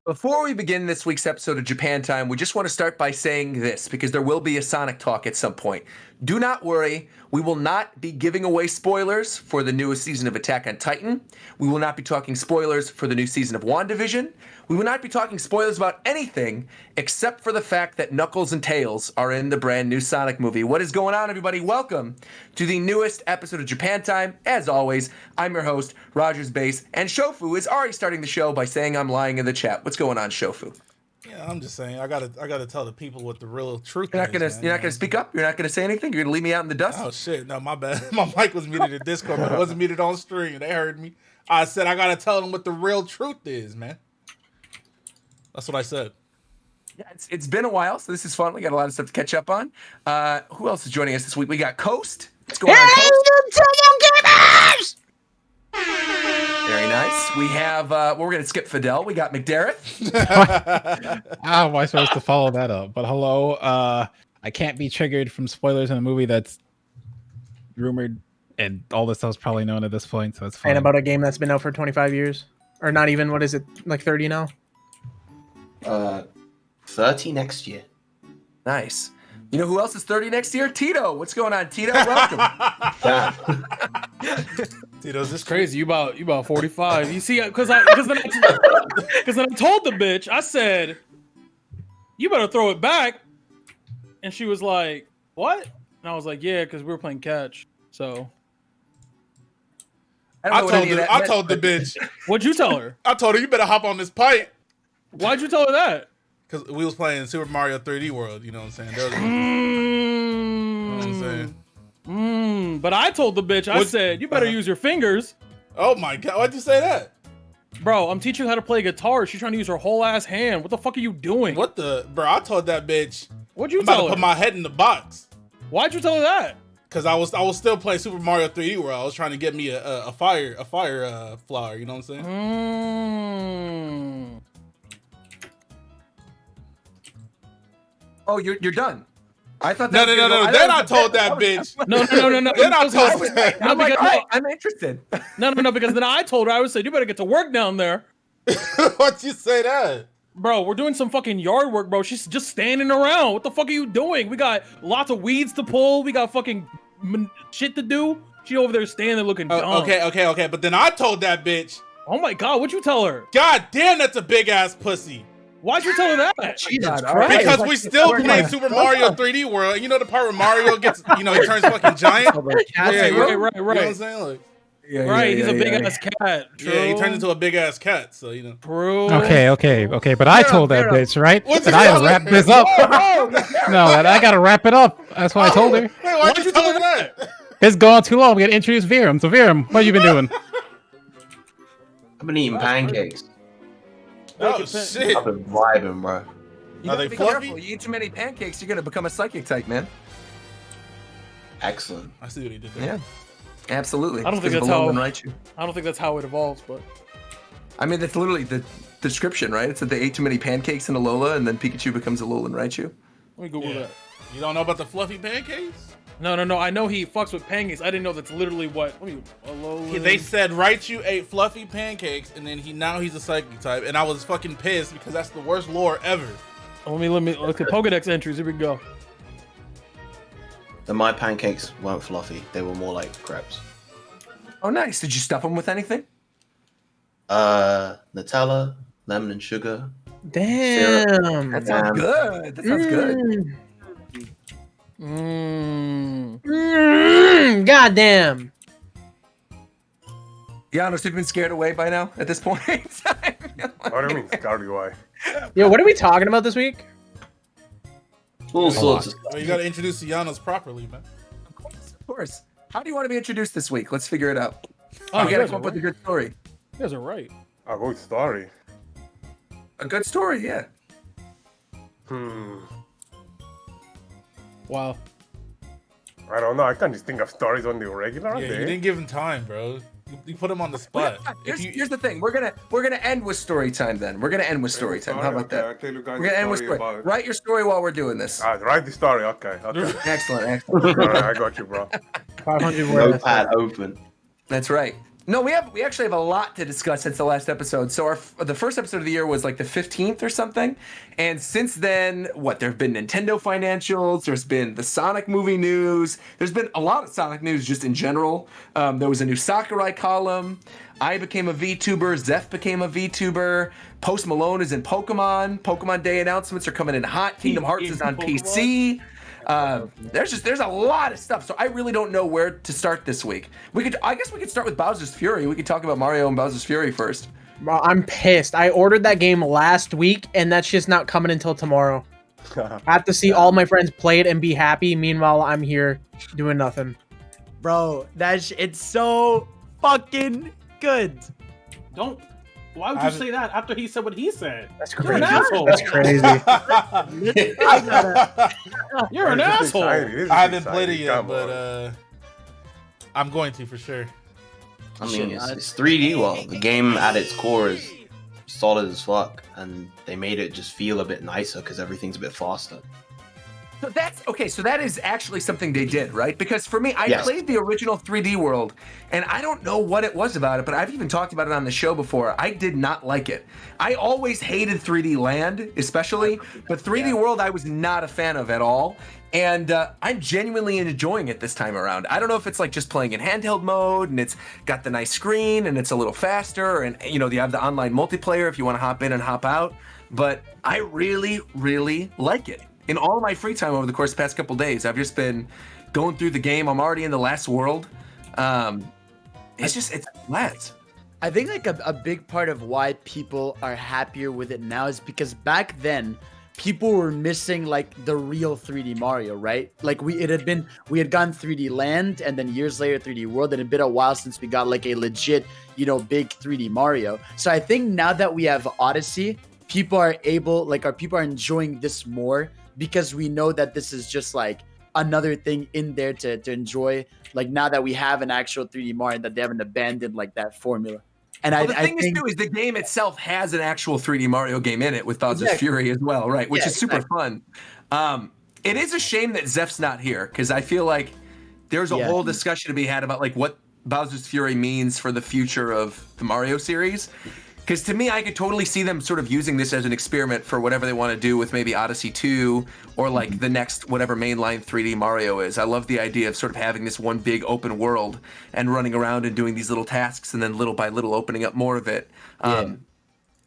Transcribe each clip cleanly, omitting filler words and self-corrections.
Before we begin this week's episode of Japan Time, we just want to start by saying this, because there will be a Sonic talk at some point. Do not worry, we will not be giving away spoilers for the newest season of Attack on Titan. We will not be talking spoilers for the new season of WandaVision. We will not be talking spoilers about anything except for the fact that Knuckles and Tails are in the brand new Sonic movie. What is going on, everybody? Welcome to the newest episode of Japan Time. As always, I'm your host, Rogers Base, and Shofu is already starting the show by saying I'm lying in the chat. What's going on, Shofu? Yeah, I'm just saying. I gotta tell the people what the real truth You're not is. You're not gonna speak up. You're not gonna say anything. You're gonna leave me out in the dust. Oh shit! No, my bad. My mic was muted in Discord, but it wasn't muted on stream. They heard me. I said I gotta tell them what the real truth is, man. That's what I said. Yeah, it's been a while, so this is fun. We got a lot of stuff to catch up on. Who else is joining us this week? We got Coast. What's going on, Coast? Very nice. We have, we're going to skip Fidel. We got McDareth. How am I supposed to follow that up? But hello, I can't be triggered from spoilers in a movie that's rumored and all this stuff's probably known at this point, so it's fine. And about a game that's been out for 25 years. Or not even, what is it, like 30 now? 30 next year. Nice. You know who else is 30 next year? Tito. What's going on, Tito? Welcome. Tito's just Crazy, you about 45. You see, because then I told the bitch, I said, you better throw it back. And she was like, what? And I was like, yeah, because we were playing catch. So I told the bitch. What'd you tell her? I told her you better hop on this pipe Why'd you tell her that? because we was playing Super Mario 3D World. You know what I'm saying? You know what I'm saying? But I told the bitch, I said, you better use your fingers. Oh my god! Why'd you say that? Bro, I'm teaching her how to play guitar. She's trying to use her whole ass hand. What the fuck are you doing? What the bro? I told that bitch. What'd you I'm about tell to her? put my head in the box. Why'd you tell her that? Cause I was still playing Super Mario 3D World. I was trying to get me a fire flower. You know what I'm saying? Oh, you're done. I thought No. Then I told that bitch. No. Then I told that. I'm like, because- all right, I'm interested. No, because then I told her, I said, you better get to work down there. Why'd you say that? Bro, we're doing some fucking yard work, bro. She's just standing around. What the fuck are you doing? We got lots of weeds to pull. We got fucking shit to do. She over there standing there looking dumb. Okay. But then I told that bitch. Oh my god, what'd you tell her? God damn, that's a big ass pussy. Why'd you tell her that? Jesus God, Christ. Because we still play Super Mario 3D World, and you know the part where Mario gets, he turns fucking giant. Yeah, you know right. what I'm saying? Like, Right, he's a big ass cat. True. yeah, he turns into a big ass cat. So True. Okay. But I told that bitch, right? What's That it I called? gotta wrap this up. No, that I gotta wrap it up. That's what I told her. Wait, why'd you tell her that? It's gone too long. We gotta introduce Viram. So Viram, what you been doing? I've been eating pancakes. Oh shit! I've been vibing, bro. You Are gotta they be fluffy? careful. You eat too many pancakes, you're gonna become a psychic type, man. Excellent. I see what he did there. Yeah, absolutely. I don't think Because that's how- Alolan Raichu. I don't think that's how it evolves, but I mean, that's literally the description, right? It's that they ate too many pancakes in Alola, and then Pikachu becomes Alolan Raichu. let me Google Yeah. that. You don't know about the fluffy pancakes? No. I know he fucks with pancakes. I didn't know that's literally what. They said Raichu ate fluffy pancakes, and then he's a psychic type, and I was fucking pissed because that's the worst lore ever. Let me look at Pokedex entries. Here we go. And my pancakes weren't fluffy. They were more like crepes. Oh, nice. Did you stuff them with anything? Nutella, lemon and sugar. Damn. That sounds Damn. good. That sounds good. Goddamn. Giannis, have you been scared away by now at this point? What do you mean, Scouty? Why? Yo, what are we talking about this week? All sorts of Well, you gotta introduce the Giannis properly, man. Of course. How do you want to be introduced this week? Let's figure it out. Oh, We you gotta guys come are up with a right. good story. You guys are right. A good story. A good story, yeah. Wow. I don't know. I can't just think of stories on the regular Yeah, day. you didn't give him time, bro. You put him on the spot. Here's the thing. We're gonna end with story time then. We're gonna end with story time. How about that? I'll tell you guys We're gonna end with story story. about it. Write your story while we're doing this. Write the story. Okay. Excellent. All right, I got you, bro. 500 words. notepad open. That's right. No, we actually have a lot to discuss since the last episode. So the first episode of the year was like the 15th or something, and since then, there have been Nintendo financials, there's been the Sonic movie news, there's been a lot of Sonic news just in general. There was a new Sakurai column. I became a VTuber. Zeph became a VTuber. Post Malone is in Pokemon. Pokemon Day announcements are coming in hot. Kingdom Hearts is on PC. There's a lot of stuff, so I really don't know where to start this week. I guess we could start with Bowser's Fury. We could talk about Mario and Bowser's Fury first. Bro, I'm pissed. I ordered that game last week, and that's just not coming until tomorrow. I have to see all my friends play it and be happy. Meanwhile, I'm here doing nothing. Bro, it's so fucking good. Don't. Why would you say that after he said what he said? That's You're an crazy. asshole. That's crazy. You're an asshole. I haven't played it yet, but I'm going to for sure. I mean, it's 3D. Well, the game at its core is solid as fuck, and they made it just feel a bit nicer because everything's a bit faster. So that's okay. So that is actually something they did, right? Because for me, I Yes. played the original 3D World, and I don't know what it was about it, but I've even talked about it on the show before. I did not like it. I always hated 3D Land, especially, but 3D World I was not a fan of at all. And I'm genuinely enjoying it this time around. I don't know if it's like just playing in handheld mode, and it's got the nice screen, and it's a little faster, and you have the online multiplayer if you want to hop in and hop out. But I really, really like it. In all my free time over the course of the past couple days, I've just been going through the game. I'm already in the last world. It's lads. I think like a big part of why people are happier with it now is because back then people were missing like the real 3D Mario, right? Like we had gone 3D Land, and then years later 3D World, and it had been a while since we got like a legit, big 3D Mario. So I think now that we have Odyssey, people are enjoying this more because we know that this is just like another thing in there to enjoy. Like now that we have an actual 3D Mario, that they haven't abandoned like that formula. And the thing is the game itself has an actual 3D Mario game in it with Bowser's Fury as well, right? Which is super fun. It is a shame that Zeph's not here, because I feel like there's a whole discussion to be had about like what Bowser's Fury means for the future of the Mario series. Because to me, I could totally see them sort of using this as an experiment for whatever they want to do with maybe Odyssey 2 or like the next whatever mainline 3D Mario is. I love the idea of sort of having this one big open world and running around and doing these little tasks and then little by little opening up more of it. I'm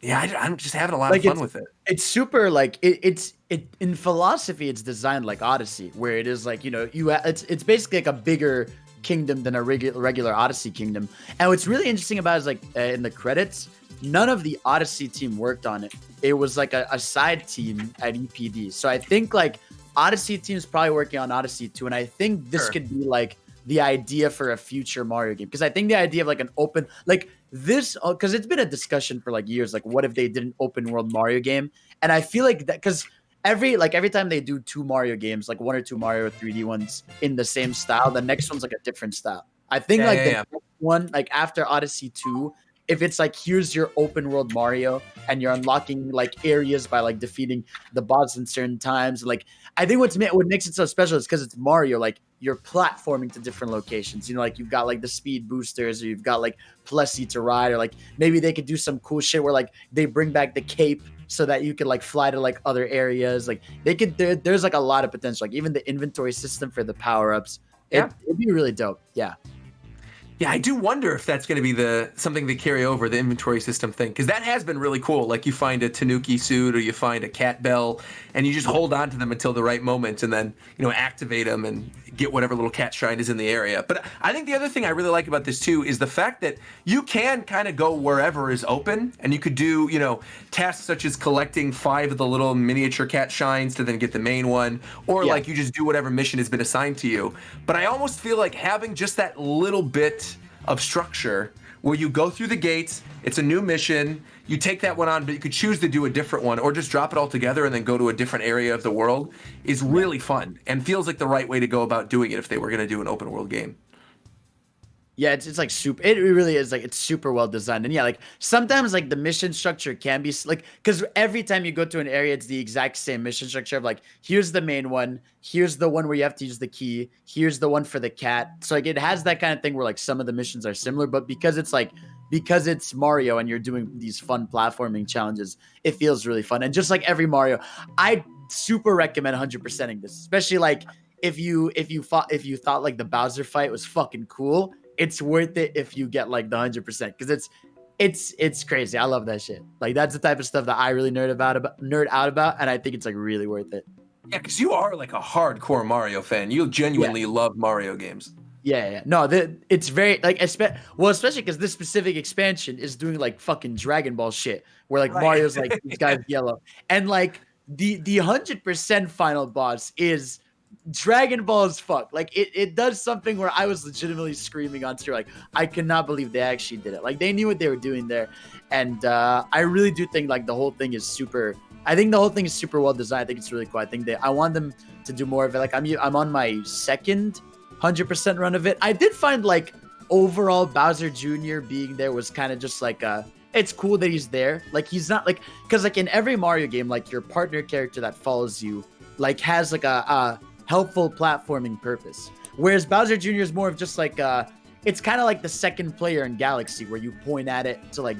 just having a lot of fun with it. It's super like it's in philosophy. It's designed like Odyssey, where it is like it's basically like a bigger kingdom than a regular Odyssey kingdom. And what's really interesting about it is like in the credits, none of the Odyssey team worked on it. It was like a side team at EPD. So I think like Odyssey team is probably working on Odyssey 2, and I think this could be like the idea for a future Mario game, because I think the idea of like an open like this, because it's been a discussion for like years, like what if they did an open world Mario game? And I feel like that because every time they do two Mario games, like one or two Mario 3D ones in the same style, the next one's like a different style. I think next one, like after Odyssey 2, if it's like, here's your open world Mario and you're unlocking like areas by like defeating the boss in certain times. Like, I think what makes it so special is because it's Mario, like you're platforming to different locations. Like you've got like the speed boosters, or you've got like Plessy to ride, or like maybe they could do some cool shit where like they bring back the cape so that you could like fly to like other areas. Like they could, there's like a lot of potential. Like even the inventory system for the power-ups, it'd be really dope. Yeah. Yeah, I do wonder if that's going to be something they carry over, the inventory system thing, because that has been really cool. Like you find a Tanuki suit or you find a cat bell, and you just hold on to them until the right moment, and then activate them and get whatever little cat shine is in the area. But I think the other thing I really like about this too is the fact that you can kind of go wherever is open, and you could do tasks such as collecting 5 of the little miniature cat shines to then get the main one, or like you just do whatever mission has been assigned to you. But I almost feel like having just that little bit of structure where you go through the gates, it's a new mission, you take that one on, but you could choose to do a different one or just drop it all together and then go to a different area of the world, is really fun and feels like the right way to go about doing it if they were going to do an open world game. Yeah, it's like super. It really is like it's super well designed, and yeah, like sometimes like the mission structure can be like because every time you go to an area, it's the exact same mission structure of like here's the main one, here's the one where you have to use the key, here's the one for the cat. So like it has that kind of thing where like some of the missions are similar, but because it's Mario and you're doing these fun platforming challenges, it feels really fun. And just like every Mario, I super recommend 100%ing this, especially like if you thought like the Bowser fight was fucking cool. It's worth it if you get like the 100% because it's crazy. I love that shit. Like that's the type of stuff that I really nerd out about, and I think it's like really worth it. Yeah, because you are like a hardcore Mario fan. You genuinely love Mario games. Yeah. No, it's very like especially because this specific expansion is doing like fucking Dragon Ball shit, where like Mario's like this guy's yellow, and like the 100% final boss is Dragon Ball as fuck. Like it does something where I was legitimately screaming on stream, like I cannot believe they actually did it. Like they knew what they were doing there, and I really do think like the whole thing is super. I think the whole thing is super well designed. I think it's really cool. I want them to do more of it. Like I'm on my second 100% run of it. I did find like overall Bowser Jr. being there was kind of just like it's cool that he's there. Like he's not like because like in every Mario game, like your partner character that follows you like has like a helpful platforming purpose. Whereas Bowser Jr. is more of just like it's kind of like the second player in Galaxy where you point at it to like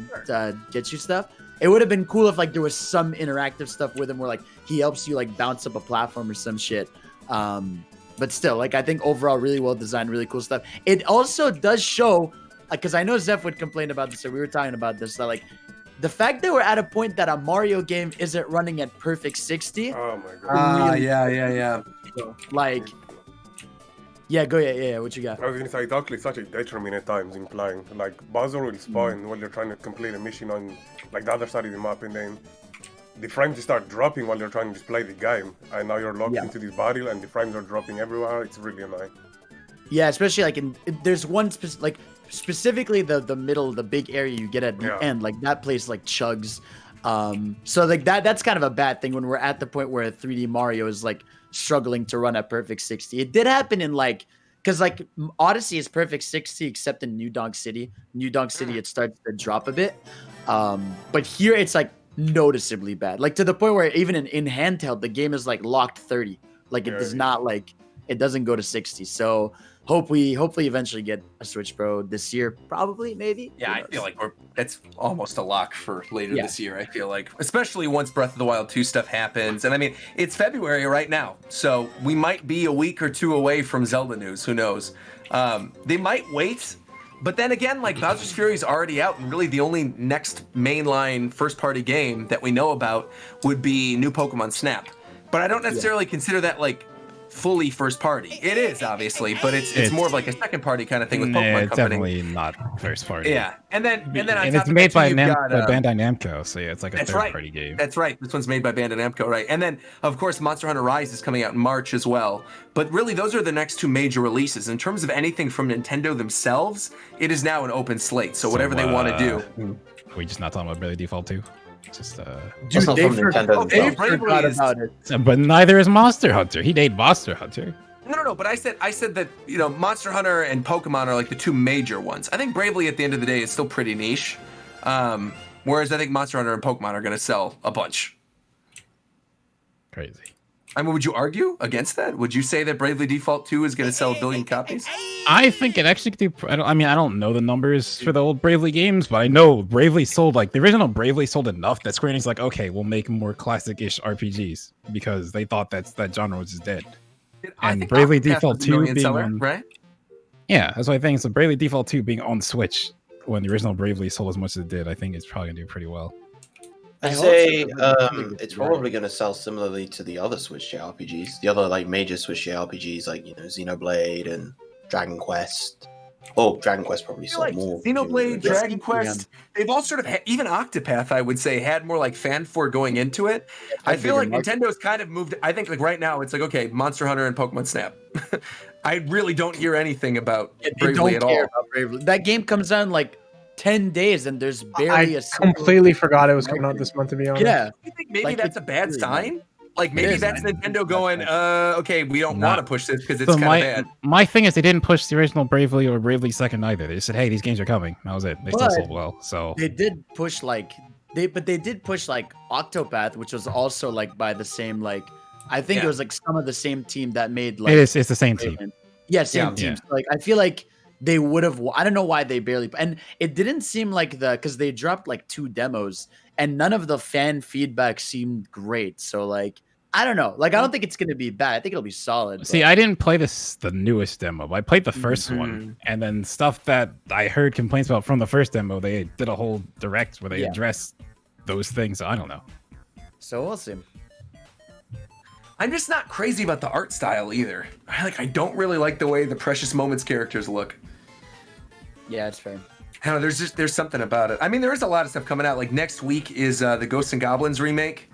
get you stuff. It would have been cool if like there was some interactive stuff with him where like he helps you like bounce up a platform or some shit. But still, like I think overall really well designed, really cool stuff. It also does show, because I know Zeph would complain about this, so we were talking about this, that like the fact that we're at a point that a Mario game isn't running at perfect 60. Oh my god. Yeah. Like, yeah, go yeah. What you got? I was gonna say it's actually such a detriment at times in playing. Like Bowser will spawn while they're trying to complete a mission on like the other side of the map, and then the frames just start dropping while they're trying to just play the game, and now you're locked into this battle, and the frames are dropping everywhere. It's really annoying. Yeah, especially like there's one specifically the middle, the big area you get at the end, like that place like chugs. So like that's kind of a bad thing when we're at the point where 3D Mario is like struggling to run at perfect 60. It did happen in like because like Odyssey is perfect 60 except in New Donk City. New Donk City it starts to drop a bit, but here it's like noticeably bad, like to the point where even in handheld the game is like locked 30, like it does not like it doesn't go to 60. So hopefully eventually get a Switch Pro this year, probably, maybe. Yeah, I feel like that's almost a lock for later this year. I feel like, especially once Breath of the Wild 2 stuff happens, and I mean it's February right now, so we might be a week or two away from Zelda news. Who knows? They might wait. But then again, like Bowser's Fury is already out, and really the only next mainline first-party game that we know about would be new Pokemon Snap. But I don't necessarily consider that like fully first-party. It is obviously, but it's more of like a second-party kind of thing with Pokemon it's Company. definitely not first-party. Yeah, and then it's made by Bandai Namco, so yeah, it's like a third-party game. That's right. This one's made by Bandai Namco, right? And then of course Monster Hunter Rise is coming out in March as well. But really, those are the next two major releases. In terms of anything from Nintendo themselves, it is now an open slate. So whatever they want to do. Are we just not talking about Bravely Default 2? Just Dude, they forgot about it. But neither is Monster Hunter. He made Monster Hunter. No. But I said that Monster Hunter and Pokemon are like the two major ones. I think Bravely at the end of the day is still pretty niche. Whereas I think Monster Hunter and Pokemon are going to sell a bunch. Crazy. I mean, would you argue against that? Would you say that Bravely Default 2 is going to sell 1 billion copies? I think it actually could do. I don't know the numbers for the old Bravely games, but I know Bravely sold like the original Bravely sold enough that Square Enix like, okay, we'll make more classic-ish RPGs because they thought that genre was just dead. And Bravely Default 2 being on, right? Yeah, that's what I think. So Bravely Default 2 being on Switch when the original Bravely sold as much as it did, I think it's probably gonna do pretty well. I'd say it's probably going to sell similarly to the other Switch JRPGs, the other like major Switch JRPGs like Xenoblade and Dragon Quest. Oh, Dragon Quest probably sold more. Xenoblade, Dragon Quest, they've all sort of even Octopath, I would say, had more like fanfare going into it. I feel like Nintendo's kind of moved. I think like right now it's like, okay, Monster Hunter and Pokemon Snap. I really don't hear anything about Bravely at all. That game comes out in like 10 days and there's barely I completely forgot it was coming out this month, to be honest. Yeah. You think maybe that's a bad sign? Like maybe is, that's man. Nintendo going, okay, we don't Nah. want to push this because it's So kind of bad. my thing is they didn't push the original Bravely or Bravely Second either. They just said, hey, these games are coming. That was it. They still But- sold well. So They did push like they did push like Octopath, which was also like by the same like I think Yeah. it was like some of the same team that made like it's the same team. Yeah, same Yeah. team. Yeah. So, like I feel like they would have. I don't know why they barely. And it didn't seem like because they dropped like 2 demos and none of the fan feedback seemed great. So like I don't know. Like I don't think it's gonna be bad. I think it'll be solid. See, I didn't play the newest demo. I played the 1st Mhm. one, and then stuff that I heard complaints about from the first demo. They did a whole direct where they Yeah. addressed those things. I don't know. So we'll see. I'm just not crazy about the art style either. I don't really like the way the Precious Moments characters look. Yeah, it's fair. I don't know, there's something about it. I mean, there is a lot of stuff coming out. Like next week is the Ghosts and Goblins remake.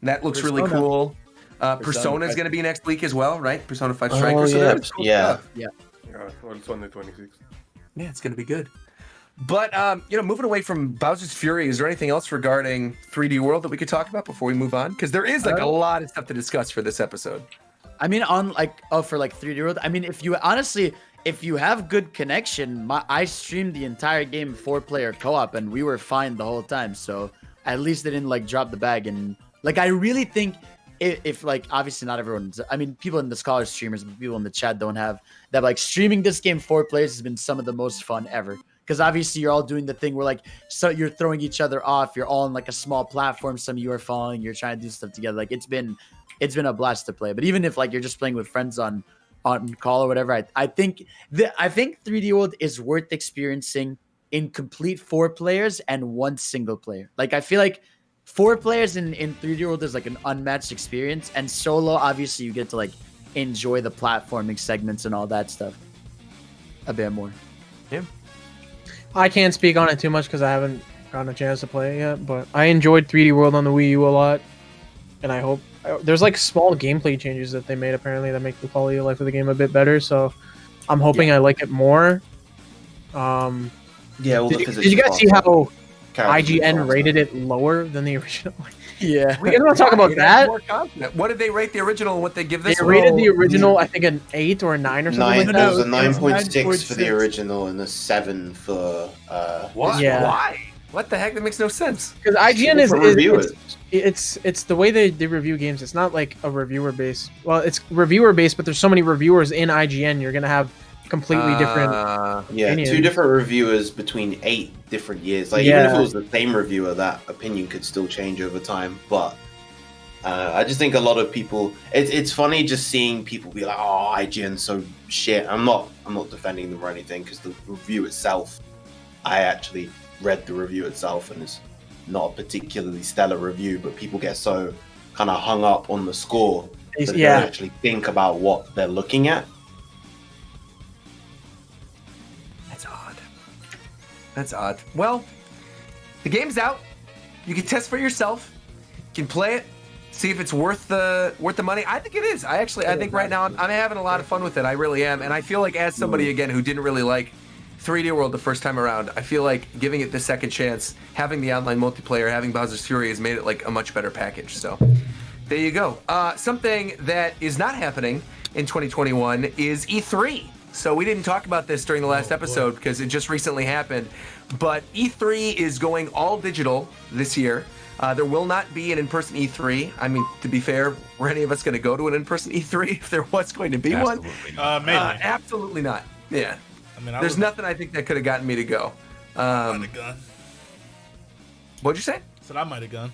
That looks really Persona. cool. Persona is 5. going to be next week as well, right? Persona 5 Oh, Strikers. So yeah. that's cool Yeah. stuff. Yeah, well, it's on the 26th. Yeah, it's going to be good. But moving away from Bowser's Fury, is there anything else regarding 3D World that we could talk about before we move on? Because there is like a lot of stuff to discuss for this episode. I mean, on like for like 3D World. I mean, if you have good connection, I streamed the entire game 4-player co-op, and we were fine the whole time. So at least they didn't like drop the bag. And like, I really think if like obviously not everyone. I mean, people in the Scholar streamers, people in the chat don't have that. Like streaming this game 4 players has been some of the most fun ever. Because obviously you're all doing the thing where like so you're throwing each other off. You're all on like a small platform. Some of you are following. You're trying to do stuff together. Like it's been a blast to play. But even if like you're just playing with friends on call or whatever, I think 3D World is worth experiencing in complete 4 players and 1 single player. Like I feel like 4 players in 3D World is like an unmatched experience, and solo obviously you get to like enjoy the platforming segments and all that stuff a bit more. I can't speak on it too much because I haven't gotten a chance to play it yet, but I enjoyed 3D World on the Wii U a lot, and I hope there's like small gameplay changes that they made apparently that make the quality of life of the game a bit better. So I'm hoping I like it more. Yeah, well, Did you guys see how IGN characters rated it lower than the original? Yeah. We don't talk about that. More confident. What did they rate the original and what they give They this one? rated the original, I think, an 8 or a 9 or something like There that. was a No, it was 9.6 for the 9.6. original and a 7 for Why? Yeah. Why? What the heck? That makes no sense. Because IGN for reviewers. it's the way they review games. It's not like a reviewer base. Well, it's reviewer based, but there's so many reviewers in IGN. You're gonna have completely different. Yeah, opinions. 2 different reviewers between 8 different years. Like even if it was the same reviewer, that opinion could still change over time. But I just think a lot of people. It's funny just seeing people be like, "Oh, IGN's so shit." I'm not defending them or anything because the review itself, I actually read the review itself and it's not a particularly stellar review. But people get so kind of hung up on the score that they Yeah. don't actually think about what they're looking at. That's odd. That's odd. Well, the game's out. You can test for yourself. You can play it. See if it's worth the money. I think it is. I think right now I'm having a lot of fun with it. I really am. And I feel like as somebody again who didn't really like 3D World the first time around, I feel like giving it the second chance, having the online multiplayer, having Bowser's Fury has made it like a much better package. So there you go. Something that is not happening in 2021 is E3. So we didn't talk about this during the last episode because it just recently happened. But E3 is going all digital this year. There will not be an in-person E3. I mean, to be fair, were any of us going to go to an in-person E3 if there was going to be one? Maybe. Absolutely not. Yeah. I mean, There's nothing I think that could have gotten me to go. I might have gone. What'd you say? Said I might have gone.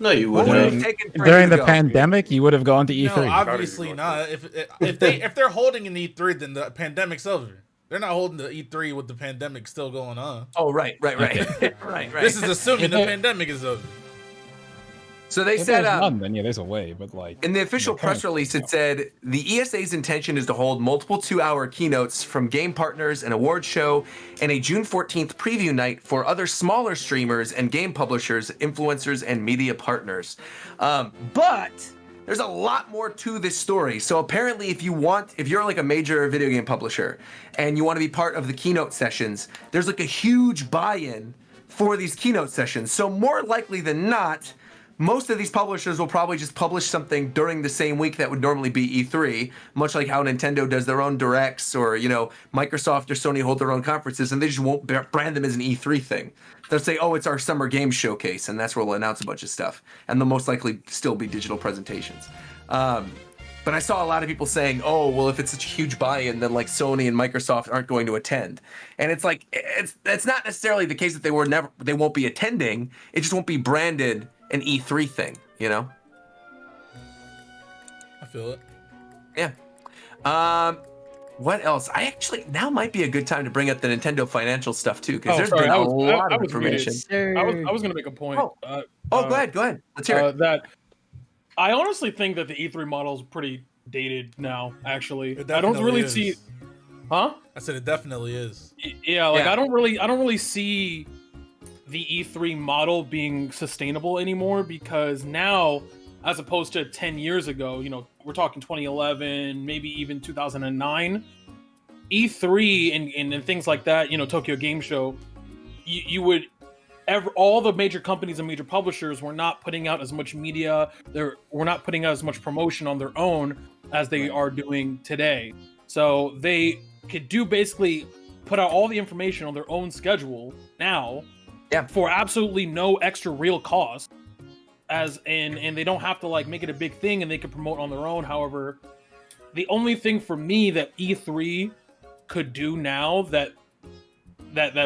No, you What wouldn't. would have. have taken for you During to the go? pandemic, you would have gone to E3. No, obviously not. If they're holding an E3, then the pandemic's over. They're not holding the E3 with the pandemic still going on. Oh, right. right. This is assuming the pandemic is over. So they If said there's none, then yeah, there's a way. But like in the official press release, it said the ESA's intention is to hold multiple 2-hour keynotes from game partners, an award show, and a June 14th preview night for other smaller streamers and game publishers, influencers, and media partners. But there's a lot more to this story. So apparently, if you're like a major video game publisher and you want to be part of the keynote sessions, there's like a huge buy-in for these keynote sessions. So more likely than not, most of these publishers will probably just publish something during the same week that would normally be E3, much like how Nintendo does their own directs, or Microsoft or Sony hold their own conferences, and they just won't brand them as an E3 thing. They'll say, "Oh, it's our summer game showcase," and that's where we'll announce a bunch of stuff, and they'll most likely still be digital presentations. But I saw a lot of people saying, "Oh, well, if it's such a huge buy-in, then like Sony and Microsoft aren't going to attend." And it's like it's not necessarily the case that they won't be attending. It just won't be branded an E3 thing, I feel it. Yeah. What else? Now might be a good time to bring up the Nintendo financial stuff too, because there's been a lot of information. I was going to make a point. Go ahead. Let's hear it. That I honestly think that the E3 model is pretty dated now. Actually, I don't really see. Huh? I said it definitely is. Yeah, like I don't really see the E3 model being sustainable anymore, because now, as opposed to 10 years ago, we're talking 2011, maybe even 2009, E3 and things like that, Tokyo Game Show, you would all the major companies and major publishers were not putting out as much media, we're not putting out as much promotion on their own as they are doing today. So they could basically put out all the information on their own schedule now, for absolutely no extra real cost, and they don't have to like make it a big thing, and they can promote on their own. However, the only thing for me that E3 could do now that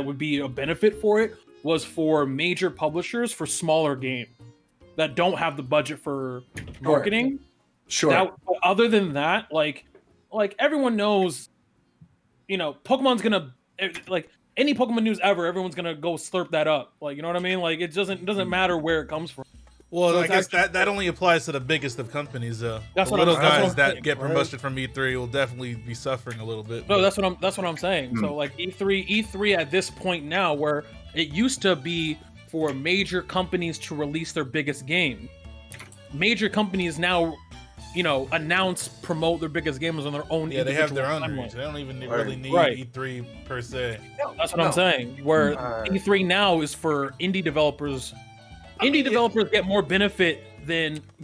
would be a benefit for it was for major publishers for smaller games that don't have the budget for marketing. Sure. Now, other than that, like everyone knows, Pokemon's gonna like any Pokemon news ever, everyone's gonna go slurp that up. Like, you know what I mean? Like, it doesn't matter where it comes from. Well, so I guess that only applies to the biggest of companies, though. That's the what little I'm guys that saying, get promotion from E3 will definitely be suffering a little bit. No, that's what I'm saying. So like E3 at this point now, where it used to be for major companies to release their biggest game, major companies now, promote their biggest games on their own. Yeah, they have their own reach. They don't even really need E3 per se. That's what I'm saying. Where E3 now is for indie developers. Indie developers get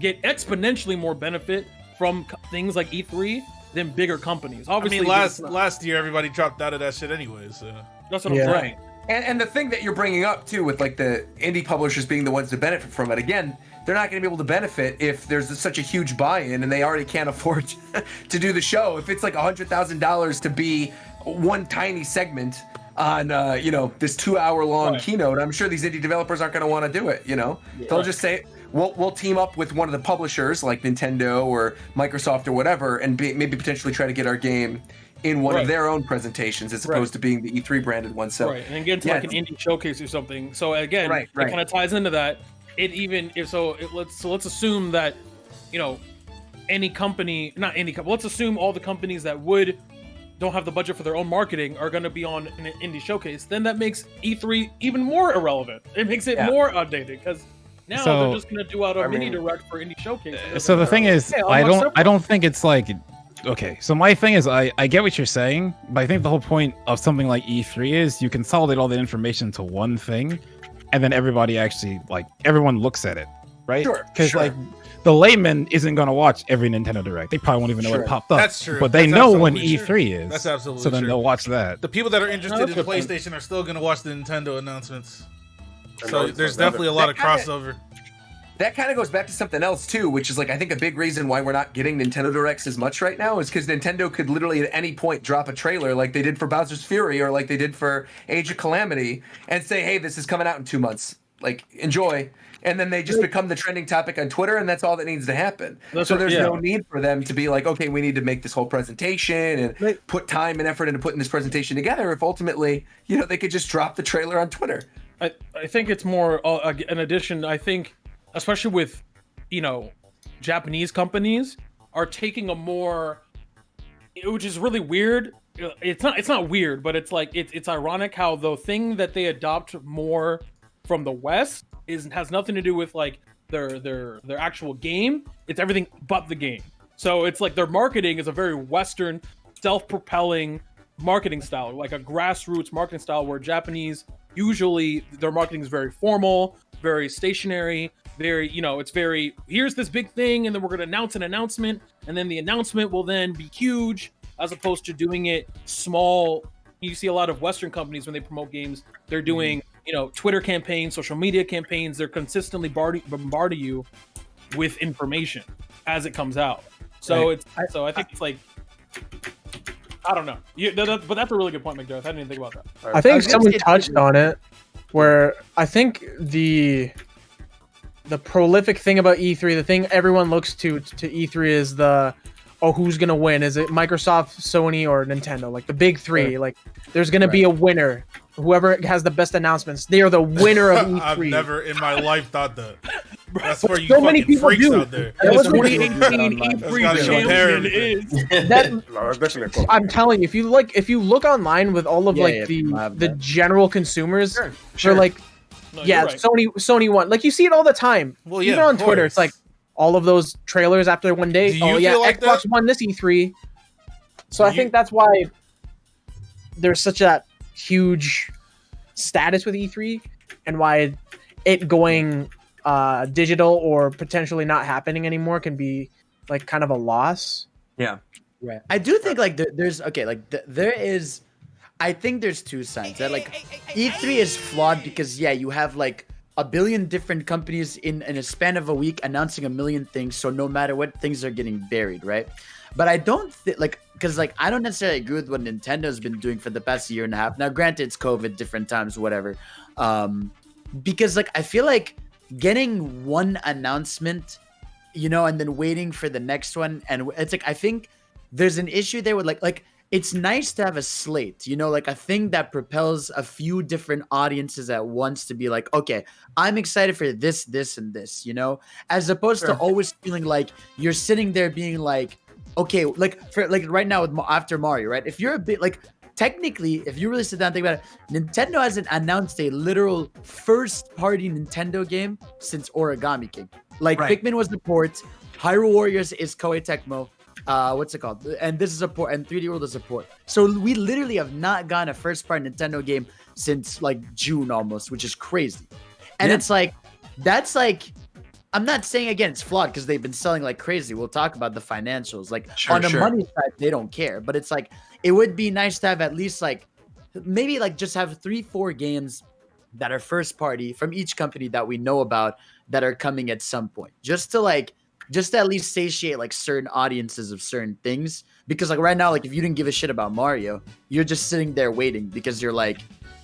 get exponentially more benefit from things like E3 than bigger companies. Obviously, last year everybody dropped out of that shit anyways. So. That's what I'm saying. And the thing that you're bringing up too, with like the indie publishers being the ones to benefit from it, again, they're not going to be able to benefit if there's such a huge buy-in and they already can't afford to do the show. If it's like $100,000 to be one tiny segment on this 2-hour-long keynote, I'm sure these indie developers aren't going to want to do it. They'll just say, we'll team up with one of the publishers like Nintendo or Microsoft or whatever, and maybe potentially try to get our game in one of their own presentations as opposed to being the E3 branded one. So and get into like an indie showcase or something. So again, it kind of ties into that. Let's assume that let's assume all the companies that don't have the budget for their own marketing are going to be on an indie showcase. Then that makes E3 even more irrelevant. It makes it more outdated, because now they're just going to do out a mini direct for indie showcase. So the thing is, I don't think it's like. Okay, so my thing is, I get what you're saying, but I think the whole point of something like E3 is you consolidate all the information to one thing, and then everybody everyone looks at it, right? Sure. Because the layman isn't going to watch every Nintendo Direct. They probably won't even know what popped up. That's true. But they know when E3 is. That's absolutely true. So then true. they'll watch that. The people that are interested in PlayStation are still going to watch the Nintendo announcements. So there's definitely a lot of crossover. That kind of goes back to something else too, which is like, I think a big reason why we're not getting Nintendo Directs as much right now is because Nintendo could literally at any point drop a trailer like they did for Bowser's Fury or like they did for Age of Calamity and say, hey, this is coming out in 2 months. Like, enjoy. And then they just become the trending topic on Twitter, and that's all that needs to happen. There's no need for them to be like, okay, we need to make this whole presentation and put time and effort into putting this presentation together if ultimately, they could just drop the trailer on Twitter. I think it's more an addition. I think, especially with, Japanese companies are taking a more, which is really weird. It's not weird, but it's like, it's ironic how the thing that they adopt more from the West has nothing to do with like their actual game. It's everything but the game. So it's like their marketing is a very Western, self-propelling marketing style, like a grassroots marketing style, where Japanese, usually their marketing is very formal, very stationary. very, it's very, here's this big thing, and then we're going to announce an announcement, and then the announcement will then be huge, as opposed to doing it small. You see a lot of Western companies when they promote games, they're doing, Twitter campaigns, social media campaigns. They're consistently bombarding you with information as it comes out. So I think it's like, I don't know. But that's a really good point, McDuff. I didn't even think about that. I think someone touched on it, where I think the prolific thing about E3, the thing everyone looks to E3 is who's gonna win? Is it Microsoft, Sony, or Nintendo? Like the big three. Like there's gonna be a winner. Whoever has the best announcements, they are the winner of E3. I've never in my life thought that. That's where you so many fucking people freaks do. out there. That was 2018 E3 champion is. No, that's definitely a copy. I'm telling you, if you look online with all of the general consumers, they're like, No, you're right. Sony won. Like you see it all the time. Well, yeah, even on of Twitter, it's course. like all of those trailers after one day. Do you Oh yeah, feel like Xbox that? won this E3. So I think that's why there's such a huge status with E3, and why it going digital or potentially not happening anymore can be like kind of a loss. Yeah. Right. I do think like there is. I think there's two sides. That like E3 is flawed because you have like a billion different companies in a span of a week announcing a million things. So no matter what, things are getting buried, right? But I don't think because I don't necessarily agree with what Nintendo's been doing for the past year and a half. Now, granted, it's COVID, different times, whatever. Because I feel like getting one announcement, and then waiting for the next one, and it's like I think there's an issue there with like it's nice to have a slate, like a thing that propels a few different audiences at once to be like, okay, I'm excited for this, this, and this, as opposed to always feeling like you're sitting there being like, okay, for right now after Mario, right? If you're a bit technically, if you really sit down and think about it, Nintendo hasn't announced a literal first-party Nintendo game since Origami King. Pikmin was the port, Hyrule Warriors is Koei Tecmo. What's it called? And this is a port, and 3D World is a port. So we literally have not gotten a first-party Nintendo game since June almost, which is crazy. And it's that's I'm not saying again it's flawed because they've been selling like crazy. We'll talk about the financials. On the money side, they don't care. But it's it would be nice to have at least maybe just have 3-4 games that are first party from each company that we know about that are coming at some point. Just to at least satiate certain audiences of certain things. Because right now, if you didn't give a shit about Mario, you're just sitting there waiting because you're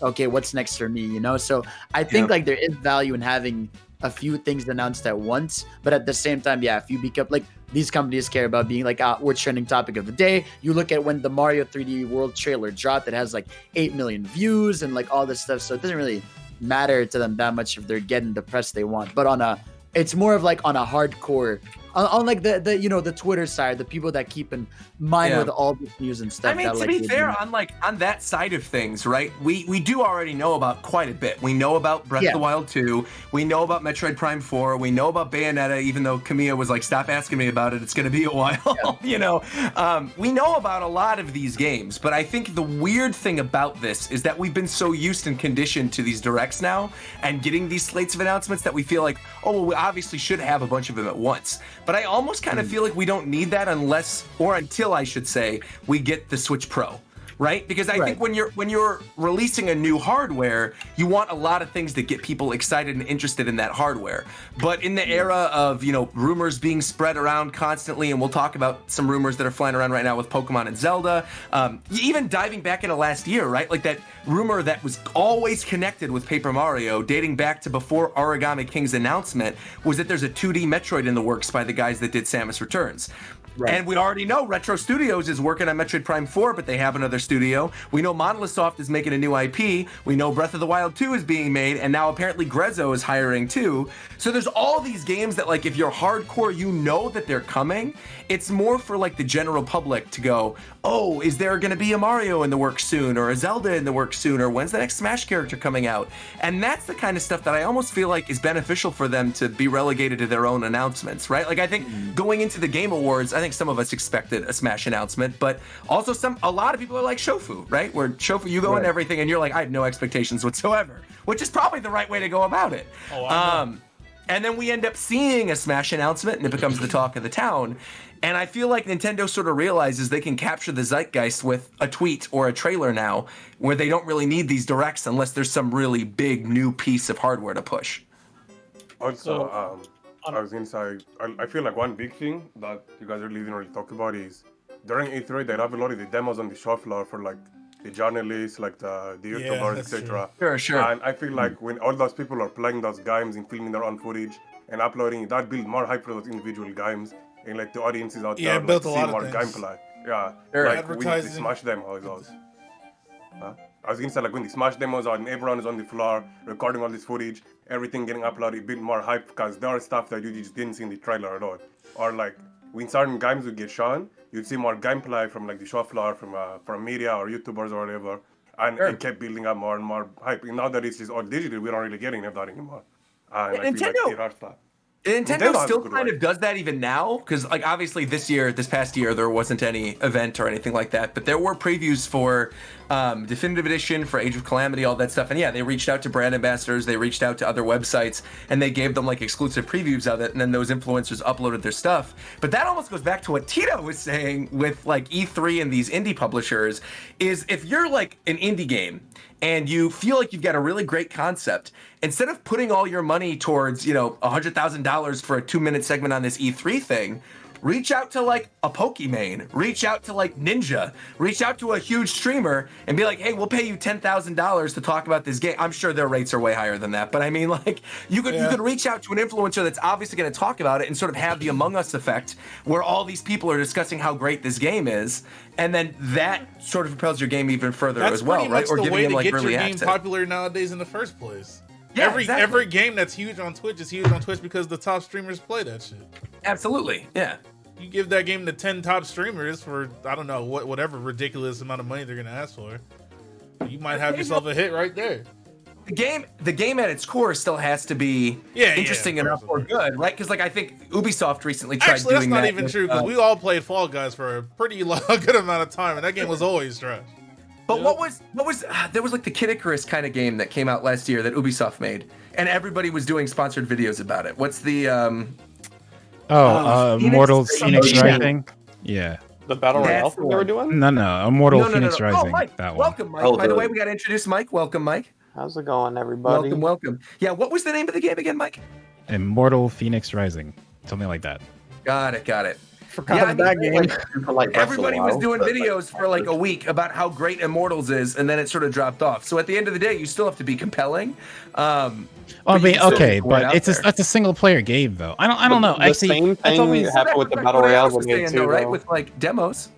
okay, what's next for me? So I think there is value in having a few things announced at once, but at the same time, if you become these companies care about being we're trending topic of the day. You look at when the Mario 3D World trailer dropped, it has 8 million views and all this stuff. So it doesn't really matter to them that much if they're getting the press they want. But it's more of on a hardcore, on the Twitter side, the people that keep in mind with all this news and stuff. I mean, to be fair, on that side of things, right? We do already know about quite a bit. We know about Breath of the Wild 2. We know about Metroid Prime 4. We know about Bayonetta, even though Kamiya was stop asking me about it. It's going to be a while, We know about a lot of these games, but I think the weird thing about this is that we've been so used and conditioned to these directs now and getting these slates of announcements that we feel we obviously should have a bunch of them at once. But I almost kind of feel like we don't need that until I should say, we get the Switch Pro, right? Because I think when you're releasing a new hardware, you want a lot of things that get people excited and interested in that hardware. But in the era of, rumors being spread around constantly, and we'll talk about some rumors that are flying around right now with Pokemon and Zelda, even diving back into last year, right? That rumor that was always connected with Paper Mario, dating back to before Origami King's announcement, was that there's a 2D Metroid in the works by the guys that did Samus Returns. Right. And we already know Retro Studios is working on Metroid Prime 4, but they have another studio. We know Monolith Soft is making a new IP. We know Breath of the Wild 2 is being made, and now apparently Grezzo is hiring too. So there's all these games that if you're hardcore, that they're coming. It's more for the general public to go, oh, is there going to be a Mario in the works soon, or a Zelda in the works soon, or when's the next Smash character coming out? And that's the kind of stuff that I almost feel is beneficial for them to be relegated to their own announcements, right? I think going into the Game Awards, I think some of us expected a Smash announcement, but also a lot of people are like shofu, right? Where shofu, you go into everything and you're I have no expectations whatsoever, which is probably the right way to go about it. And then we end up seeing a Smash announcement, and it becomes the talk of the town. And I feel like Nintendo sort of realizes they can capture the zeitgeist with a tweet or a trailer now, where they don't really need these directs unless there's some really big new piece of hardware to push. Also, I was gonna say, I feel like one big thing that you guys really didn't really talk about is during E3 they have a lot of the demos on the show floor for like the journalists, like the YouTubers, that's etc. Sure. And I feel like when all those people are playing those games and filming their own footage and uploading it, that builds more hype for those individual games and like the audiences out there built like, a lot see of more things. gameplay. Yeah, Sure. like with the Advertising. Smash demos. I was gonna say like when the Smash demos are and everyone is on the floor recording all this footage, everything getting uploaded, a bit more hype because there are stuff that you just didn't see in the trailer at all. Or like when certain games would get shown, you'd see more gameplay from like the show floor from media or YouTubers or whatever, and it kept building up more and more hype. And now that it's just all digital, we don't really get any of that anymore. And I feel like it hurts that. Nintendo has a still good kind one. of does that even now, because like obviously this past year, there wasn't any event or anything like that, but there were previews for Definitive Edition, for Age of Calamity, all that stuff, and yeah, they reached out to brand ambassadors, they reached out to other websites, and they gave them like exclusive previews of it, and then those influencers uploaded their stuff. But that almost goes back to what Tito was saying with like E3 and these indie publishers, is if you're like an indie game, and you feel like you've got a really great concept, instead of putting all your money towards, $100,000 for a 2-minute segment on this E3 thing, reach out to like a Pokimane, reach out to like Ninja, reach out to a huge streamer and be like, hey, we'll pay you $10,000 to talk about this game. I'm sure their rates are way higher than that, but I mean, like, you could reach out to an influencer that's obviously going to talk about it and sort of have the Among Us effect, where all these people are discussing how great this game is, and then that sort of propels your game even further That's as well, pretty right? much Or the giving way them to like get your early game access. popular nowadays in the first place. Yeah, exactly. Every game that's huge on Twitch is huge on Twitch because the top streamers play that shit. Absolutely, yeah. You give that game to 10 top streamers for, I don't know, whatever ridiculous amount of money they're gonna ask for, you might have yourself a hit right there. The game at its core still has to be interesting enough or good, right? Because like I think Ubisoft recently tried Actually, that's doing not that even with, true because we all played Fall Guys for a pretty good amount of time, and that game was always trash. But what was there was like the Kid Icarus kind of game that came out last year that Ubisoft made, and everybody was doing sponsored videos about it. What's the Immortals Phoenix something. Rising. Yeah. The Battle Royale That's thing they were doing? No. Immortal No. Phoenix Rising. Oh, Mike, That one. welcome, Mike. Oh, By the the- way, we got to introduce Mike. Welcome, Mike. How's it going, everybody? Welcome. Yeah, what was the name of the game again, Mike? Immortal Phoenix Rising. Something like that. Got it. Forgot about that game. For, like, Breath of the Everybody was Wild, doing but, videos for like a week about how great Immortals is, and then it sort of dropped off. So at the end of the day, you still have to be compelling. I but you mean, can still okay, get the word but out there. that's a single player game though. I don't know. The Actually, same that's thing always happened with the That's Battle what I Royale was they saying, made though, too, right? though. With like demos.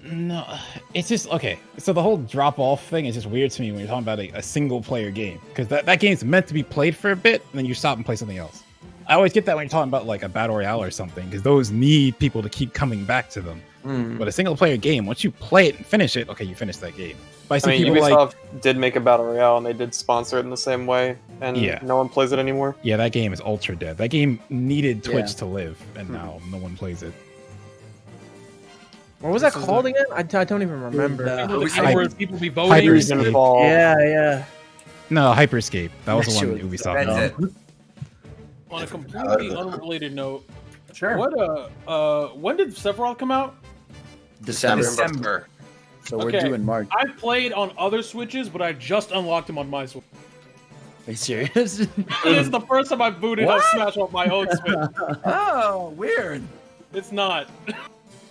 no. It's just okay. So the whole drop off thing is just weird to me when you're talking about a single player game, because that game's meant to be played for a bit and then you stop and play something else. I always get that when you're talking about like a battle royale or something, because those need people to keep coming back to them. But a single player game, once you play it and finish it, okay, you finish that game. But I see I mean, people Ubisoft like, did make a Battle Royale, and they did sponsor it in the same way, and Yeah. no one plays it anymore. yeah, that game is ultra dead. That game needed Twitch Yeah. to live, and now no one plays it. What was that called again? I don't even remember. Where people be voting. Hyperscape. Fall. Yeah. No, Hyperscape. That was the That one shit was- Ubisoft That's made. it. On a completely unrelated note, Sure. when did Sephiroth come out? December. So we're Okay. doing March. I played on other Switches, but I just unlocked him on my Switch. Are you serious? It's the first time I booted up What? Smash off my own Switch. Oh, weird. It's not.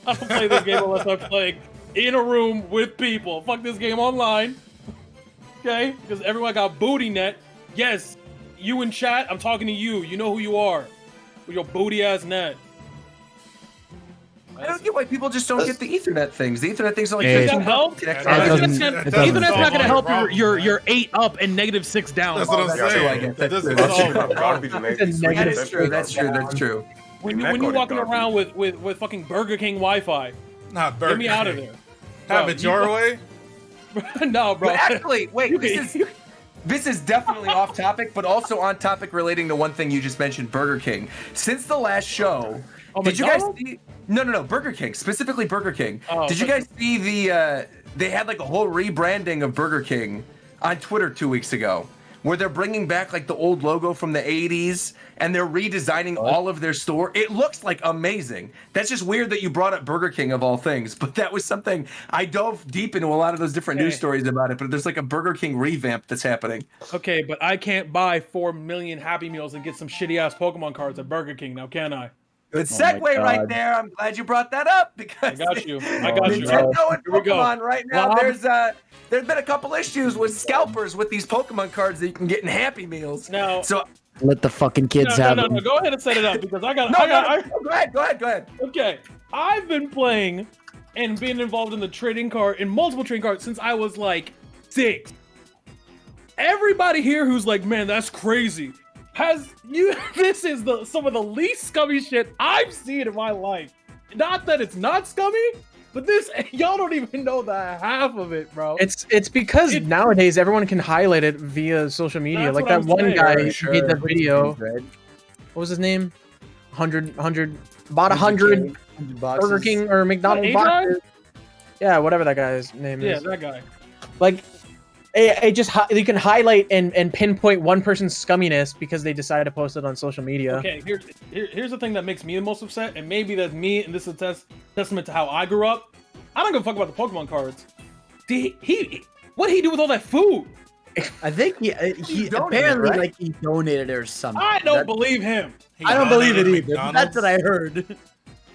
I don't play this game unless I'm playing in a room with people. Fuck this game online. Okay? Because everyone got booty net. Yes, you in chat, I'm talking to you. You know who you are. With your booty ass net. I don't get why people just don't get the Ethernet things. The Ethernet things are like Yeah, 15 that help? bucks. An extra That $100. doesn't- Ethernet's it doesn't not solve gonna all help the your 8 up and -6 down. That's what I'm that's true, I saying. guess. That doesn't That's solve true. the problem. Garbage and It's a 86. negative That's true. When you're walking around with fucking Burger King Wi-Fi, Not Burger get me out of King. there. Have Bro, it your you- way. No, bro. But actually, wait, this is definitely off topic, but also on topic relating to one thing you just mentioned, Burger King. Since the last show, did you guys McDonald's? see? No, Burger King, specifically Burger King. Oh, Did you guys see the? They had like a whole rebranding of Burger King on Twitter 2 weeks ago, where they're bringing back like the old logo from the 80s and they're redesigning all of their store. It looks like amazing. That's just weird that you brought up Burger King of all things, but that was something I dove deep into a lot of those different news stories about it, but there's like a Burger King revamp that's happening. Okay, but I can't buy 4 million Happy Meals and get some shitty ass Pokemon cards at Burger King now, can I? Good segue right there. I'm glad you brought that up because I got you. I got you. Nintendo and Here we go. Pokemon right now. Rob? There's been a couple issues with scalpers with these Pokemon cards that you can get in Happy Meals. Now, so let the fucking kids have them. No. Go ahead and set it up because I got. Go ahead. Okay, I've been playing and being involved in multiple trading cards since I was like 6. Everybody here who's like, man, that's crazy. This is some of the least scummy shit I've seen in my life. Not that it's not scummy, but y'all don't even know the half of it, bro. It's because nowadays everyone can highlight it via social media. Like that one guy made that video. What was his name? 100 bought 100 Burger King or McDonald's boxes. Yeah, whatever that guy's name is. Yeah, that guy. Like it just you can highlight and pinpoint one person's scumminess because they decided to post it on social media. Okay, here's the thing that makes me the most upset, and maybe that's me, and this is a testament to how I grew up. I don't give a fuck about the Pokemon cards. What did he do with all that food? I think he apparently right? Like he donated it or something. I don't believe him. I don't believe it either. That's what I heard.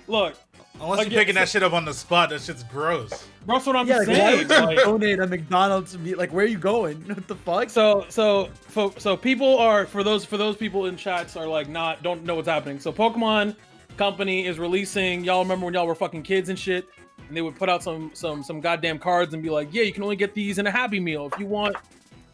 Look. Unless you're picking that shit up on the spot, that shit's gross. That's what I'm saying. Like, donate at McDonald's and be like, where are you going? What the fuck? So people are for those people in chats are like don't know what's happening. So Pokemon Company is releasing. Y'all remember when y'all were fucking kids and shit, and they would put out some goddamn cards and be like, yeah, you can only get these in a Happy Meal if you want.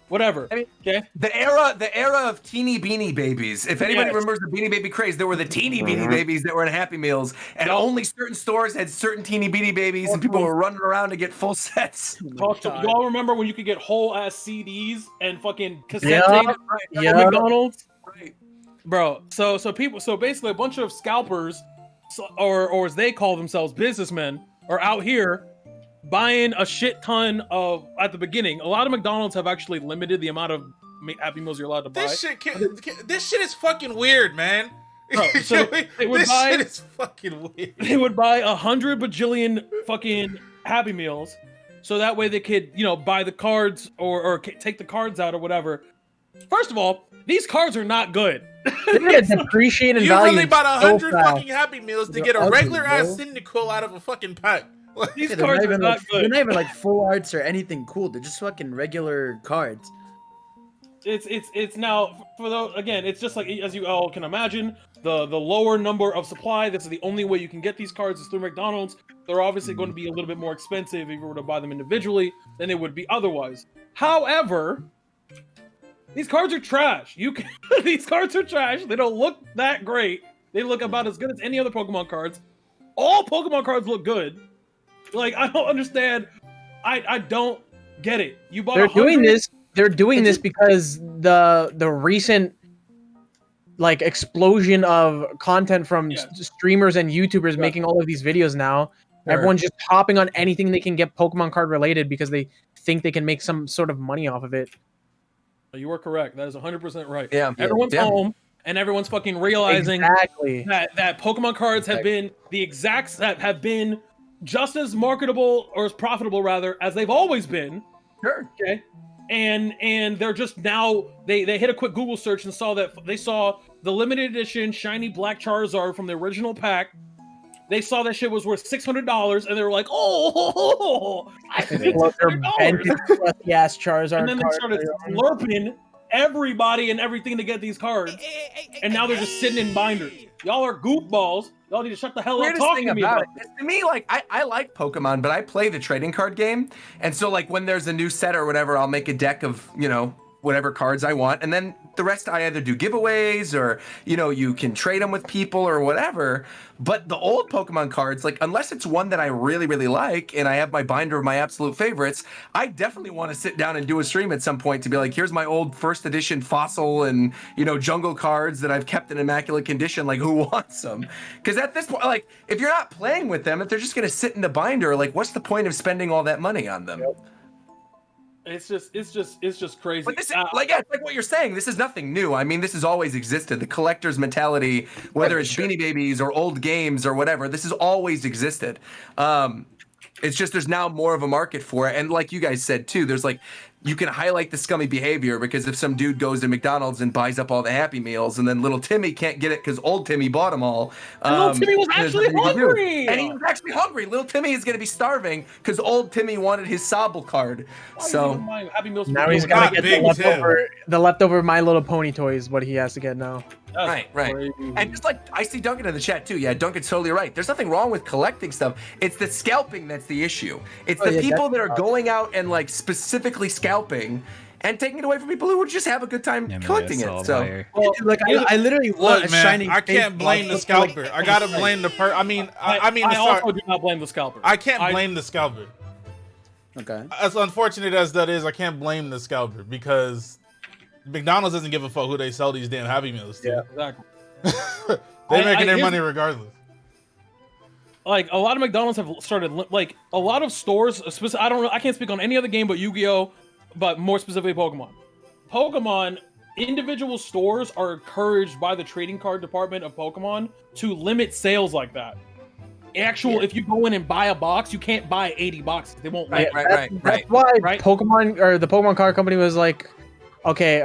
Whatever. I mean, okay. The era of teeny beanie babies. If anybody remembers the Beanie Baby craze, there were the teeny beanie babies that were in Happy Meals, and only certain stores had certain teeny beanie babies, and people were running around to get full sets. Y'all remember when you could get whole ass CDs and fucking cassette tape at McDonald's? Right. Bro. So basically a bunch of scalpers, or as they call themselves, businessmen, are out here buying a shit ton of, at the beginning, a lot of McDonald's have actually limited the amount of Happy Meals you're allowed to buy. This shit is fucking weird, man. Bro, so shit is fucking weird. They would buy 100 bajillion fucking Happy Meals, so that way they could, buy the cards or take the cards out or whatever. First of all, these cards are not good. They're gonna depreciate in value. You really bought 100 fucking Happy Meals to get a regular ass Cyndaquil out of a fucking pack. These cards are not good. They're not even like full arts or anything cool. They're just fucking regular cards. It's now for the again. It's just like, as you all can imagine, the lower number of supply. This is the only way you can get these cards is through McDonald's. They're obviously going to be a little bit more expensive if you were to buy them individually than they would be otherwise. However, these cards are trash. These cards are trash. They don't look that great. They look about as good as any other Pokemon cards. All Pokemon cards look good. Like, I don't understand. I don't get it. You bought. They're doing this. They're doing this because the recent explosion of content from streamers and YouTubers making all of these videos now. Sure. Everyone's just hopping on anything they can get Pokemon card related because they think they can make some sort of money off of it. You are correct. That is 100% right. Yeah. Everyone's home and everyone's fucking realizing that Pokemon cards have been have been just as marketable or as profitable rather as they've always been. Sure. Okay. And they're just now they hit a quick Google search and saw the limited edition shiny black Charizard from the original pack. They saw that shit was worth $600 and they were like, oh, $600. Yes, Charizard. And then they started slurping everybody and everything to get these cards. And now they're just sitting in binders. Y'all are goofballs. Y'all need to shut the hell up talking to me about it. To me, I like Pokemon, but I play the trading card game. And so when there's a new set or whatever, I'll make a deck of, whatever cards I want. And then the rest I either do giveaways or, you can trade them with people or whatever. But the old Pokemon cards, unless it's one that I really, really like and I have my binder of my absolute favorites, I definitely want to sit down and do a stream at some point to be like, here's my old first edition fossil and, jungle cards that I've kept in immaculate condition. Who wants them? Because at this point, if you're not playing with them, if they're just going to sit in the binder, what's the point of spending all that money on them? Yep. It's just crazy. But this is it's like what you're saying. This is nothing new. I mean, this has always existed. The collector's mentality, whether it's Beanie Babies or old games or whatever, this has always existed. It's just there's now more of a market for it, and like you guys said too, there's like you can highlight the scummy behavior because if some dude goes to McDonald's and buys up all the Happy Meals, and then little Timmy can't get it because old Timmy bought them all. Little Timmy was actually hungry, and he was actually hungry. Little Timmy is going to be starving because old Timmy wanted his Sobble card. So Happy Meals. Now he's got to get the leftover My Little Pony toys. What he has to get now. Right. And just like I see Duncan in the chat too. Yeah, Duncan's totally right. There's nothing wrong with collecting stuff. It's the scalping that's the issue. It's the people that are going out and like specifically scalping and taking it away from people who would just have a good time collecting it. So, like I literally want a shining. I can't blame the scalper. I gotta blame the I also do not blame the scalper. I can't blame the scalper. Okay. As unfortunate as that is, I can't blame the scalper because McDonald's doesn't give a fuck who they sell these damn Happy Meals to. Yeah, exactly. They're making their money regardless. Like a lot of McDonald's have started, like a lot of stores. I can't speak on any other game but Yu-Gi-Oh, but more specifically Pokemon. Pokemon individual stores are encouraged by the trading card department of Pokemon to limit sales like that. If you go in and buy a box, you can't buy 80 boxes. They won't. Right. That's why Pokemon or the Pokemon card company was like, okay,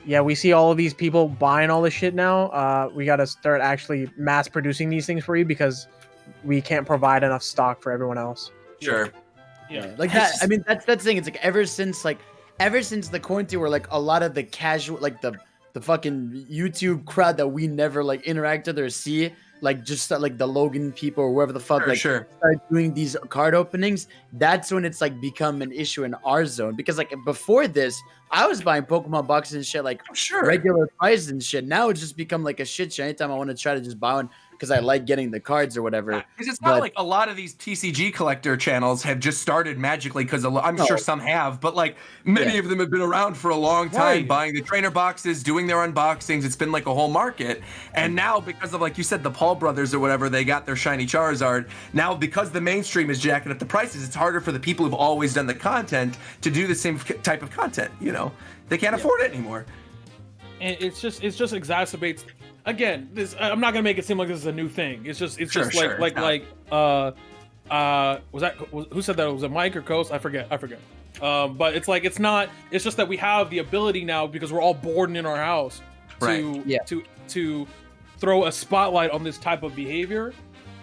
yeah, we see all of these people buying all this shit now. We got to start actually mass producing these things for you because we can't provide enough stock for everyone else. Sure. Yeah. Like that. I mean, that's the thing. It's like ever since the quarantine, where like a lot of the casual, like the fucking YouTube crowd that we never like interact with or see, like just like the Logan people or whoever the fuck start doing these card openings. That's when it's like become an issue in our zone, because like before this I was buying Pokemon boxes and shit like regular prices and shit. Now it's just become like a shit show anytime I want to try to just buy one because I like getting the cards or whatever. Because it's not like a lot of these TCG collector channels have just started magically because I'm sure some have, but like many of them have been around for a long time buying the trainer boxes, doing their unboxings. It's been like a whole market. And now because of, like you said, the Paul brothers or whatever, they got their shiny Charizard. Now because the mainstream is jacking up the prices, it's harder for the people who've always done the content to do the same type of content. You know, they can't afford it anymore. And it just exacerbates. Again, I'm not gonna make it seem like this is a new thing. It's just who said that? Was it Mike or Coast? I forget. But it's like it's not. It's just that we have the ability now because we're all bored in our house to throw a spotlight on this type of behavior.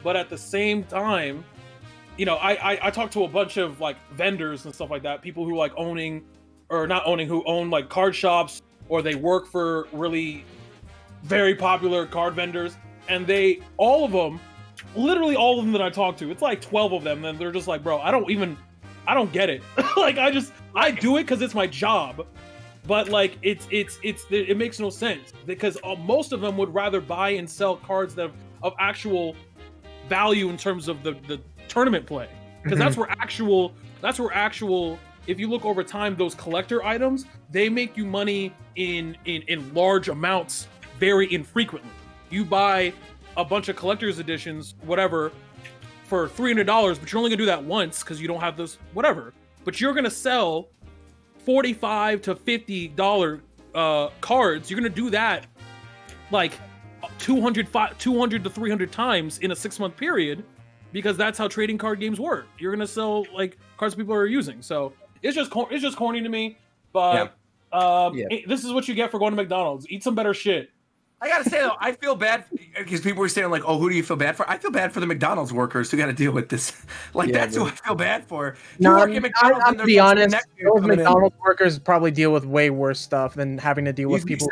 But at the same time, you know, I talk to a bunch of like vendors and stuff like that. People who like owning or not owning, who own like card shops or they work for really very popular card vendors, and literally all of them that I talk to, it's like 12 of them, and they're just like, bro, I don't get it. Like I do it because it's my job, but like it makes no sense because most of them would rather buy and sell cards that of actual value in terms of the tournament play, because that's where actual if you look over time, those collector items, they make you money in large amounts very infrequently. You buy a bunch of collector's editions, whatever, for $300, but you're only gonna do that once because you don't have those, whatever. But you're gonna sell $45 to $50 cards. You're gonna do that like 200 to 300 times in a 6-month period, because that's how trading card games work. You're gonna sell like cards people are using. So it's just corny to me. But this is what you get for going to McDonald's. Eat some better shit. I gotta say though, I feel bad because people were saying like, "Oh, who do you feel bad for?" I feel bad for the McDonald's workers who got to deal with this. Like that's who I feel bad for. To be honest, those McDonald's workers probably deal with way worse stuff than having to deal with people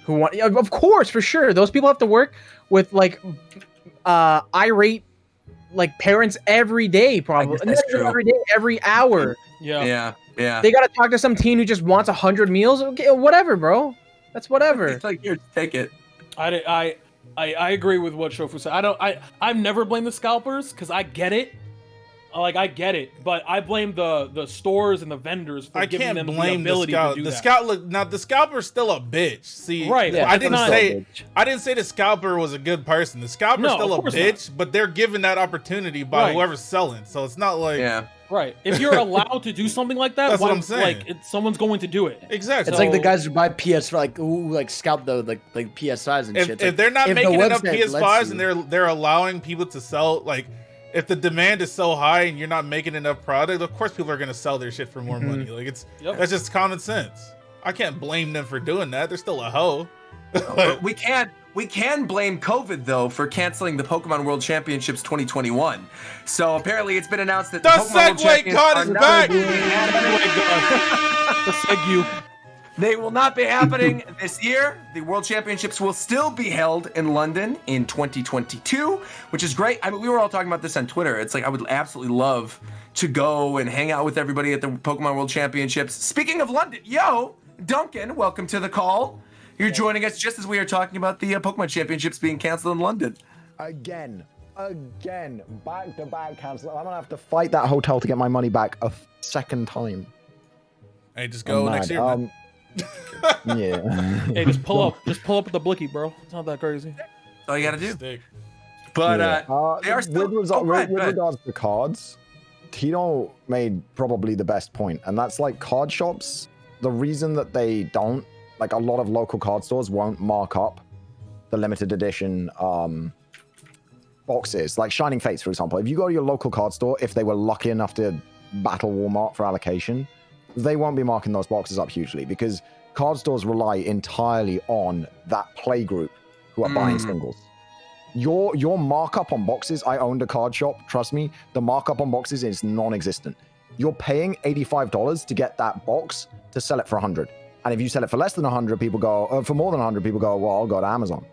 who want. Yeah, of course, for sure, those people have to work with like irate like parents every day, probably. That's true. Every day, every hour. Yeah. They got to talk to some teen who just wants 100 meals. Okay, whatever, bro. That's whatever. It's like, here, take it. I agree with what Shofu said. I've never blamed the scalpers because I get it. Like I get it, but I blame the stores and the vendors for I giving can't them blame the ability to do the that. scout. Look, now the scalper's still a bitch. See, Right, yeah, I didn't not- say the scalper was a good person. The scalper's No, still of a course bitch, but they're given that opportunity by Right. whoever's selling. So it's not like Right. If you're allowed to do something like that, That's what why- I'm saying. Like someone's going to do it. exactly. It's like the So- guys who buy PS who like scalp the like PS5s and shit. It's if like, they're not if the making enough website lets PS5s you- and they're allowing people to sell, like if the demand is so high and you're not making enough product, of course people are gonna sell their shit for more money. Like that's just common sense. I can't blame them for doing that. They're still a hoe. We can blame COVID though for canceling the Pokemon World Championships 2021. So apparently it's been announced that The Pokemon World segue Champions god are is not back! being happening. The segue. They will not be happening this year. The World Championships will still be held in London in 2022, which is great. I mean, we were all talking about this on Twitter. It's like I would absolutely love to go and hang out with everybody at the Pokemon World Championships. Speaking of London, Duncan, welcome to the call. You're joining us just as we are talking about the Pokemon Championships being canceled in London. Again, back-to-back cancel. I'm gonna have to fight that hotel to get my money back a second time. Hey, just go I'm next mad. year. Man. Yeah. Hey, just pull up at the blicky, bro. It's not that crazy. That's all you got to do. Stick. But Yeah. they are still. with go ahead. regards to cards, Tito made probably the best point, and that's like card shops. The reason that they don't, like a lot of local card stores won't mark up the limited edition boxes, like Shining Fates, for example. If you go to your local card store, if they were lucky enough to battle Walmart for allocation, they won't be marking those boxes up hugely because card stores rely entirely on that play group who are buying singles. Your markup on boxes, I owned a card shop, trust me, the markup on boxes is non-existent. You're paying $85 to get that box to sell it for 100. And if you sell it for less than 100, people go, for more than 100, people go, well, I'll go to Amazon.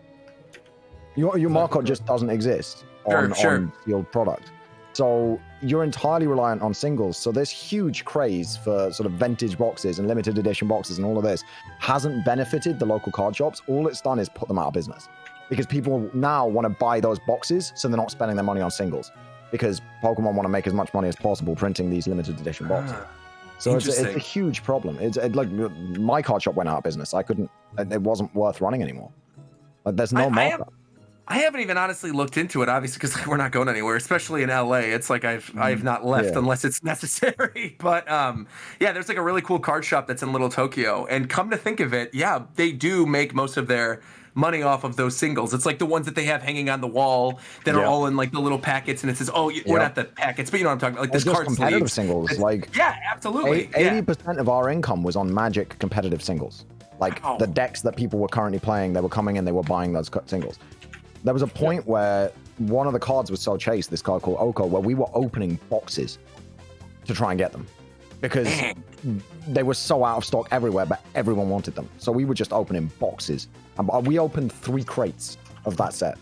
Your markup just doesn't exist on sealed product. So you're entirely reliant on singles. So this huge craze for sort of vintage boxes and limited edition boxes and all of this hasn't benefited the local card shops. All it's done is put them out of business because people now want to buy those boxes so they're not spending their money on singles because Pokemon want to make as much money as possible printing these limited edition boxes. So it's a huge problem. It's like my card shop went out of business. It wasn't worth running anymore. Like there's no markup. I haven't even honestly looked into it, obviously, because we're not going anywhere, especially in LA. It's like I've not left unless it's necessary. But there's like a really cool card shop that's in Little Tokyo. And come to think of it, they do make most of their money off of those singles. It's like the ones that they have hanging on the wall that are all in like the little packets, and it says, "Oh, we're not the packets," but you know what I'm talking about, like this just card competitive sleeve. singles, like absolutely. 80% of our income was on Magic competitive singles. Like the decks that people were currently playing, they were coming in, they were buying those singles. There was a point where one of the cards was so chased, this card called Oko, where we were opening boxes to try and get them because they were so out of stock everywhere, but everyone wanted them. So we were just opening boxes. And we opened 3 crates of that set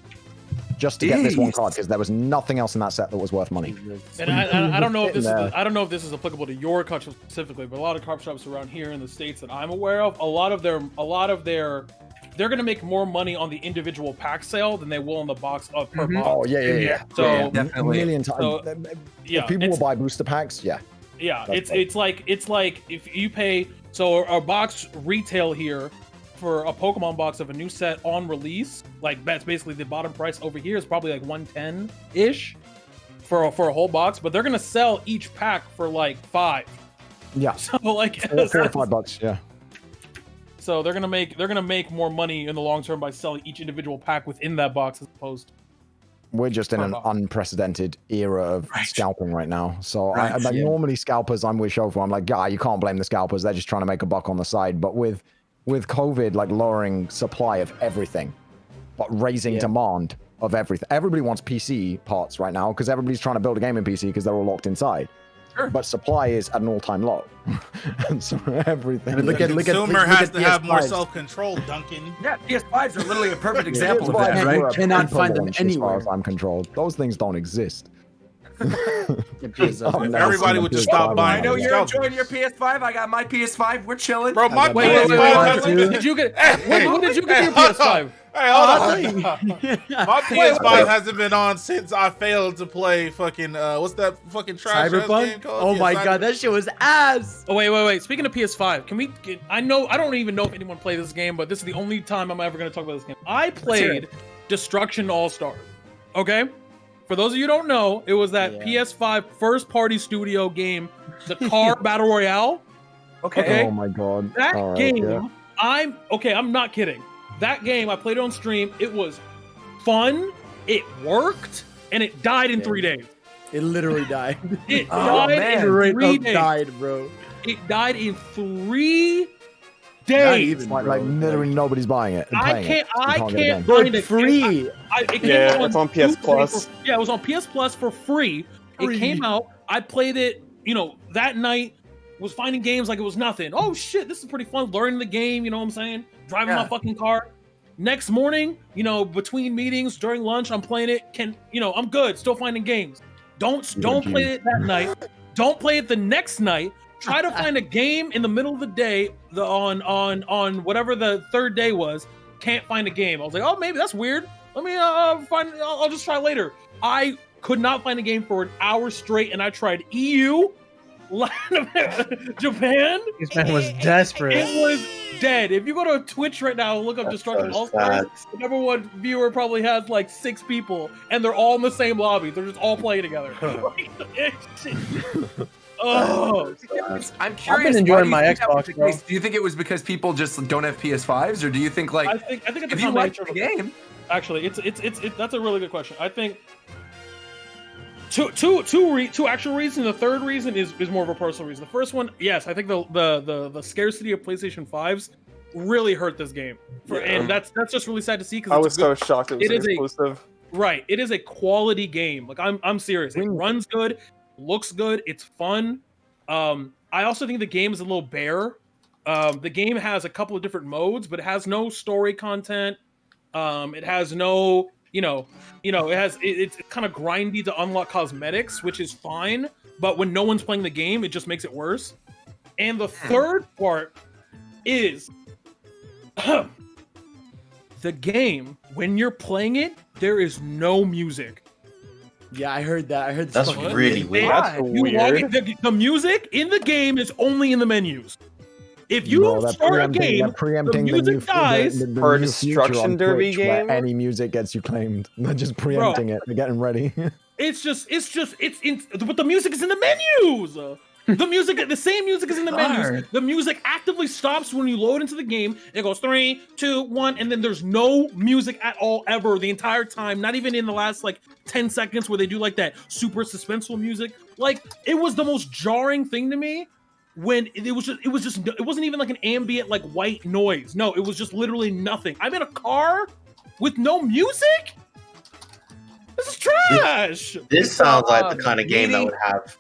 just to get this one card because there was nothing else in that set that was worth money. And I don't know if this I don't know if this is applicable to your card shop specifically, but a lot of card shops around here in the States that I'm aware of, a lot of their they're going to make more money on the individual pack sale than they will on the box of per box. Oh, yeah. So definitely. A million times. So, if people will buy booster packs, Yeah, it's like if you pay a box retail here for a Pokemon box of a new set on release, like that's basically the bottom price over here is probably like 110-ish for a whole box, but they're going to sell each pack for like $5. Yeah. So like $4 or $5, yeah. So they're gonna make more money in the long term by selling each individual pack within that box as opposed to we're just in an unprecedented era of scalping right now. So normally scalpers, I'm with Shofu. I'm like, you can't blame the scalpers. They're just trying to make a buck on the side. But with COVID, like lowering supply of everything, but raising demand of everything. Everybody wants PC parts right now because everybody's trying to build a gaming PC because they're all locked inside. Sure. But supply is at an all-time low. And so everything. The consumer has to have more self-control, Duncan. Yeah, PS5s are literally a perfect example of that, right? You cannot find them anywhere. As far as I'm controlled. Those things don't exist. Everybody would just stop buying. I know you're enjoying your PS5. I got my PS5. We're chilling. Bro, my PS5. PS5. Did you get? When did you get your PS5? Hey, hold on. My PS5 hasn't been on since I failed to play fucking what's that fucking trash ass Cyberpunk? game called? Oh Yeah, my god, that shit was ass. Oh wait. Speaking of PS5, can we get, I don't even know if anyone played this game, but this is the only time I'm ever going to talk about this game. I played Destruction All-Stars. Okay? For those of you who don't know, it was that PS5 first party studio game, the car battle royale. Okay. Oh my god. That All right, game, yeah. I'm not kidding. That game, I played it on stream. It was fun. It worked, and it died in 3 days. It literally died. It died in 3 days. Died, bro. It died in 3 Not days. even, Like bro. literally nobody's buying it. And I playing can't. It. You I get it can't again. find it free. It came Yeah, out it's on PS Plus. Yeah, it was on PS Plus for free. It came out. I played it. That night. Was finding games like it was nothing. Oh shit, this is pretty fun. Learning the game. You know what I'm saying? Driving my fucking car. Next morning, between meetings during lunch, I'm playing it. I'm good. Still finding games. Don't play it that night. Don't play it the next night. Try to find a game in the middle of the day. On whatever the third day was. Can't find a game. I was like, oh, maybe that's weird. Let me find. I'll just try later. I could not find a game for an hour straight, and I tried EU, Latin America, Japan. This man was desperate. It was dead. If you go to Twitch right now and look up Destruction All-Stars, the number one viewer probably has like 6 people, and they're all in the same lobby. They're just all playing together. Oh, I'm curious. I've been enjoying my Xbox, bro. Do you think it was because people just don't have PS5s, or do you think like I think it's if a you like combination the of game? Actually, it's that's a really good question. I think two actual reasons. The third reason is more of a personal reason. The first one, yes, I think the scarcity of PlayStation 5s really hurt this game, and that's just really sad to see. Because I was so shocked it was exclusive. Right, it is a quality game. Like I'm serious. It runs good, looks good, it's fun. I also think the game is a little bare. The game has a couple of different modes, but it has no story content. It has no, it's kind of grindy to unlock cosmetics, which is fine. But when no one's playing the game, it just makes it worse. And the third part is the game. When you're playing it, there is no music. Yeah, I heard that. I heard this. That's fucking really weird. That's weird. The music in the game is only in the menus. If you start a game, the music dies. For a Destruction Derby game, any music gets you claimed. They're just preempting it. They're getting ready. But the music is in the menus. The same music is in the menus. The music actively stops when you load into the game. It goes 3, 2, 1, and then there's no music at all ever the entire time. Not even in the last 10 seconds where they do that super suspenseful music. It was the most jarring thing to me. When it wasn't even an ambient white noise. No, it was just literally nothing. I'm in a car with no music. This is trash. This sounds like the kind of game that would have.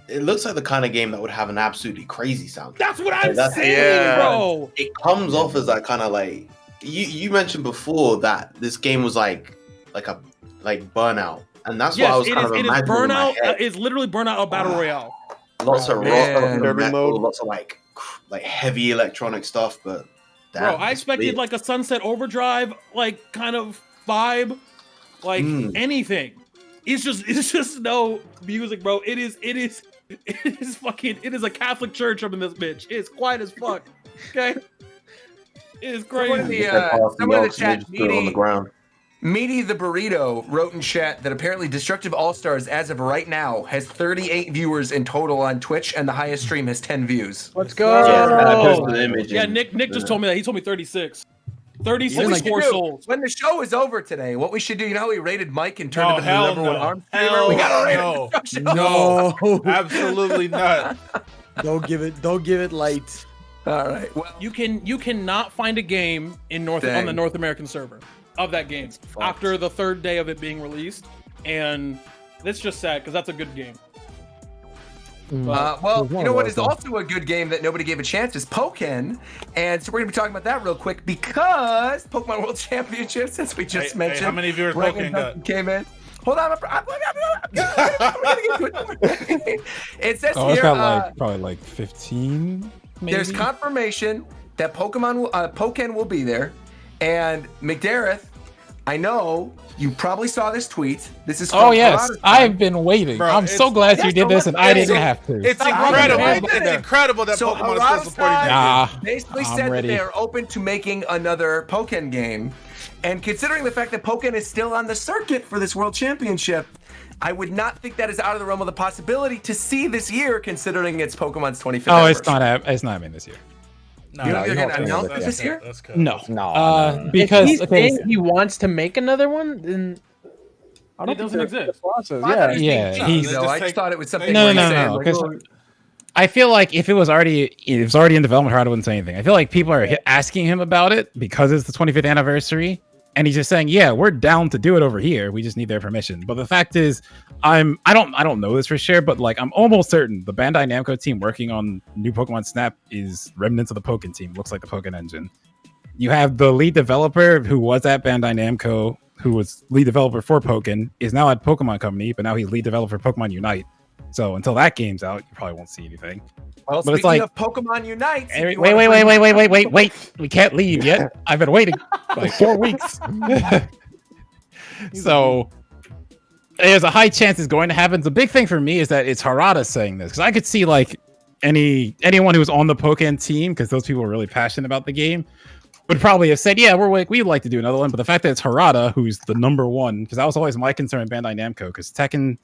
It looks like the kind of game that would have an absolutely crazy sound. That's what I'm saying, bro. It comes off as that kind of you mentioned before that this game was like Burnout, and that's what I was kind of imagining. It is Burnout. It's literally Burnout, a battle royale. Lots of derby metal, mode. lots of heavy electronic stuff, but bro, I expected a Sunset Overdrive kind of vibe, anything. It's just no music, bro. It is a Catholic church up in this bitch. It's quiet as fuck. Okay, it is crazy. Someone in the chat, on the ground. Meaty the Burrito wrote in chat that apparently Destructive All-Stars, as of right now, has 38 viewers in total on Twitch, and the highest stream has 10 views. Let's go. Yeah, Nick just told me that. He told me 36. 36 poor souls. When the show is over today, what we should do, how we rated Mike and turned him into the number one arm streamer? Hell We gotta rate him. no, absolutely not. Don't give it light. All right. Well, You cannot find a game on the North American server of that game after the third day of it being released, and it's just sad because that's a good game. well, you know what is also a good game that nobody gave a chance is Pokken, and so we're gonna be talking about that real quick because Pokemon World Championship, since we just mentioned. How many viewers Pokken got? Came in. Hold on, I'm gonna get to it. It says Oh, here. it's got probably 15. Maybe? There's confirmation that Pokken will be there. And McDareth, I know you probably saw this tweet. This is from Oh yes, Harada's I've been waiting. Bro, I'm so glad you did this, and I didn't have to. It's I incredible. didn't have It's to. incredible that So Pokemon is still supporting Harada that. Nah, basically I'm said ready. that they are open to making another Pokken game. And considering the fact that Pokken is still on the circuit for this World Championship, I would not think that is out of the realm of the possibility to see this year, considering it's Pokemon's 25th Oh, it's anniversary. not happening this year. No, You don't think they're you're going to not announce doing it it this year? That's cut. No, No. because if he's okay, saying he wants to make another one, then I don't It think doesn't there's exist. a process. I thought Yeah. he was Yeah, being he's- cheeky, though. I just thought it was something No, where no, he's no, saying, no, like, 'cause- well, I feel like if it was already in development, Harada wouldn't say anything. I feel like people are asking him about it because it's the 25th anniversary, and he's just saying, "Yeah, we're down to do it over here. We just need their permission." But the fact is, I don't know this for sure, but like I'm almost certain the Bandai Namco team working on new Pokemon Snap is remnants of the Pokken team. Looks like the Pokken engine. You have the lead developer who was at Bandai Namco, who was lead developer for Pokken, is now at Pokemon Company, but now he's lead developer for Pokemon Unite. So until that game's out, you probably won't see anything. well, But it's speaking like- of Pokemon Unite, Wait, wait. We can't leave yet. I've been waiting like 4 weeks. So there's a high chance it's going to happen. The big thing for me is that it's Harada saying this, because I could see like anyone who was on the Pokken team, because those people were really passionate about the game, would probably have said, yeah, we'd like to do another one. But the fact that it's Harada who's the number one, because that was always my concern in Bandai Namco, because Tekken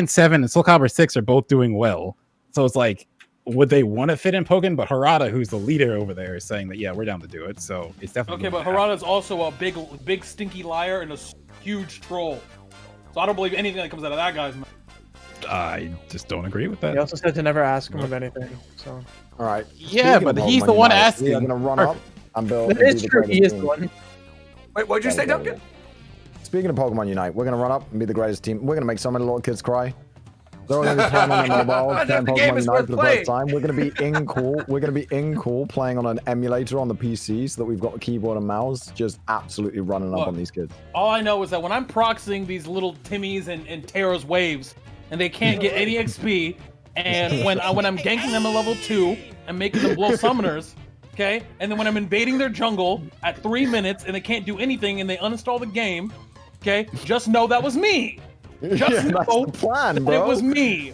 7 and Soul Calibur 6 are both doing well. So it's like, would they want to fit in Pokken? But Harada, who's the leader over there, is saying that, yeah, we're down to do it. So it's definitely Okay, but gonna happen. Harada's also a big stinky liar and a huge troll. So I don't believe anything that comes out of that guy's mouth. I just don't agree with He that. also said to never ask him of anything. So All right. Yeah, Speaking but of he's Pokemon the one Unite, asking. We are going to run up and build. that is true. He is the one. Wait, what'd you say, Duncan? Speaking of Pokemon Unite, we're going to run up and be the greatest team. We're going to make so many little kids cry. They're all going to be playing on their mobiles, playing The game Pokemon is Unite worth for the playing. first time. We're going to be in cool. We're going to be in cool playing on an emulator on the PC so that we've got a keyboard and mouse just absolutely running up Look. on these kids. All I know is that when I'm proxying these little Timmys and Terra's waves, and they can't get any XP, and when I'm ganking them at level 2 and making them blow summoners, okay, and then when I'm invading their jungle at 3 minutes and they can't do anything and they uninstall the game, okay, just know that was me. Just Yeah, that's know the plan, that bro. it was me.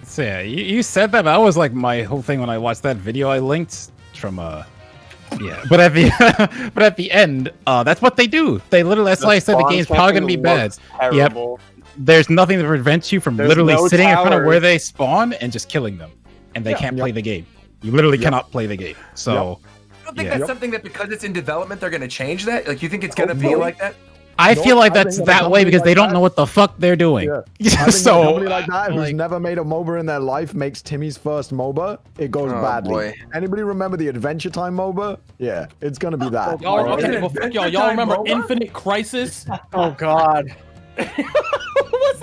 So yeah, you said that, but that was like my whole thing when I watched that video I linked from yeah. But at the but at the end, that's what they do. They literally, that's why I said the game's probably gonna be bad. Terrible. There's nothing to prevent you from There's literally no sitting in front of tower. where they spawn and just killing them, and they can't play the game. You literally cannot play the game. So I don't think Yeah. that's something that because it's in development, they're going to change that. Like, you think it's going to be Hopefully. like that? I Nope, feel like I that's think that a that way company because they like don't that- know what the fuck they're doing. Yeah. I think So a company like that who's like- never made a MOBA in their life makes Timmy's first MOBA, it goes Oh, badly. boy. Anybody remember the Adventure Time MOBA? Yeah, it's gonna be that. Y'all, all right? okay, well, fuck y'all. Y'all remember MOBA? Infinite Crisis? Oh God.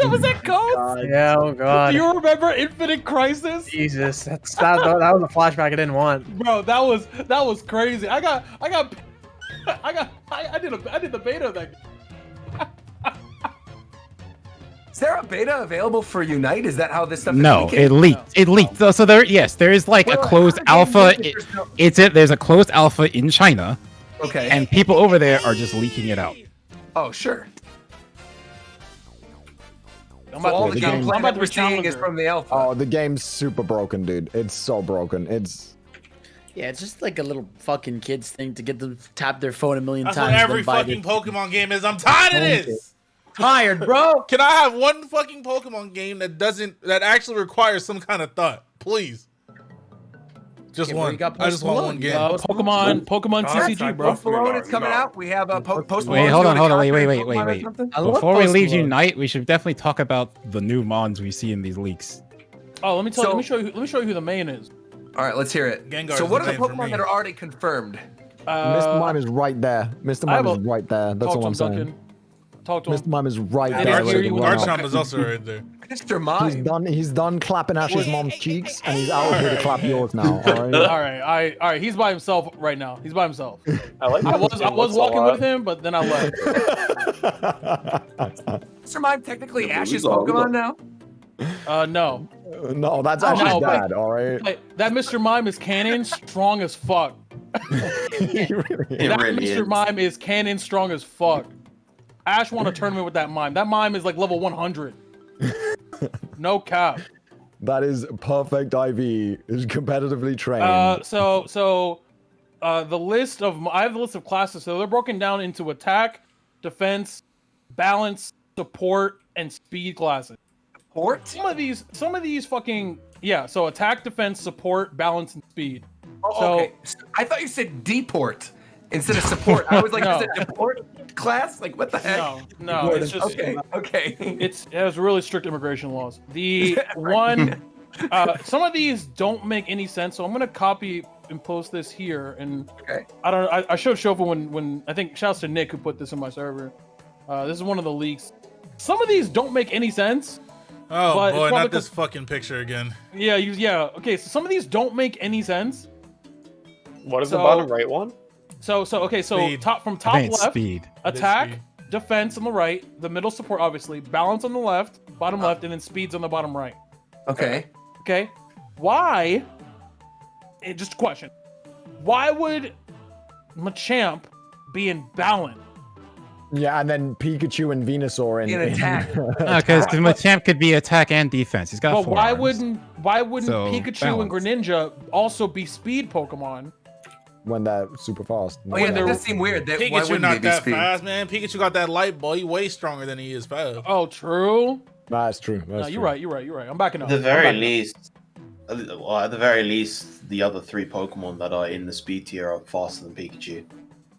Was that called? Yeah. Oh Do God. you remember Infinite Crisis? Jesus, that was a flashback I didn't want. Bro, that was crazy. I did the beta of that. Is there a beta available for Unite? Is that how this stuff is no, leaking? it leaked. It leaked. So there is like a Well, closed how do alpha. games there's no- There's a closed alpha in China, Okay. and people over there are just leaking it out. Oh, sure. I'm So all about the to game- gameplay I'm that about we're to seeing is challenger. from the alpha. Oh, the game's super broken, dude. It's so broken. It's Yeah, it's just like a little fucking kids thing to get them to tap their phone a million That's times. what every then buy fucking their- Pokemon game is. I'm tired of this. Tired, bro. Can I have one fucking Pokemon game that actually requires some kind of thought, please? Just Okay, well, one. you got I just want Post one Malone. game. Pokemon CCG, bro. Post Malone is coming out. We have a Post Malone. Wait, hold on, doing a wait, concert wait, in wait, Pokemon or wait. something? I love Before we Post leave Malone. Unite, we should definitely talk about the new mons we see in these leaks. Oh, let me So- show you who the main is. All right, let's hear it. Gengar So is what the are the main for Pokemon me. that are already confirmed? Mr. Mime is right there. Mr. I Mime have is a- right there. That's Talk all to I'm him, saying. Duncan. Talk to him. Mr. Mime is right I there. didn't hear ready to you. run out. Garchomp is also right there. Mr. He's Mime. done. He's done clapping Ash's mom's cheeks, and he's out here to clap yours now. All right. All right. He's by himself right now. He's by himself. I like I that was this game looks a walking lot. with him, but then I left. Mr. Mime technically Yeah, Ash's we saw- Pokemon now? No, that's Oh, Ash's no, but- dad. All right. Like, that Mr. Mime is canon, strong as fuck. He really is. It That really Mr. is. Mime is canon strong as fuck. Ash won a tournament with that mime. That mime is like level 100. No cap. That is perfect IV. Is competitively trained. The list of I have the list of classes. So they're broken down into attack, defense, balance, support, and speed classes. Support? Some of these fucking So attack, defense, support, balance, and speed. Okay. I thought you said deport instead of support. I was like, No. is it deport class? Like, what the heck? No, it's just Okay. it has really strict immigration laws. The one, some of these don't make any sense, so I'm gonna copy and post this here. And Okay. I showed Shofu when I think shouts to Nick who put this in my server. This is one of the leaks. Some of these don't make any sense. Oh But boy, it's not probably this fucking picture again. Yeah. Okay, so some of these don't make any sense. What is So- the bottom right one? So Speed. from I top think it's left, speed. attack, speed. defense on the right, the middle support obviously, balance on the left, bottom left, and then speeds on the bottom right. Okay. Okay, why? Just a question. Why would Machamp be in balance? Yeah, and then Pikachu and Venusaur in attack. Because Machamp could be attack and defense. He's got But four why arms. wouldn't So, Pikachu and Greninja also be speed Pokemon? when they're super fast. Oh yeah, that does seem weird. Why Pikachu wouldn't they not be that speed? fast, man. Pikachu got that light boy. He way stronger than he is fast. Oh, true. That's true. No, That's you're true. right. You're right. I'm backing up. At the I'm very backing up. least, at the very least, the other three Pokemon that are in the speed tier are faster than Pikachu.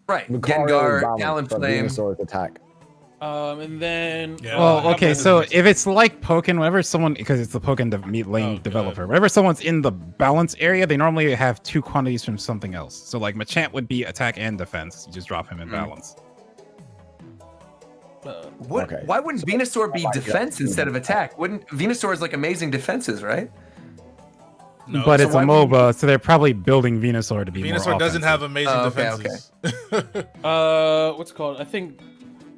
Right. Lucario Gengar, is balanced, but Talonflame. Venusaur is attack. And then Yeah. Well, okay, so if it's like Pokken, whenever someone, because it's the Pokken lane God. developer, whenever someone's in the balance area, they normally have two quantities from something else. So like Machamp would be attack and defense. You just drop him in balance. Okay. Why wouldn't Venusaur be like defense that. instead of attack? Wouldn't Venusaur is like amazing defenses, right? No, But so it's a why- MOBA, so they're probably building Venusaur to be more Venusaur doesn't offensive. have amazing Oh, okay, defenses. what's it called? I think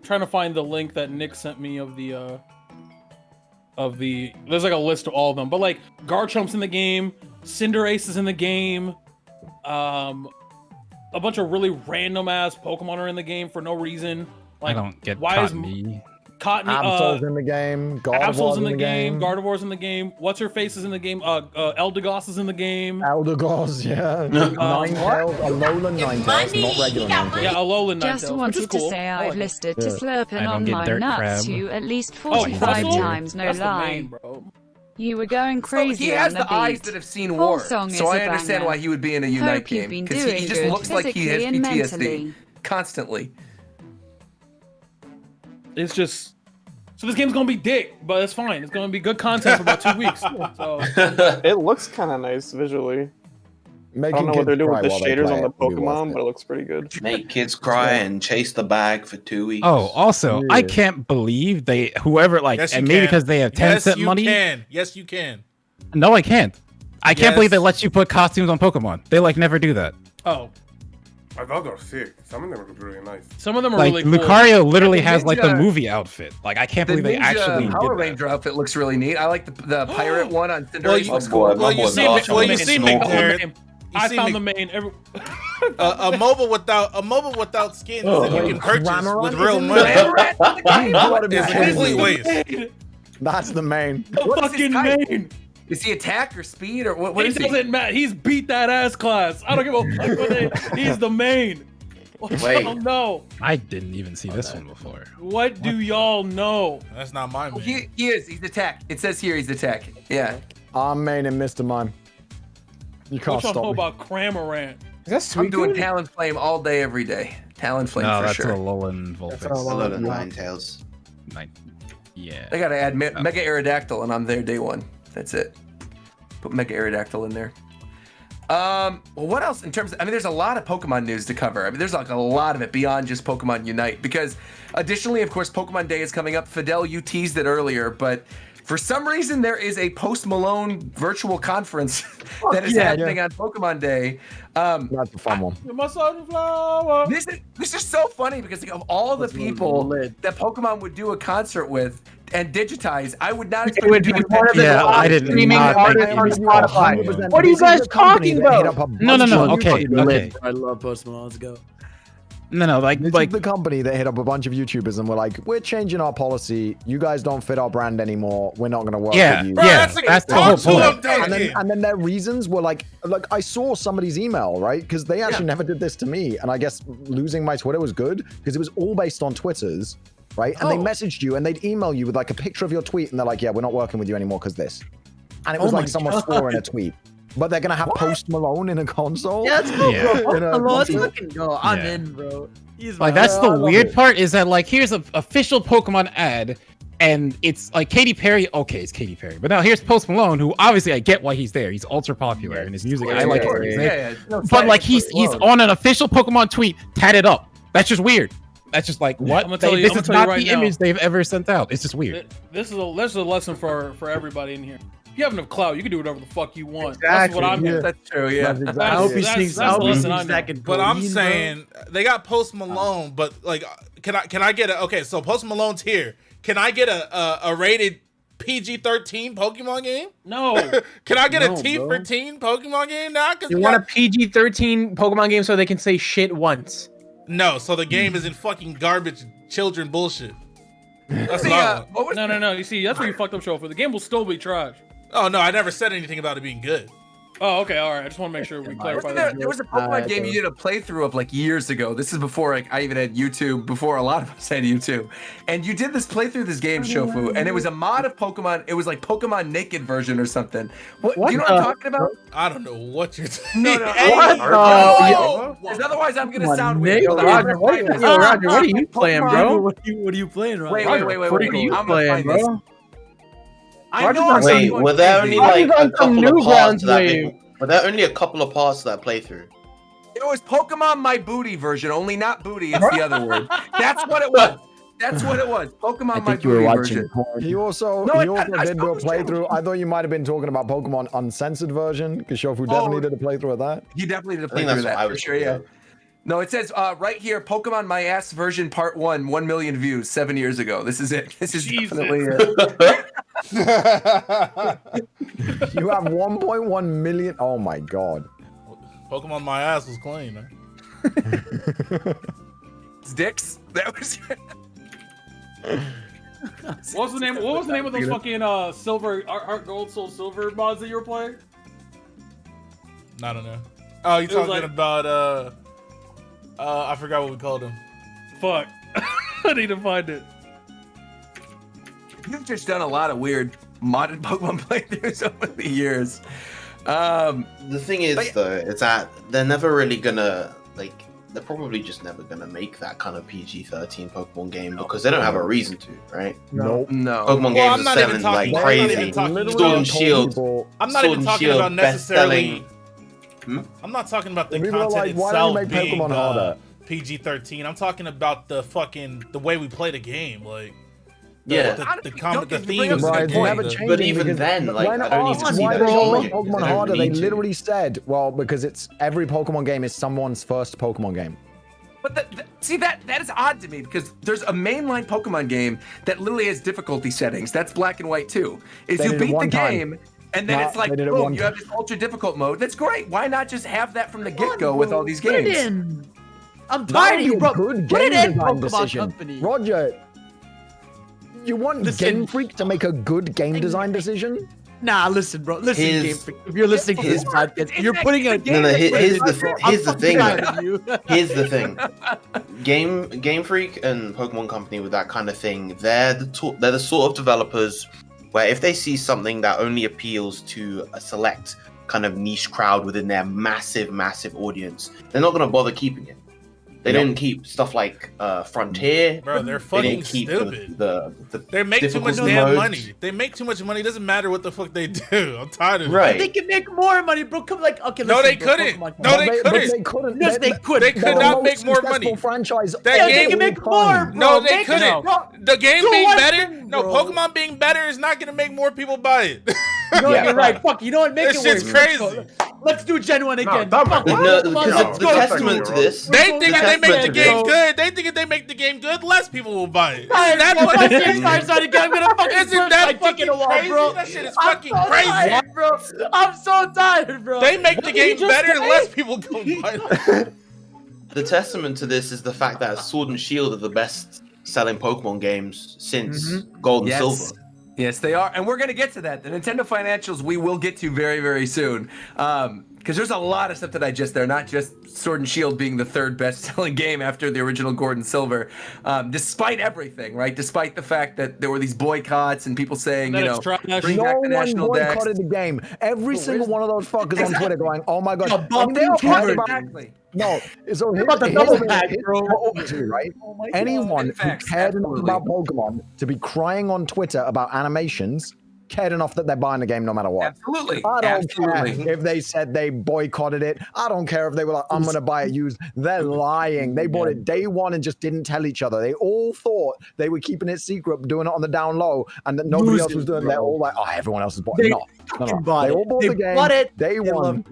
trying to find the link that Nick sent me of the there's like a list of all of them. But like Garchomp's in the game, Cinderace is in the game, a bunch of really random ass Pokemon are in the game for no reason. Like I don't get why Cottony. Cotton Absol's in the game. Gardevoir's Absol's in the game, Gardevoir's in the game, What's Her Face is in the game, Eldegoss is in the game. Eldegoss, yeah. Ninetales, Alolan Ninetales, not regular Ninetales. Yeah, Alolan Ninetales, Just which is wanted cool. to say I I've like it. listed Yeah. to Slurpin I don't on get my Dirt nuts Crab. you at least Oh, 45 Crustle? times, no That's the lie. main, bro. You were going So crazy he has on the the eyes beat. that have seen Whole war, song so is I a understand banger. why he would be in a Unite Hope you've game been because doing he just good looks like he has physically and PTSD mentally. constantly. It's just so this game's gonna be dick, but it's fine. It's gonna be good content for about 2 weeks. So It looks kind of nice visually. I Making don't know what kids they're doing cry with the while they shaders play on the it would be worth Pokemon, it. but it looks pretty good. Make kids cry and chase the bag for 2 weeks. Oh, also, I Yeah. can't believe whoever Yes, you and maybe can. because they have 10 Yes, cent you money. can. Yes, you can. No, I can't. I can't believe they Yes. let you put costumes on Pokemon. They never do that. I thought they were sick. Some of them look really nice. some of them are Like really cool. Lucario literally Yeah, the has like the ninja- movie outfit. Like I can't The believe they actually Ninja Power did that. Ranger outfit looks really neat. I like the pirate one on Cinderace. Well, you- looks Oh, cool. boy, Well, you boy see, Josh well, on you the see snorkel. McTarrant. I see found me- the main. A mobile without skins that you can purchase Cramorant with is real in money there? is a complete waste. That's the main. What is his Fucking type? main. Is he attack or speed or what It is he? doesn't matter. He's beat that ass class. I don't give a fuck what they. He's the main. What Wait. y'all know? I didn't even see this one before. What do y'all know? That's not my man. He is. He's attack. It says here he's attack. Yeah. I'm main and Mr. Mime. You can't What y'all know stop me. about Cramorant? Is that I'm doing Suicune? Talonflame all day, every day. Talonflame No, for that's sure. a Alolan Vulpix. That's a Alolan Yeah. Ninetales. Yeah. They gotta add Mega Aerodactyl, and I'm there day one. That's it. Put Mega Aerodactyl in there. Well, what else in terms of, I mean, there's a lot of Pokemon news to cover. I mean, there's like a lot of it beyond just Pokemon Unite, because additionally, of course, Pokemon Day is coming up. Fidel, you teased it earlier, but For some reason, there is a Post Malone virtual conference that is happening on Pokemon Day. That's a fun one. This is so funny because of all the people that Pokemon would do a concert with and digitize, I would not expect to do I didn't. Streaming artists on Spotify. What are you guys talking about? No. Okay. I love Post Malone. Let's go. No. Like the company that hit up a bunch of YouTubers and were like, "We're changing our policy. You guys don't fit our brand anymore. We're not going to work with you." Bro, that's the whole point. And then their reasons were like I saw somebody's email, right? Because they actually never did this to me, and I guess losing my Twitter was good because it was all based on Twitter's, right? And they messaged you and they'd email you with like a picture of your tweet, and they're like, "Yeah, we're not working with you anymore because this," and it was like someone swore in a tweet. But they're gonna have Post Malone in a console. Yeah, let's go, bro. Let's console? fucking go. I'm in, bro. Like that's the weird part is that like here's an official Pokemon ad, and it's like Katy Perry. Okay, it's Katy Perry, but now here's Post Malone, who obviously I get why he's there. He's ultra popular and his music. I like it. But like he's on an official Pokemon tweet tatted up. That's just weird. That's just like what? This is not the image they've ever sent out. It's just weird. This is a lesson for everybody in here. If you have enough clout, you can do whatever the fuck you want. Exactly. That's what I'm. That's true. Yeah. I hope he sneaks out. But I'm saying they got Post Malone, but like, can I get a so Post Malone's here? Can I get a rated PG-13 Pokemon game? No. Can I get a T for teen Pokemon game now? You want a PG-13 Pokemon game so they can say shit once? No. So the game is in fucking garbage children bullshit. That's No. You see, that's where you fucked up, Shofu. The game will still be trash. Oh no, I never said anything about it being good. Oh, okay, all right. I just want to make sure we clarify that. There was a Pokemon game you did a playthrough of like years ago. This is before I even had YouTube, before a lot of us had YouTube. And you did this playthrough of this game, Shofu, and it was a mod of Pokemon. It was like Pokemon Naked version or something. What do you know what I'm talking about? I don't know what you're saying. No. Because otherwise I'm going to sound weird. Roger, what are you playing, bro? What are you playing, Roger? Wait. What are you playing, bro? Wait, were there only like a couple of parts to that? Were there only a couple of parts to that playthrough? It was Pokemon My Booty version, only not booty. It's the other word. That's what it was. That's what it was. Pokemon My Booty version. He also did do a playthrough. I thought you might have been talking about Pokemon Uncensored version because Shofu definitely did a playthrough of that. He definitely did a playthrough of that for sure. Yeah. No, it says right here, Pokemon My Ass version part 1, 1 million views 7 years ago. This is it. This is definitely it. You have 1.1 million. Oh my god. Pokemon My Ass was clean, man. It's dicks. That was. What was the name? What was the name of those fucking silver, Heart Gold, Soul Silver mods that you were playing? I don't know. Oh, you talking about I forgot what we called them. Fuck. I need to find it. You've just done a lot of weird modded Pokemon playthroughs over the years. The thing is, though, is that they're never really gonna they're probably just never gonna make that kind of PG-13 Pokemon game because they don't have a reason to, right? No. Pokemon games are selling like crazy. Sword and Shield. I'm not even talking about necessarily. I'm not talking about the content itself being PG-13. I'm talking about the way we play the game, like. The theme is but even then, like, I don't even see that changing. Pokemon Harder, they literally said, well, because it's every Pokemon game is someone's first Pokemon game. But see, that is odd to me because there's a mainline Pokemon game that literally has difficulty settings. That's Black and White too. Is you beat the game and then it's like, boom, you have this ultra difficult mode. That's great. Why not just have that from the get-go with all these games? I'm tired of you, bro. Put it in, Pokemon Company. Roger. You want Game Freak to make a good game design decision? Nah, listen, bro. Listen, Game Freak. If you're listening to this podcast, you're putting a no. Here's the thing. Here's the thing. Game Freak and Pokemon Company with that kind of thing, they're the sort of developers where if they see something that only appeals to a select kind of niche crowd within their massive audience, they're not going to bother keeping it. They didn't keep stuff like Frontier. Bro, they're fucking stupid. They make too much modes. money. They make too much money. It doesn't matter what the fuck they do. I'm tired of it. Right. They can make more money, bro. Come like, okay. No, they couldn't. No, they couldn't. Yes, they could. They could not make more money. Franchise. That game they can make more. No, they couldn't. The game being better. No, bro. Pokemon being better is not gonna make more people buy it. No, you're right. Fuck, you know what? Make This it shit's worse. crazy. Let's do Gen 1 again. don't Fuck, make it No, worse. because the testament to this. They think if they make the game bro. good, they think if they make the game good, less people will buy it. Alright, Isn't that well, fucking if I start again, I'm gonna fucking Isn't burst that my dick fucking in the wall, crazy? bro. That shit is I'm fucking so crazy. tired, bro. I'm so tired, bro. They make the What did you game just better, say? less people go buy it. The testament to this is the fact that Sword and Shield are the best-selling Pokemon games since Gold and Silver. Yes, they are. And we're going to get to that. The Nintendo financials we will get to very, very soon. Because there's a lot of stuff to digest there, not just Sword and Shield being the third best-selling game after the original Gold and Silver. Despite everything, right? Despite the fact that there were these boycotts and people saying, That you is know, trash. bring No back the one national decks. boycotted the game. Every single one of those fuckers on Twitter going, "Oh my god!" Yeah, I mean, they all cared about- Exactly. No, so here's, about the here's double the- pack, here's bro. what we do, right? Oh my Anyone who Facts, cared enough absolutely. about Pokemon to be crying on Twitter about animations cared enough that they're buying the game no matter what. Absolutely. I don't Absolutely. care if they said they boycotted it. I don't care if they were like, I'm going to buy it used. They're lying. They bought it day one and just didn't tell each other. They all thought they were keeping it secret, doing it on the down low, and that nobody else was doing it. They're all like, oh, everyone else is bought it. They No. bought They it. all bought They the game. bought it. Day They one. loved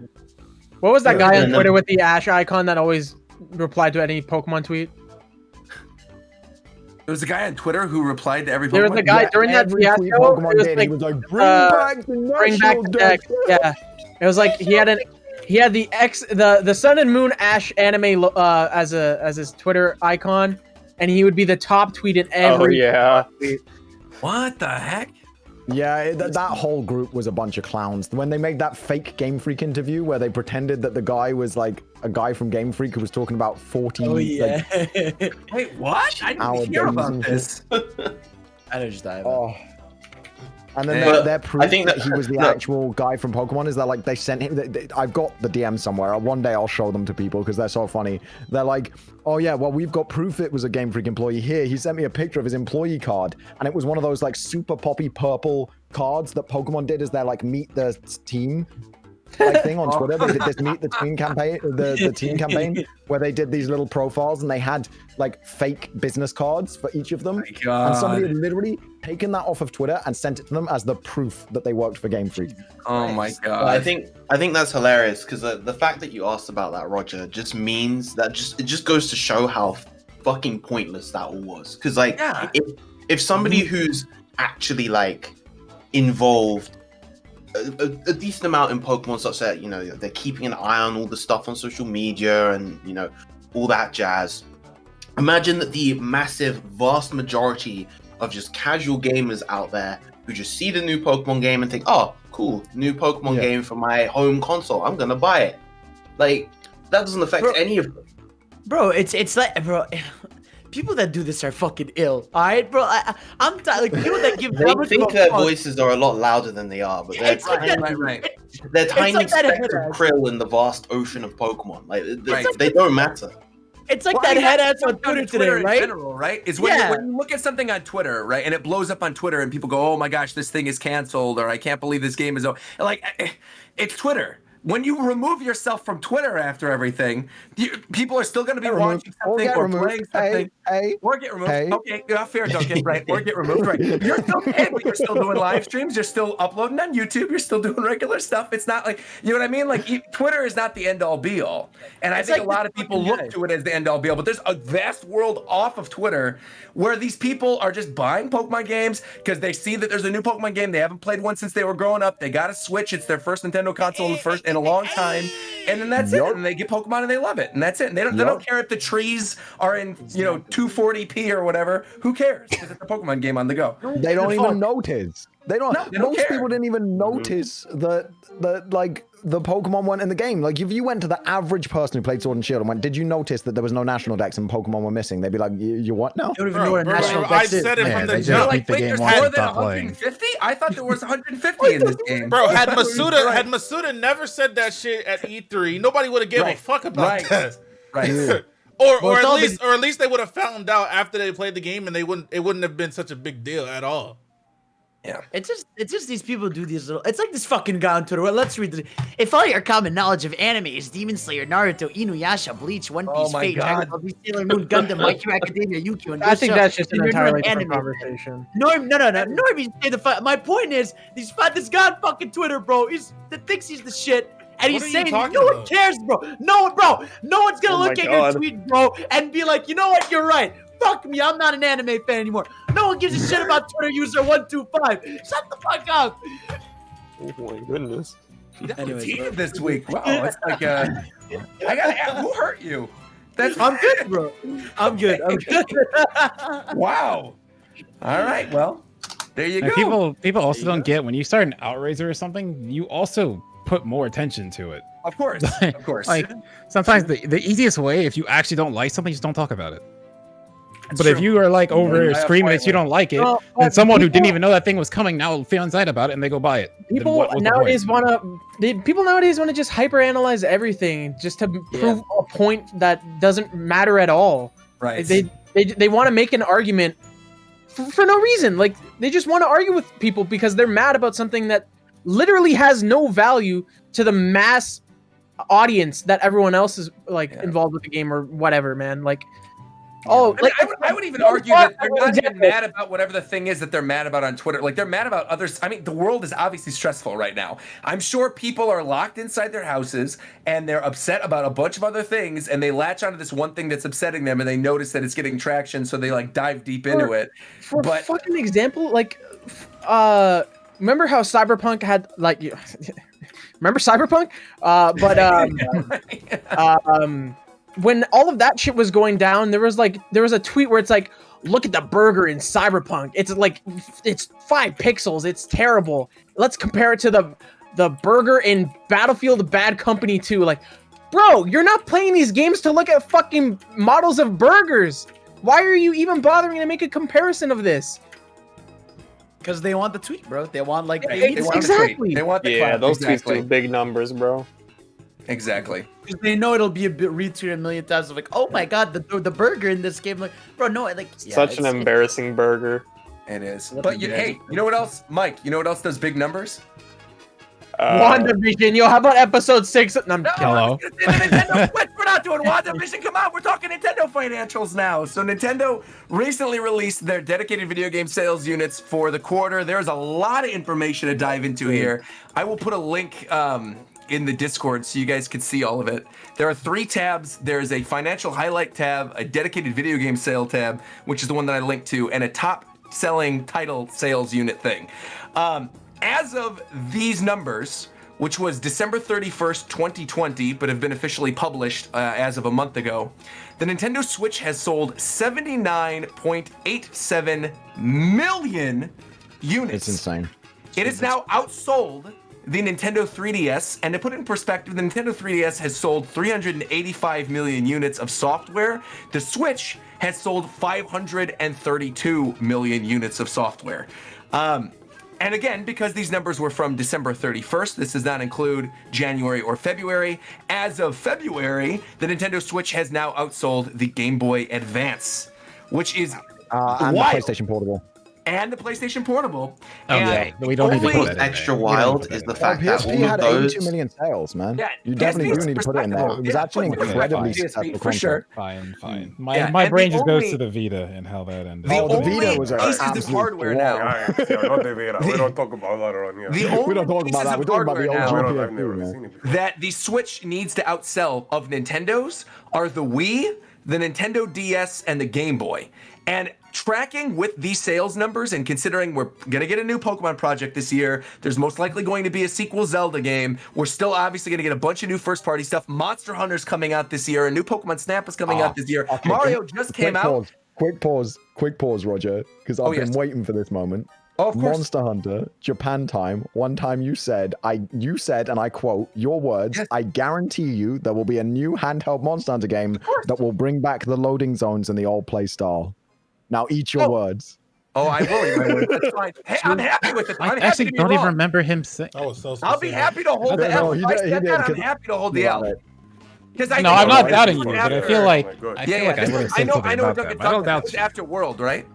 What was that guy on And Twitter with the Ash icon that always replied to any Pokemon tweet? There was a guy on Twitter who replied to every There was Pokemon. a guy during that Every fiasco. tweet It Pokemon was did, like, he was like, bring back the deck. Yeah, it was like he had the Sun and Moon Ash anime as his Twitter icon, and he would be the top tweet in Oh every. yeah. What the heck? Yeah, that whole group was a bunch of clowns. When they made that fake Game Freak interview where they pretended that the guy was like a guy from Game Freak who was talking about 40 Oh yeah. Wait, what? I Our didn't hear days about and this. I know just died. Oh. And then But their proof I think that that- he was the no. actual guy from Pokemon is that like they sent him. I've got the DM somewhere. One day I'll show them to people because they're so funny. They're like, oh yeah, well we've got proof it was a Game Freak employee here. He sent me a picture of his employee card, and it was one of those like super poppy purple cards that Pokemon did as their like meet the team like thing on Twitter. They did this meet the team campaign, the team campaign, where they did these little profiles and they had like fake business cards for each of them. And somebody had literally taken that off of Twitter and sent it to them as the proof that they worked for Game Freak. Oh my god. But I think that's hilarious because the fact that you asked about that, Roger, just means that it just goes to show how fucking pointless that all was. Because like, Yeah. if somebody who's actually like involved a decent amount in Pokemon, such that you know they're keeping an eye on all the stuff on social media and you know all that jazz. Imagine that the massive, vast majority of just casual gamers out there who just see the new Pokemon game and think, "Oh, cool, new Pokemon game for my home console. I'm gonna buy it." Like that doesn't affect any of them. Bro, it's like, bro, people that do this are fucking ill. All right, bro. I'm tired. Like people that give. They think their voices are a lot louder than they are, but they're It's like tiny, right. they're tiny like that specks of head-ass. krill in the vast ocean of Pokemon. Like Right. they don't matter. It's like Well, that I mean, head that's ass on what's on Twitter Twitter today, in right? general, right? Is when, Yeah. when you look at something on Twitter, right, and it blows up on Twitter, and people go, "Oh my gosh, this thing is canceled," or "I can't believe this game is over." Like, it's Twitter. When you remove yourself from Twitter after everything, people are still going to be watching something or playing something. Or get removed. Okay, fair, Duncan, right? Or get removed, right? You're still paid, but you're still doing live streams. You're still uploading on YouTube. You're still doing regular stuff. It's not like, you know what I mean? Like, Twitter is not the end-all, be-all. And I think like a lot of people look to it as the end-all, be-all. But there's a vast world off of Twitter where these people are just buying Pokemon games because they see that there's a new Pokemon game. They haven't played one since they were growing up. They got a Switch. It's their first Nintendo console in a long time. And then that's it. And they get Pokemon and they love it. And that's it. And they don't care if the trees are in, 240p or whatever. Who cares? Because it's a Pokemon game on the go. They don't even notice. They don't. No, they don't most care. people didn't even notice that like the Pokemon weren't in the game. Like if you went to the average person who played Sword and Shield and went, "Did you notice that there was no national decks and Pokemon were missing?" They'd be like, "You what now?" I don't even know what a national I dex is. said it Yeah, from they the just jump. beat the Wait, game there's once more and than stopped playing. 150? I thought there was 150 in this game. Bro, had Masuda never said that shit at E3, nobody would have given a fuck about that. Right. Or at least they would have found out after they played the game, and it wouldn't have been such a big deal at all. It's just these people do these little. It's like this fucking guy on Twitter. Well, let's read this. If all your common knowledge of anime is Demon Slayer, Naruto, Inuyasha, Bleach, One Piece, my Fate, God. Dragon Ball Z, Sailor Moon, Gundam, My Hero Academia, Yu-Gi-Oh, and I think that's just an you're entirely not different anime. conversation. No. Normies say the fuck. My point is, this guy on fucking Twitter, bro, that thinks he's the shit. And What he's are you saying, talking no one about? cares, bro. No one's gonna Oh my look at God. your tweet, bro, and be like, you know what, you're right. Fuck me, I'm not an anime fan anymore. No one gives a shit about Twitter user 125. Shut the fuck up. Oh my goodness. Anyways, Heated this week. Wow, it's like I gotta ask, who hurt you? That's I'm good, bro. I'm good. wow. All right, well, there you And go. people also don't get when you start an outraiser or something, you also put more attention to it. Of course, of course. Like sometimes the easiest way, if you actually don't like something, just don't talk about it. That's But if true. you are like over Yeah, screaming that you quietly. don't like it, No, then but someone who didn't people- even know that thing was coming now feels inside about it and they go buy it. Then People what was the nowadays point? want to just hyperanalyze everything just to prove a point that doesn't matter at all. right. They want to make an argument for no reason. Like they just want to argue with people because they're mad about something that literally has no value to the mass audience that everyone else is like involved with the game or whatever, man. Like, oh, I, mean, like I would even argue that they're not even Example. mad about whatever the thing is that they're mad about on Twitter. Like they're mad about others. I mean, the world is obviously stressful right now. I'm sure people are locked inside their houses and they're upset about a bunch of other things, and they latch onto this one thing that's upsetting them, and they notice that it's getting traction, so they like dive deep into it. For But- fucking example, like, remember how Cyberpunk had like, remember Cyberpunk? When all of that shit was going down, there was a tweet where it's like, look at the burger in Cyberpunk. It's 5 pixels. It's terrible. Let's compare it to the burger in Battlefield Bad Company 2. Like, bro, you're not playing these games to look at fucking models of burgers. Why are you even bothering to make a comparison of this? Because they want the tweet, bro. They want like They baby. want the Exactly. tweet. They want the Yeah, clout. those exactly. tweets do big numbers, bro. Exactly. Because they know it'll be a bit retweeted a million times. Of like, oh my god, the burger in this game. Like, bro, no, like yeah, Such an embarrassing burger. It is. What But the hey, you know what else, Mike? You know what else does big numbers? WandaVision, yo, how about episode 6? No, I'm No, kidding. Hello. it's the Nintendo Switch. We're not doing WandaVision. Come on, we're talking Nintendo financials now. So Nintendo recently released their dedicated video game sales units for the quarter. There's a lot of information to dive into here. I will put a link in the Discord so you guys can see all of it. There are 3 tabs. There's a financial highlight tab, a dedicated video game sale tab, which is the one that I linked to, and a top selling title sales unit thing. As of these numbers, which was December 31st, 2020, but have been officially published as of a month ago, the Nintendo Switch has sold 79.87 million units. It's insane. It is now outsold the Nintendo 3DS, and to put it in perspective, the Nintendo 3DS has sold 385 million units of software. The Switch has sold 532 million units of software. And again, because these numbers were from December 31st, this does not include January or February. As of February, the Nintendo Switch has now outsold the Game Boy Advance, which is And the wild. PlayStation Portable. And the PlayStation Portable. Oh, And yeah. We don't need to Only put that in extra there. We don't need to wild put that is in the there. fact that PSP all of had those 82 million sales, man. Yeah, You PSP definitely is do need to put it in there. It was respectable. actually Yeah, incredibly PSP, successful for sure. Fine. Yeah, My and brain the just goes only- to the Vita and how that ended. The Oh, the only Vita was an pieces of absolute hardware blowout. now. Guys, yeah, not the Vita. We don't talk about that around here. The We only don't talk pieces about that. of We're talking about hardware the now old I've PSP, never man. seen it before. that the Switch needs to outsell of Nintendo's are the Wii, the Nintendo DS, and the Game Boy. And tracking with these sales numbers and considering we're going to get a new Pokemon project this year, there's most likely going to be a sequel Zelda game. We're still obviously going to get a bunch of new first-party stuff. Monster Hunter's coming out this year. A new Pokemon Snap is coming out this year. Okay, Mario just came out. Quick pause, Roger, because I've been waiting for this moment. Oh, of course. Monster Hunter, Japan time. One time you said, and I quote your words, Yes. I guarantee you there will be a new handheld Monster Hunter game that will bring back the loading zones and the old play style. Now eat your words. Oh, I will eat my words. That's fine. Hey, I'm happy with it. I'm I happy actually to be don't even wrong. remember him saying. That was so I'll be specific. happy to hold the No, L. he If I did- he said did, that, I'm 'cause- happy to hold the You L. got it. Because I No, think I'm it not was doubting you, after- but I feel like Oh my God. I feel like I would have I said know something what about Duncan that. but I don't talked about. doubt It was you. after World, right?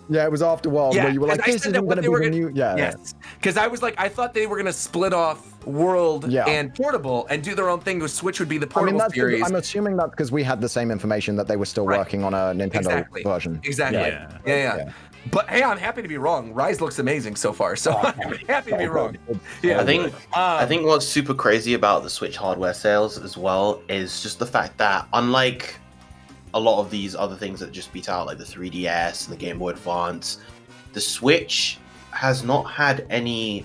Yeah, it was afterward where you were like, 'cause I this said isn't that going what to they be were the gonna- new. Yeah. Yes, because I was like, I thought they were going to split off World Yeah. and Portable and do their own thing. With Switch would be the I mean, Portable that's series. I'm assuming that's because we had the same information that they were still Right. working on a Nintendo version. Exactly. Yeah. Yeah. But hey, I'm happy to be wrong. Rise looks amazing so far, so I'm happy to be wrong. Yeah. I think what's super crazy about the Switch hardware sales as well is just the fact that unlike a lot of these other things that just beat out, like the 3DS and the Game Boy Advance, the Switch has not had any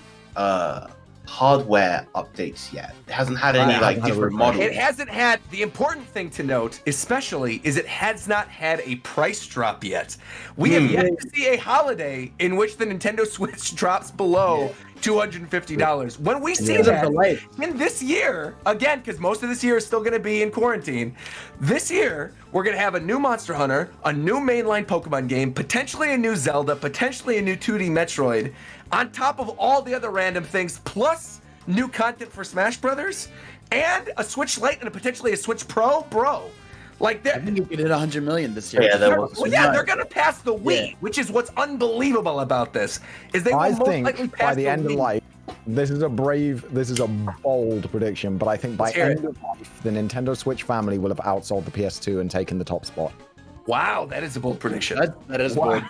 hardware updates yet. It hasn't had any like different models. It hasn't had, the important thing to note, especially, is it has not had a price drop yet. We have yet to see a holiday in which the Nintendo Switch drops below $250. When we see that in this year, again, because most of this year is still going to be in quarantine, this year we're going to have a new Monster Hunter, a new mainline Pokemon game, potentially a new Zelda, potentially a new 2D Metroid, on top of all the other random things, plus new content for Smash Brothers, and a Switch Lite and potentially a Switch Pro, bro. Like that. I think you could hit 100 million this year. Yeah, they're gonna pass the Wii, which is what's unbelievable about this. Is they will I most think likely pass by the end Wii. of life, this is a bold prediction, but I think by Let's hear end of life, the Nintendo Switch family will have outsold the PS2 and taken the top spot. Wow, that is a bold prediction. That is bold.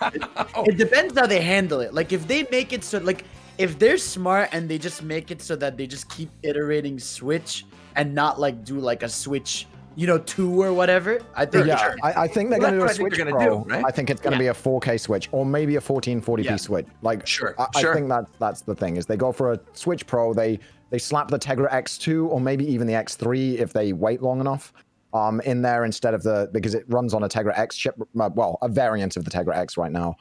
It depends how they handle it. Like if they make it so, like if they're smart and they just make it so that they just keep iterating Switch and not like do like a Switch, 2 or whatever. I think. Yeah, I think they're going to do a Switch they're gonna Pro. do, right? I think it's going to be a 4K Switch or maybe a 1440p Yeah. Switch. Like, Sure, I think that's the thing is they go for a Switch Pro. They slap the Tegra X2 or maybe even the X3 if they wait long enough. In there instead of because it runs on a Tegra X chip, well, a variant of the Tegra X right now.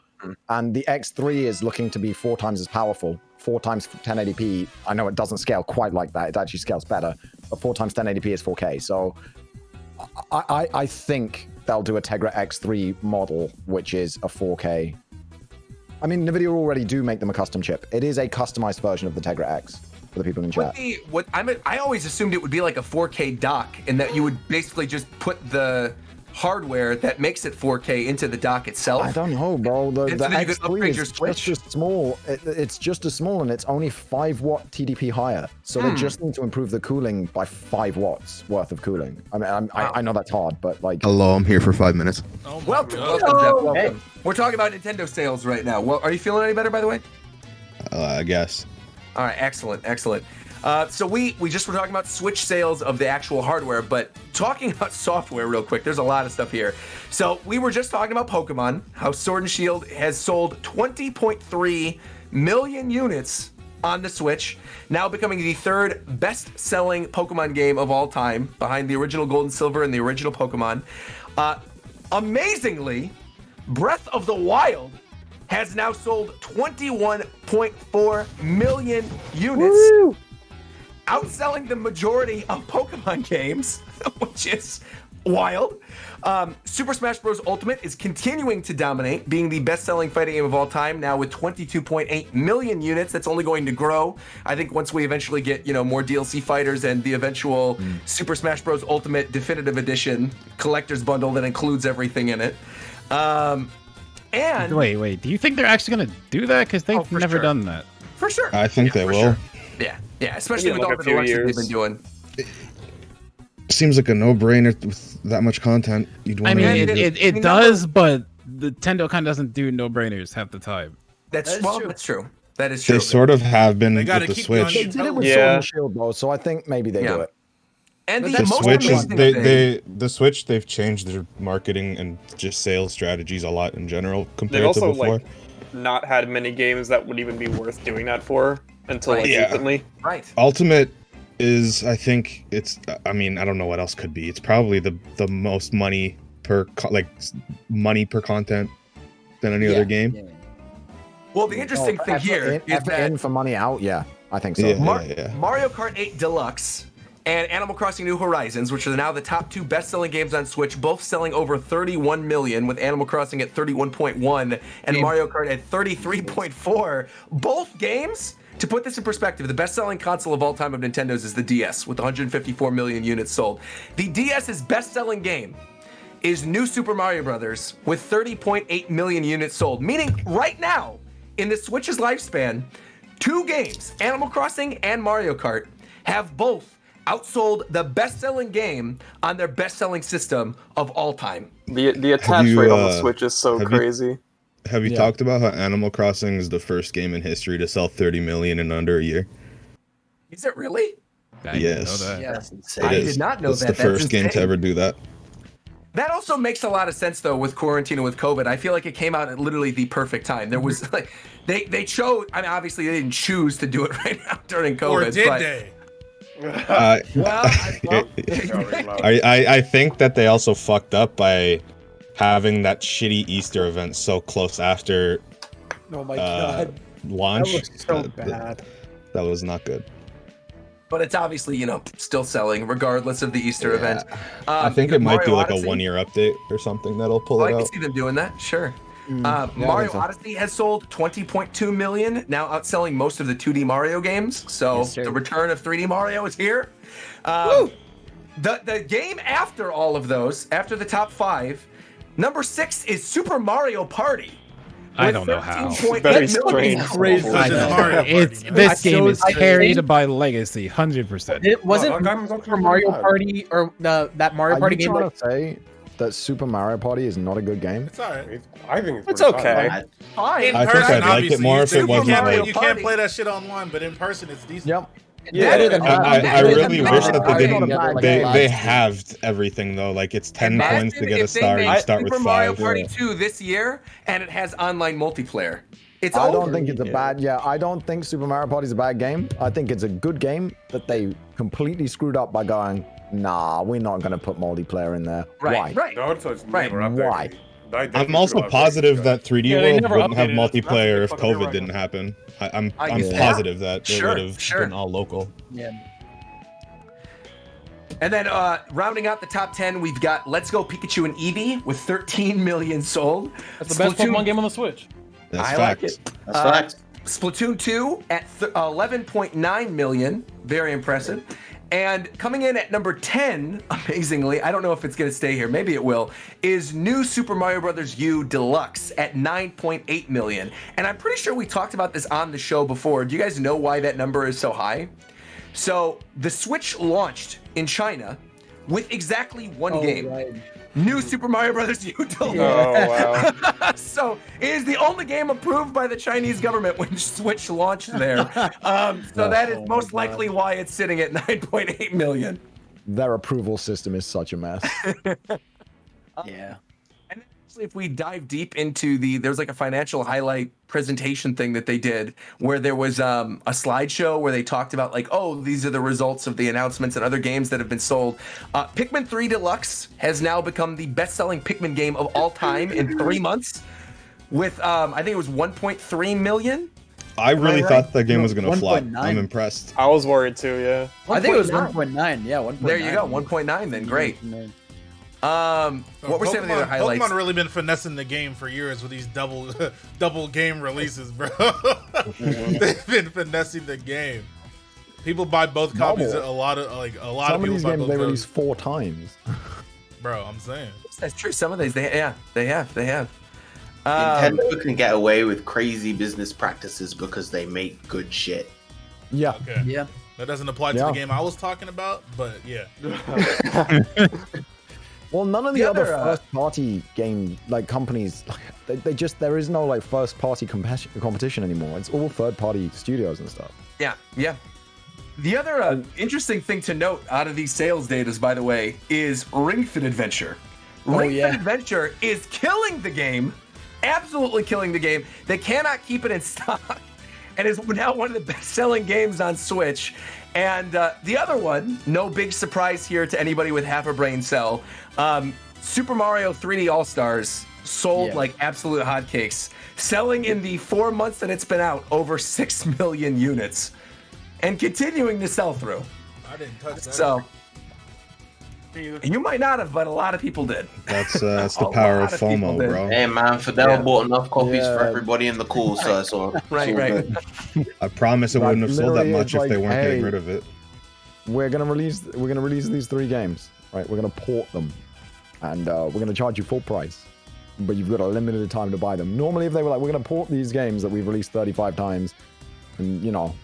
And the X3 is looking to be 4 times as powerful, 4 times 1080p. I know it doesn't scale quite like that. It actually scales better, but 4 times 1080p is 4K. So I think they'll do a Tegra X3 model, which is a 4K. I mean, NVIDIA already do make them a custom chip. It is a customized version of the Tegra X. For the people in chat. I always assumed it would be like a 4K dock, and that you would basically just put the hardware that makes it 4K into the dock itself. I don't know, bro. The And so then you could X3 upgrade is your Switch. just as small. It's just as small, and it's only 5 watt TDP higher. So they just need to improve the cooling by 5 watts worth of cooling. I mean, I know that's hard, but like. Hello, I'm here for 5 minutes. Oh welcome, Jeff, welcome. Hey. We're talking about Nintendo sales right now. Well, are you feeling any better, by the way? I guess. All right, excellent. So we just were talking about Switch sales of the actual hardware, but talking about software real quick, there's a lot of stuff here. So we were just talking about Pokemon, how Sword and Shield has sold 20.3 million units on the Switch, now becoming the 3rd best-selling Pokemon game of all time, behind the original Gold and Silver and the original Pokemon. Amazingly, Breath of the Wild has now sold 21.4 million units. Woo! Outselling the majority of Pokemon games, which is wild. Super Smash Bros. Ultimate is continuing to dominate, being the best-selling fighting game of all time, now with 22.8 million units. That's only going to grow. I think once we eventually get, more DLC fighters and the eventual Super Smash Bros. Ultimate Definitive Edition collector's bundle that includes everything in it. And wait, do you think they're actually gonna do that? Because they've never sure. done that. For sure. I think they will. Sure. Yeah, especially with all the deluxes they've been doing. Seems like a no-brainer with that much content. You'd want It does, but Nintendo kind of doesn't do no-brainers half the time. That's true. That is true. They sort of have been with gotta the keep Switch. They did it with Sword and Shield, though, so I think maybe they do it. And The Switch is the Switch. They've changed their marketing and just sales strategies a lot in general compared They've also to before. not had many games that would even be worth doing that for until recently. Right. Ultimate is, I think it's. I mean, I don't know what else could be. It's probably the most money per money per content than any other game. Yeah. Well, the interesting thing here is that in for money out. Yeah, I think so. Mario Kart 8 Deluxe and Animal Crossing New Horizons, which are now the top 2 best-selling games on Switch, both selling over 31 million, with Animal Crossing at 31.1 and Mario Kart at 33.4. Both games, to put this in perspective, the best-selling console of all time of Nintendo's is the DS, with 154 million units sold. The DS's best-selling game is New Super Mario Brothers with 30.8 million units sold. Meaning right now, in the Switch's lifespan, 2 games, Animal Crossing and Mario Kart, have both outsold the best-selling game on their best-selling system of all time. The attach rate on the Switch is so crazy. Have you talked about how Animal Crossing is the first game in history to sell 30 million in under a year? Is it really? Yes. Yeah, that's insane. I did not know it's that. the first game to ever do that. That also makes a lot of sense though with quarantine and with COVID. I feel like it came out at literally the perfect time. There was like they chose. I mean, obviously they didn't choose to do it right now during COVID. Or did but, they? I think that they also fucked up by having that shitty Easter event so close after Oh my god. launch. That looks so bad. That was not good. But it's obviously, still selling regardless of the Easter event. I think it might Mario do like Odyssey, a 1 year update or something that'll pull I it can out. see them doing that. Sure. I Mario think so. Odyssey has sold 20.2 million, now outselling most of the 2D Mario games. So the return of 3D Mario is here. The game after all of those, after the top 5, number 6 is Super Mario Party. I don't know how. Very strange. Crazy. I know. This game is carried by legacy, 100%. It wasn't for Mario Party or that Mario Party game. Trying to say that Super Mario Party is not a good game? It's alright. I think It's okay. Fine. In I think person, I'd like it obviously, more if it you wasn't can't play, like- you can't play that shit online, but in person, it's decent. Yep. Better than I really wish that they Not a didn't. bad They game. halved everything though. Like it's 10 Imagine coins to get a if they star. made You start Super with Mario 5. Party 2 this year, and it has online multiplayer. It's I over. don't think it's a bad. Yeah, I don't think Super Mario Party is a bad game. I think it's a good game that they completely screwed up by going, nah, we're not going to put multiplayer in there. Right, Why? right. No, it's Right. never updated. Why? I'm also positive that 3D Yeah, they World never wouldn't have updated it. multiplayer if That's what they COVID fucking didn't happen. I'm Yeah. positive that it Sure, would have sure. been all local. Yeah. And then rounding out the top 10, we've got Let's Go Pikachu and Eevee with 13 million sold. That's the best Pokemon game on the Switch. That's I like facts. it. That's fact. Splatoon 2 at 11.9 million. Very impressive. And coming in at number 10, amazingly, I don't know if it's going to stay here, maybe it will, is New Super Mario Bros. U Deluxe at 9.8 million. And I'm pretty sure we talked about this on the show before. Do you guys know why that number is so high? So the Switch launched in China with exactly one game. Right. New Super Mario Bros. U Deluxe. Oh wow. So it is the only game approved by the Chinese government when Switch launched there. So that is most likely why it's sitting at 9.8 million. Their approval system is such a mess. Yeah. And actually, if we dive deep into there's like a financial highlight presentation thing that they did where there was a slideshow where they talked about like, oh, these are the results of the announcements and other games that have been sold. Pikmin 3 Deluxe has now become the best-selling Pikmin game of all time in 3 months with, I think it was 1.3 million. I really thought the game was gonna flop. 1.9. I'm impressed. I was worried too. Yeah. I think it was 1.9. 1.9. Yeah, 1.9. There you go, 1.9 then, great. What were some of the other highlights? Pokemon really been finessing the game for years with these double game releases, bro. They've been finessing the game. People buy both copies. Normal. A lot of Some people of these buy games both they copies. release 4 times. Bro, I'm saying. That's true. Some of these, they have. Nintendo can get away with crazy business practices because they make good shit. Yeah. Okay. Yeah. That doesn't apply to Yeah. the game I was talking about, but yeah. Well, none of The the other other, first-party game companies, they just there is no like first-party competition anymore. It's all third-party studios and stuff. Yeah. The other interesting thing to note out of these sales data, by the way, is Ring Fit Adventure. Ring Fit Adventure is killing the game, absolutely killing the game. They cannot keep it in stock, and is now one of the best-selling games on Switch. And the other one, no big surprise here to anybody with half a brain cell, Super Mario 3D All-Stars sold like absolute hotcakes, selling in the 4 months that it's been out over 6 million units, and continuing to sell through. I didn't touch that. So you might not have, but a lot of people did. That's the A power of lot of people FOMO, did. bro. Hey man, Fidel Yeah. bought enough copies for Yeah. everybody in the call, so it's all, Right. I promise it Like, wouldn't have sold that literally, much it's if they like, weren't getting hey, rid of it. We're gonna release these 3 games, right? We're gonna port them. and we're going to charge you full price, but you've got a limited time to buy them. Normally, if they were like, we're going to port these games that we've released 35 times, and you know,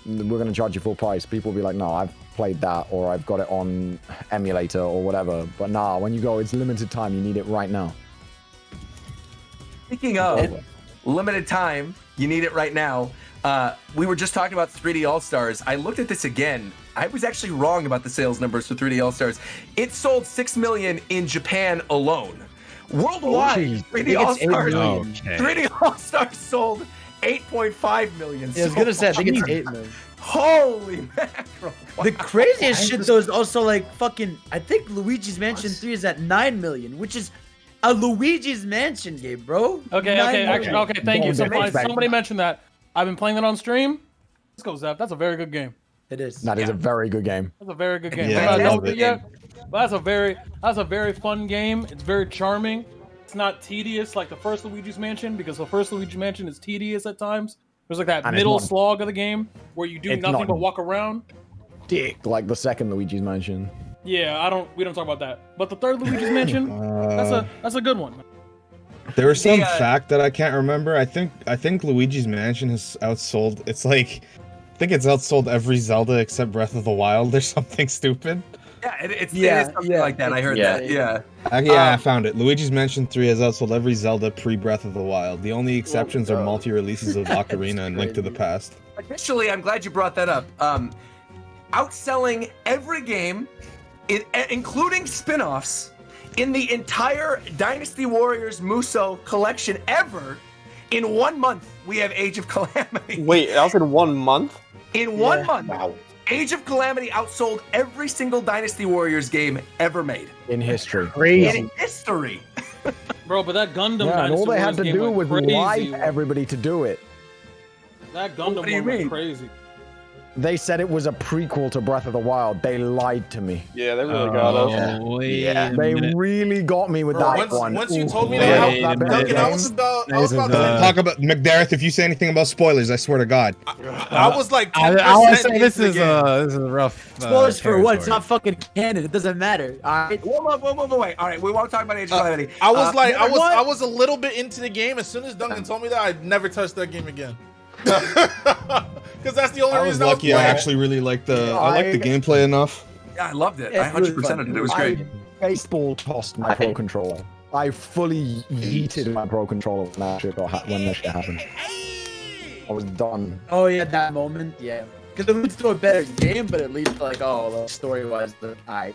we're going to charge you full price, people will be like, no, I've played that, or I've got it on emulator or whatever. But nah, when you go, it's limited time. You need it right now. Speaking of limited time, you need it right now. We were just talking about 3D All-Stars. I looked at this again. I was actually wrong about the sales numbers for 3D All-Stars. It sold 6 million in Japan alone. Worldwide, 3D All-Stars, 3D All-Stars sold 8.5 million. Yeah, I was gonna say, I think it's 8 million. Holy mackerel. The craziest shit though is also like fucking, I think Luigi's Mansion 3 is at 9 million, which is a Luigi's Mansion game, bro. Okay, thank you. Somebody mentioned that. I've been playing it on stream. Let's go, Zap. That's a very good game. It is. That is a very good game. That's a very good game. Yeah, I'm not done with it yet, but that's a very fun game. It's very charming. It's not tedious like the first Luigi's Mansion, because the first Luigi's Mansion is tedious at times. There's like that middle slog of the game where you do nothing but walk around. Dick like the second Luigi's Mansion. Yeah, we don't talk about that. But the third Luigi's Mansion, that's a good one. There was some fact that I can't remember. I think Luigi's Mansion has outsold. It's like, I think it's outsold every Zelda except Breath of the Wild or something stupid. Yeah, it is something like that. I heard that. Yeah. I found it. Luigi's Mansion 3 has outsold every Zelda pre-Breath of the Wild. The only exceptions are multi-releases of Ocarina and Link to the Past. Additionally, I'm glad you brought that up. Outselling every game, including spin-offs, in the entire Dynasty Warriors Muso collection ever. In 1 month, we have Age of Calamity. Wait, that was in 1 month? In 1 month. Wow. Age of Calamity outsold every single Dynasty Warriors game ever made. In history. Crazy. In history. Bro, but that Gundam Yeah, and all they had Dynasty to Warriors do was game went lie crazy, for everybody to do it. That Gundam What do you one went mean? crazy. They said it was a prequel to Breath of the Wild. They lied to me. Yeah, they really got us. They really got me with that one. Once you told me Wait that, Duncan, I was about to Talk about McDareth. If you say anything about spoilers, I swear to God. I was like 10% I want to say into this the is game. a rough. Spoilers for what? It's territory. not fucking canon. It doesn't matter. All right. Whoa, wait. All right, we won't talk about Age of Calamity. I was like, you know what? I was a little bit into the game. As soon as Duncan told me that, I'd never touch that game again. Because that's the only I was reason lucky. I I was actually really liked the gameplay enough. Yeah, I loved it. It's I 100% really it. It was great. I baseball tossed my Pro Controller. I fully yeeted my Pro Controller when that shit happened. I was done. Oh yeah, that moment. Yeah. Because it leads to a better game, but at least like, oh, story-wise, alright.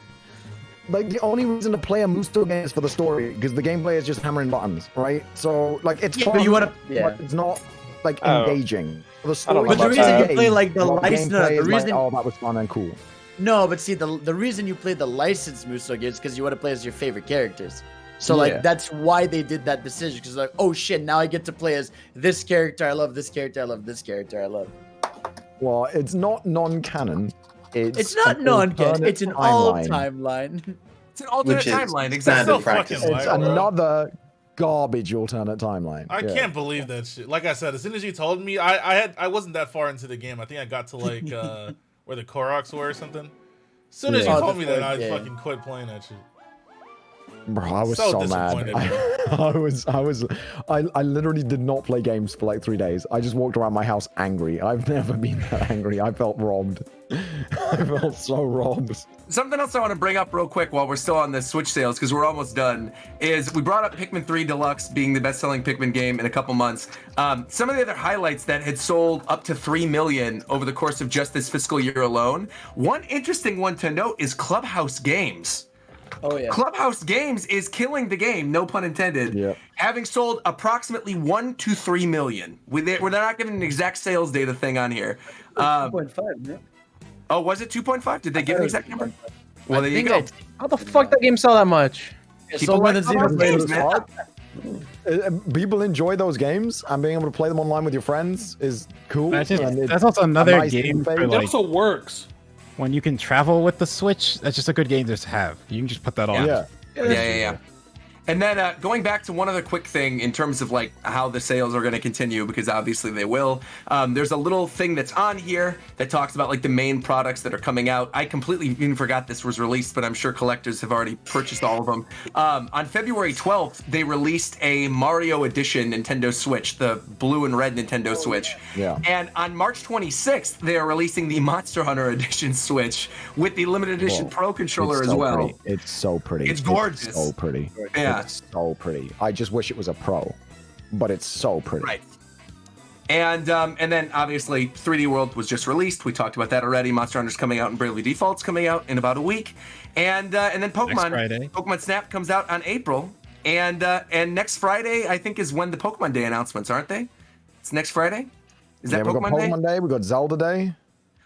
Like, the only reason to play a Musto game is for the story, because the gameplay is just hammering buttons, right? So, like, it's fun, but you wanna, but it's not, like, Oh. engaging. The I story, don't know But the about reason that. you play like the gameplay license, the is like, reason oh, that was fun and cool. no, but see the reason you play the licensed Muso games because you want to play as your favorite characters. So Yeah. like that's why they did that decision because like, oh shit, now I get to play as this character I love, this character I love, this character I love. Well, it's not non-canon. It's not an non-canon. alternate It's an all timeline. timeline. It's an alternate Which is timeline, so exactly. standard practice. fucking It's white, bro. another garbage alternate timeline. I Yeah. can't believe that shit. Like I said, as soon as you told me, I wasn't that far into the game. I think I got to like where the Koroks were or something. As soon as you Yeah. told me that, I Yeah. fucking quit playing that shit. Bro, I was So so mad. disappointed. I literally did not play games for like 3 days. I just walked around my house angry. I've never been that angry. I felt robbed. I felt so robbed. Something else I want to bring up real quick while we're still on the Switch sales, because we're almost done, is we brought up Pikmin 3 Deluxe being the best-selling Pikmin game in a couple months. Some of the other highlights that had sold up to 3 million over the course of just this fiscal year alone. One interesting one to note is Clubhouse Games. Oh yeah. Clubhouse Games is killing the game, no pun intended, Yep. having sold approximately 1 to 3 million. They're not giving an exact sales data thing on here. 2.5, man. Oh, was it 2.5? Did they give an exact number? Well, there you go. How the fuck that game sell that much? It's People sold more like than Clubhouse Xenoblade. Games, man. People enjoy those games, and being able to play them online with your friends is cool. That's, just, and it's that's also a another nice game for interface. It like also works. when you can travel with the Switch. That's just a good game to have. You can just put that on. Yeah. Yeah. And then going back to one other quick thing in terms of like how the sales are going to continue, because obviously they will. There's a little thing that's on here that talks about like the main products that are coming out. I completely even forgot this was released, but I'm sure collectors have already purchased all of them. On February 12th, they released a Mario Edition Nintendo Switch, the blue and red Nintendo Switch. Yeah. And on March 26th, they are releasing the Monster Hunter Edition Switch with the limited edition Pro controller as well. Pretty. It's so pretty. It's gorgeous. It's so pretty. Yeah. It's so pretty. I just wish it was a Pro, but it's so pretty. Right. And then obviously 3D World was just released. We talked about that already. Monster Hunter's coming out and Bravely Default's coming out in about a week. And then Pokemon Snap comes out on April. And next Friday, I think, is when the Pokemon Day announcements, aren't they? It's next Friday? Is that we got Pokemon Day? We got Zelda Day.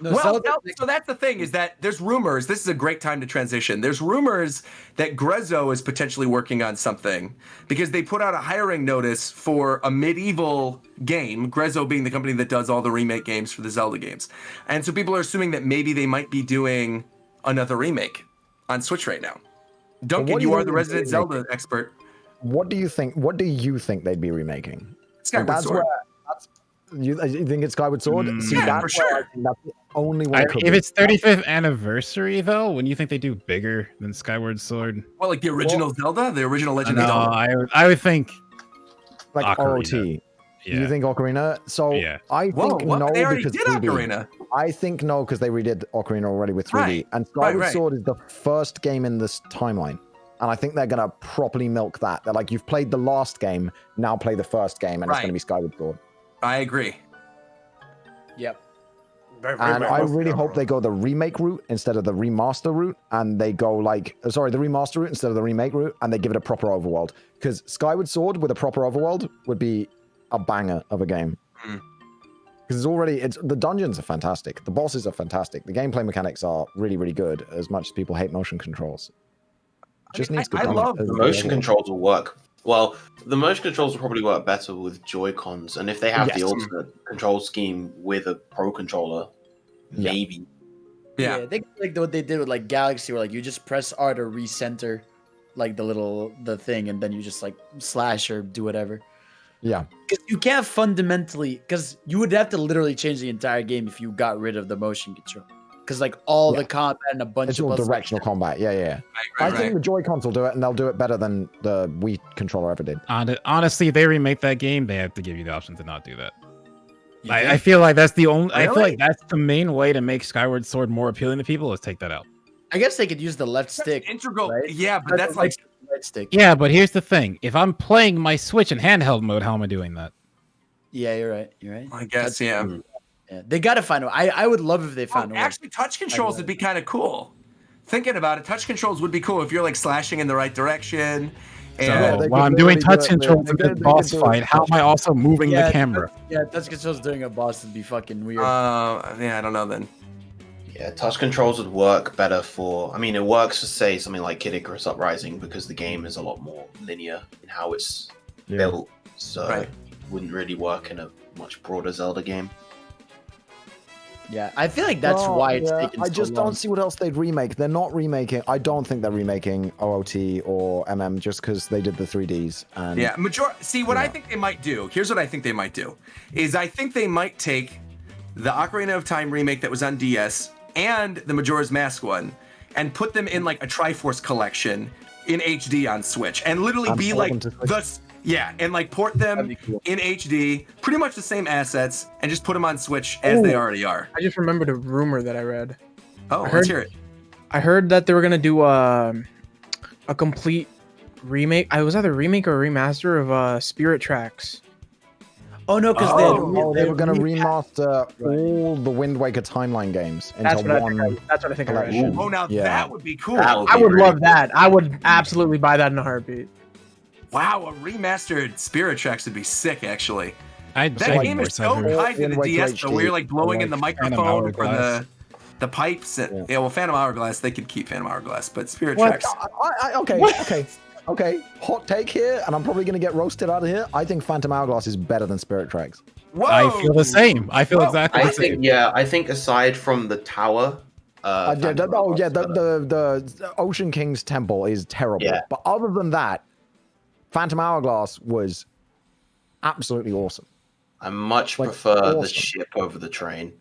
So that's the thing, is that there's rumors. This is a great time to transition. There's rumors that Grezzo is potentially working on something because they put out a hiring notice for a medieval game, Grezzo being the company that does all the remake games for the Zelda games. And so people are assuming that maybe they might be doing another remake on Switch right now. Duncan, you are the resident Zelda expert. What do you think? What do you think they'd be remaking? Skyward Sword. You think it's Skyward Sword? See, yeah, that's for sure. I think that's the only one. If it's 35th anniversary, though, when you think they do bigger than Skyward Sword? Well, like the original Zelda, the original Legend of No, Zelda. I would think like Ocarina. ROT. You think Ocarina? So I think no, they already because did 3D. Ocarina. I think no, because they redid Ocarina already with 3D. Right. And Skyward Right. Sword is the first game in this timeline. And I think they're going to properly milk that. They're like, you've played the last game, now play the first game, and it's going to be Skyward Sword. I agree. Yep. And I really hope they go the remake route instead of the remaster route, and they go like, the remaster route instead of the remake route, and they give it a proper overworld. Because Skyward Sword with a proper overworld would be a banger of a game. Because the dungeons are fantastic, the bosses are fantastic, the gameplay mechanics are really, really good. As much as people hate motion controls, I love the motion controls will work. Well, the motion controls will probably work better with Joy-Cons, and if they have the ultimate control scheme with a Pro controller, maybe. Yeah, they like what they did with like Galaxy, where like you just press R to recenter, like the thing, and then you just like slash or do whatever. Yeah, because you can't fundamentally, because you would have to literally change the entire game if you got rid of the motion control. Because like all the combat and a bunch it's of all directional combat. Yeah. I think the Joy-Cons will do it, and they'll do it better than the Wii controller ever did. Honestly, if they remake that game, they have to give you the option to not do that. I feel like that's the only. I feel like that's the main way to make Skyward Sword more appealing to people is take that out. I guess they could use the left stick. Integral, right? yeah, but that's like right stick. Yeah, but here's the thing: if I'm playing my Switch in handheld mode, how am I doing that? Yeah, you're right. I guess, yeah, they got to find a way. I would love if they found a way. Actually, touch controls would be kind of cool. Thinking about it, touch controls would be cool if you're like slashing in the right direction. And So while I'm doing touch controls in the boss fight, how am I also moving the camera? Touch controls during a boss would be fucking weird. I don't know then. Yeah, touch controls would work better for. I mean, it works for say something like Kid Icarus Uprising because the game is a lot more linear in how it's built. So it wouldn't really work in a much broader Zelda game. Yeah, I feel like that's why it's taken so I just long. don't see what else they'd remake. They're not remaking. I don't think they're remaking OOT or MM just because they did the 3Ds. And I think they might do. Here's what I think they might do: is I think they might take the Ocarina of Time remake that was on DS and the Majora's Mask one, and put them in like a Triforce collection in HD on Switch, and literally be like and like port them in HD, pretty much the same assets, and just put them on Switch as they already are. I just remembered a rumor that I read. Let's hear it. I heard that they were gonna do a complete remake. I was either remake or remaster of Spirit Tracks. Oh no, because they were going to remaster all the Wind Waker timeline games into one. That's what I think I read. Oh, now that would be cool. I would love that. I would absolutely buy that in a heartbeat. Wow, a remastered Spirit Tracks would be sick, actually. That game is so tied to the DS, though, where you're like blowing in the microphone or the pipes. Well, Phantom Hourglass, they could keep Phantom Hourglass, but Spirit Tracks. Okay. Hot take here, and I'm probably going to get roasted out of here. I think Phantom Hourglass is better than Spirit Tracks. Whoa! I feel the same. I feel exactly the same. I think aside from the tower. The Ocean King's temple is terrible. Yeah. But other than that, Phantom Hourglass was absolutely awesome. I much Like, prefer the awesome. ship over the train.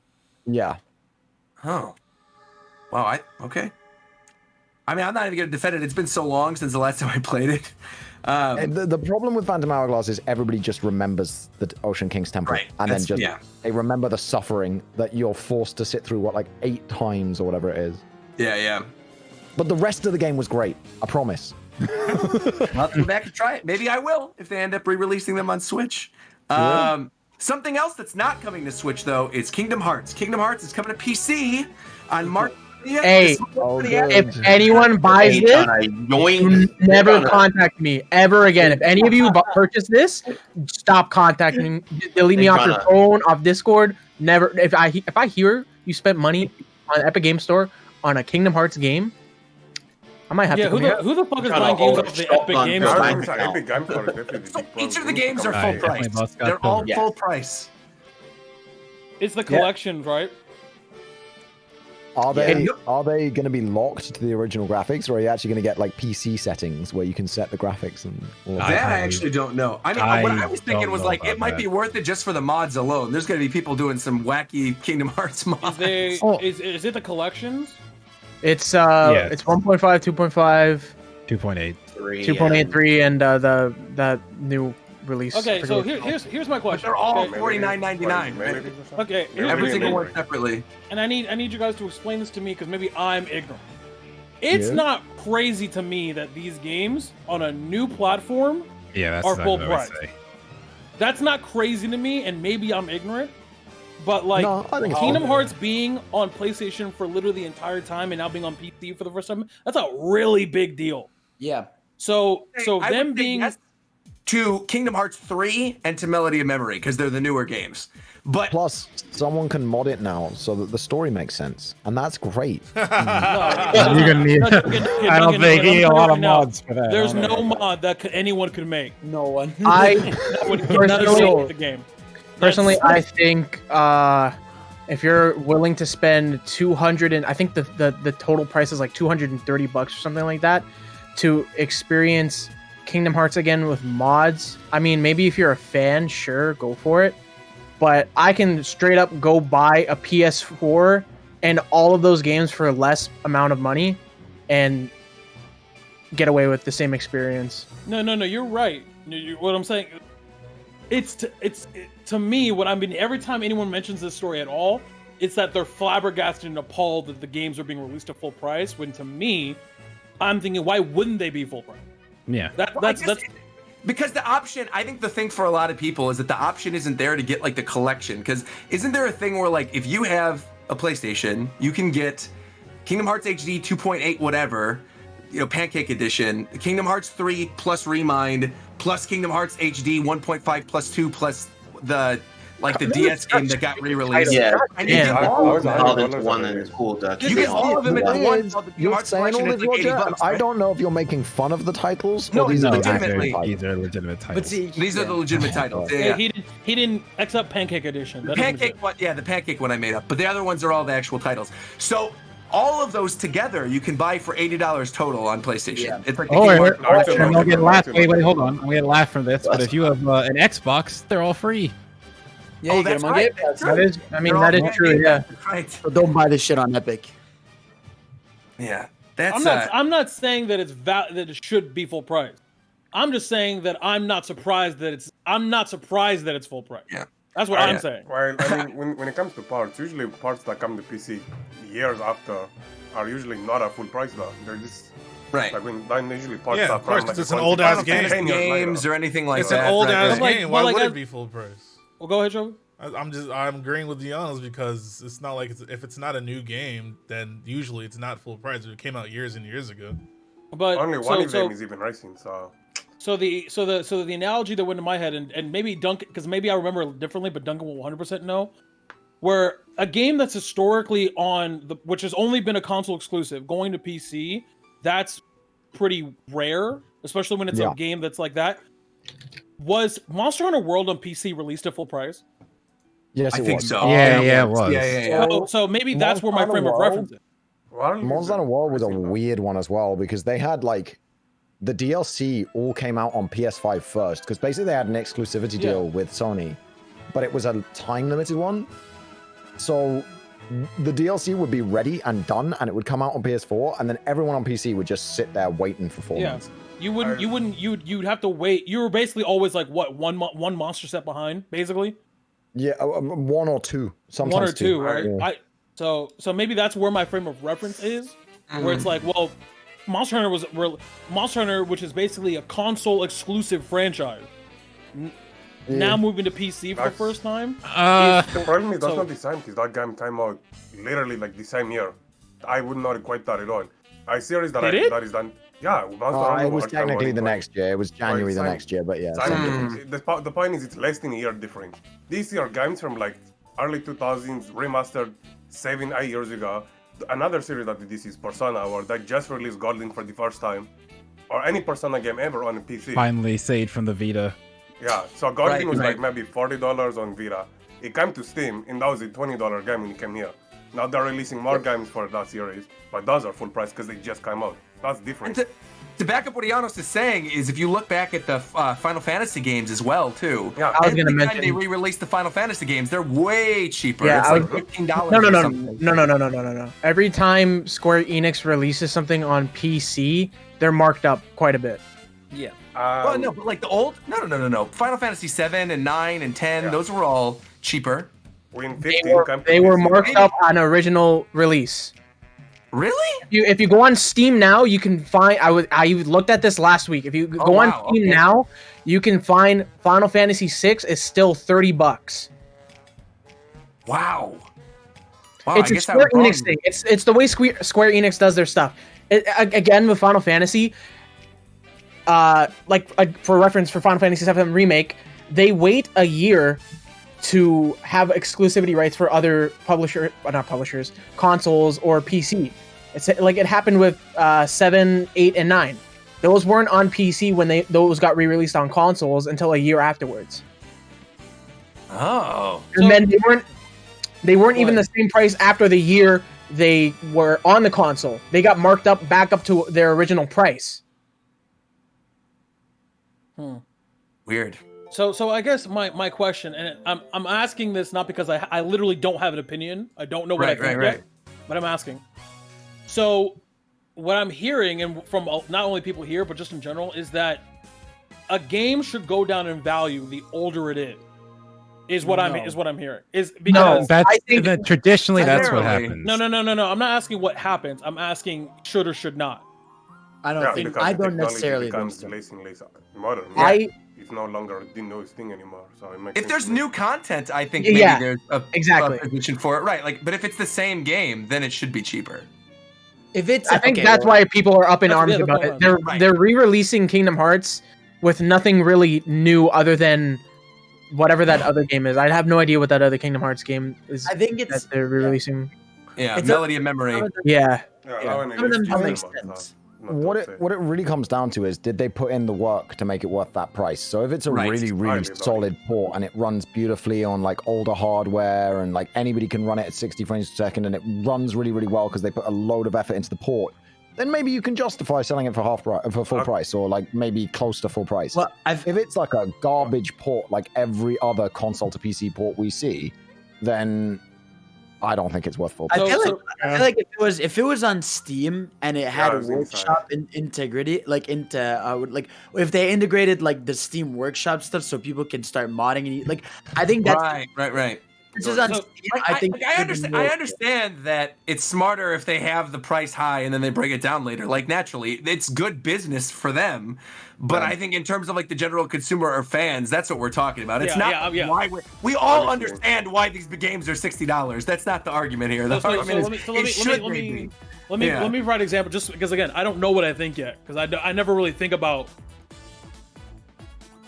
Yeah. Oh. Wow, okay. I mean, I'm not even going to defend it. It's been so long since the last time I played it. The problem with Phantom Hourglass is everybody just remembers the Ocean King's Temple. Right, And then that's- just, yeah. they remember the suffering that you're forced to sit through, like 8 times or whatever it is. Yeah. But the rest of the game was great. I promise. I'll have to go back and try it. Maybe I will if they end up re-releasing them on Switch. Something else that's not coming to Switch, though, is Kingdom Hearts. Kingdom Hearts is coming to PC on March 30th. Hey, if anyone buys this, never contact me ever again. If any of you purchase this, stop contacting me. Delete me off your phone, off Discord. Never. If I hear you spent money on Epic Game Store on a Kingdom Hearts game, I might have to. Who the fuck is buying games off the Epic Game Store? So each of the games are full price. They're all full price. It's the collections, right? Are they going to be locked to the original graphics, or are you actually going to get like PC settings where you can set the graphics and all of That I actually don't know. I mean, what I was thinking was like it might be worth it just for the mods alone. There's going to be people doing some wacky Kingdom Hearts mods. Is it the collections? It's 1.5, 2.5, 2.8, 2.83, and that new release. Okay, so here's my question. But they're all $49.99. Okay, every single one separately. And I need you guys to explain this to me because maybe I'm ignorant. It's not crazy to me that these games on a new platform are full price. That's not crazy to me, and maybe I'm ignorant. But like Kingdom Hearts being on PlayStation for literally the entire time and now being on PC for the first time, that's a really big deal. Yeah. So them being yes to Kingdom Hearts 3 and to Melody of Memory because they're the newer games. But plus, someone can mod it now so that the story makes sense, and that's great. You're gonna need. I don't think you need a lot of mods for that. There's no mod that anyone could make. No one. The game. Personally, I think if you're willing to spend 200 and I think the total price is like $230 or something like that to experience Kingdom Hearts again with mods. I mean, maybe if you're a fan, sure, go for it. But I can straight up go buy a PS4 and all of those games for less amount of money and get away with the same experience. No, you're right. What I'm saying, it's to me what I mean. Every time anyone mentions this story at all, it's that they're flabbergasted and appalled that the games are being released at full price. When to me, I'm thinking, why wouldn't they be full price? Yeah, that's because the option. I think the thing for a lot of people is that the option isn't there to get like the collection. Because isn't there a thing where like if you have a PlayStation, you can get Kingdom Hearts HD 2.8 whatever, Pancake Edition, Kingdom Hearts 3 plus Remind plus Kingdom Hearts HD 1.5 plus 2 plus the DS game that got re-released. Yeah, and you get all of them. You get all of them in one. You're saying all this, Roger, and I don't know if you're making fun of the titles. No, or these are legitimately. These are legitimate titles. But see, these are the legitimate titles. Yeah. He didn't accept Pancake Edition. The Pancake one, the Pancake one I made up, but the other ones are all the actual titles. So all of those together, you can buy for $80 total on PlayStation. Yeah. It's like I'm gonna get laugh. Wait, hold on. I'm gonna get laugh from this. But if you have an Xbox, they're all free. Yeah, you get them on Game Pass. That is true. Yeah. Right. So don't buy this shit on Epic. Yeah, that's. I'm not saying that that it should be full price. I'm just saying that I'm not surprised that it's full price. Yeah. That's what I'm saying. Well, I mean, when it comes to parts, usually parts that come to PC years after are usually not at full price though. They're just right. Like when usually parts Yeah, that of course, come, like, it's an old ass game. Games or anything like it's that. It's an old ass Right. game. Well, Why like, would it be full price? Well, go ahead, Joe. I'm agreeing with Giannis because it's not like if it's not a new game, then usually it's not full price. It came out years and years ago. But only one of them is even racing. So the analogy that went in my head, and maybe Duncan, because maybe I remember it differently, but Duncan will 100% know, where a game that's historically which has only been a console exclusive, going to PC, that's pretty rare, especially when it's a game that's like that. Was Monster Hunter World on PC released at full price? Yes, I think so. Yeah, it was. Yeah. So maybe that's where my frame of reference is. Monster Hunter World was a weird one as well because they had the DLC all came out on PS5 first, because basically they had an exclusivity deal with Sony, but it was a time-limited one. So the DLC would be ready and done, and it would come out on PS4, and then everyone on PC would just sit there waiting for 4 months. You'd have to wait. You were basically always like what one monster set behind, basically. Yeah, 1 or 2, sometimes 1 or 2, right? Yeah. So maybe that's where my frame of reference is, where it's like, well, Monster Hunter, which is basically a console exclusive franchise, now moving to PC for the first time. The problem is that's not the same, because that game came out literally like the same year. I would not equate that at all. A series that that is done. Yeah, it was technically the next year. It was January the next year, but yeah. The point is, it's less than a year difference. These are games from like early 2000s, remastered 7-8 years ago. Another series that this is Persona, where they just released Golden for the first time, or any Persona game ever on a PC. Finally saved from the Vita. Yeah, so Golden was like maybe $40 on Vita. It came to Steam, and that was a $20 game when it came here. Now they're releasing more games for that series, but those are full price because they just came out. That's different. And to back up what Janos is saying is, if you look back at the Final Fantasy games as well, too. Yeah, I was going to mention. Every time they re-release the Final Fantasy games, they're way cheaper. Yeah, it's like $15 No. Every time Square Enix releases something on PC, they're marked up quite a bit. Yeah. Well, no, but like the old, no. Final Fantasy 7 and 9 and 10, those were all cheaper. They were marked up on original release. Really? If you go on Steam now, you can find. I looked at this last week. If you go on Steam now, you can find Final Fantasy VI is still $30. Wow. It's a Square Enix thing. It's the way Square Enix does their stuff. Again with Final Fantasy, for reference for Final Fantasy VII Remake, they wait a year to have exclusivity rights for other consoles or PC. It's like it happened with 7, 8, and 9. Those weren't on PC when those got re-released on consoles until a year afterwards. Oh. And then they weren't even the same price after the year they were on the console. They got marked up back up to their original price. Weird. So I guess my question, and I'm asking this not because I literally don't have an opinion. I don't know what I think yet, but I'm asking. So what I'm hearing, and from not only people here, but just in general, is that a game should go down in value the older it is. Is what I'm hearing. Is because I think that traditionally that's what happens. No. I'm not asking what happens. I'm asking should or should not. I don't necessarily think so. Modern. It's no longer the newest thing anymore. So if there's new content, I think maybe there's a position for it, right? Like, but if it's the same game, then it should be cheaper. I think that's why people are up in arms about it. They're re-releasing Kingdom Hearts with nothing really new other than whatever that other game is. I have no idea what that other Kingdom Hearts game is. I think it's that they're re-releasing. Yeah, Melody of Memory. Yeah. None of them make sense. What it really comes down to is, did they put in the work to make it worth that price? So if it's a really solid port and it runs beautifully on like older hardware and like anybody can run it at 60 frames per second and it runs really well because they put a load of effort into the port, then maybe you can justify selling it for full price, or like maybe close to full price. Well, if it's like a garbage port like every other console to PC port we see, then I don't think it's worth full price. I feel like if it was on Steam and it had a workshop integrity, if they integrated like the Steam workshop stuff so people can start modding and like, I think that's right. This is on Steam. I understand that it's smarter if they have the price high and then they bring it down later. Like, naturally, it's good business for them. But I think in terms of like the general consumer or fans, that's what we're talking about. It's not why we all understand why these games are $60. That's not the argument here. Let me provide an example, just because again I don't know what I think yet, because I never really think about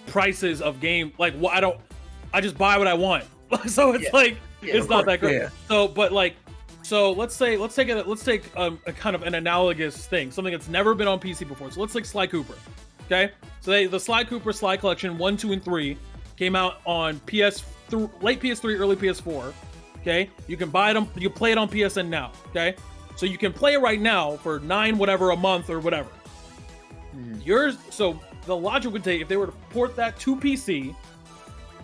prices of game. Like, I just buy what I want. So it's it's not that great. Yeah. So let's take a kind of an analogous thing, something that's never been on PC before. So let's take Sly Cooper. Okay, so the Sly Cooper Sly Collection 1, 2, and 3 came out on late PS3, early PS4. Okay, you can buy them. You play it on PSN now. Okay, so you can play it right now for $9 whatever a month or whatever. So the logic would take if they were to port that to PC,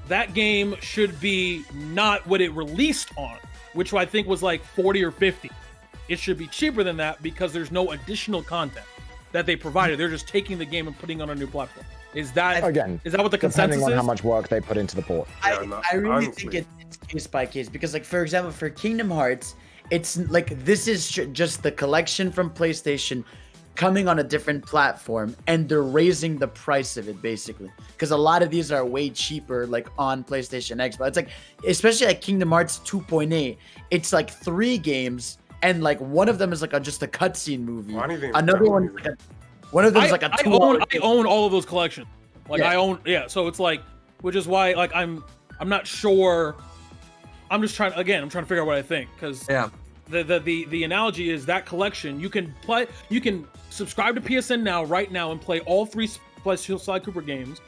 that game should be not what it released on, which I think was like 40 or 50. It should be cheaper than that because there's no additional content that they provided. They're just taking the game and putting it on a new platform. Is that what the consensus depending on is? how much work they put into the port. I really think it's case by case because, like, for example, for Kingdom Hearts, it's like this is just the collection from PlayStation coming on a different platform, and they're raising the price of it basically because a lot of these are way cheaper, like on PlayStation Xbox. It's like, especially like Kingdom Hearts 2.8, it's like 3 games, and like one of them is like just a cutscene movie. Another one is like one of them is like a I own all of those collections. Like I own, so it's like, which is why like I'm not sure. I'm just trying to figure out what I think because the analogy is that collection you can subscribe to PSN now right now and play all 3 Sly Cooper games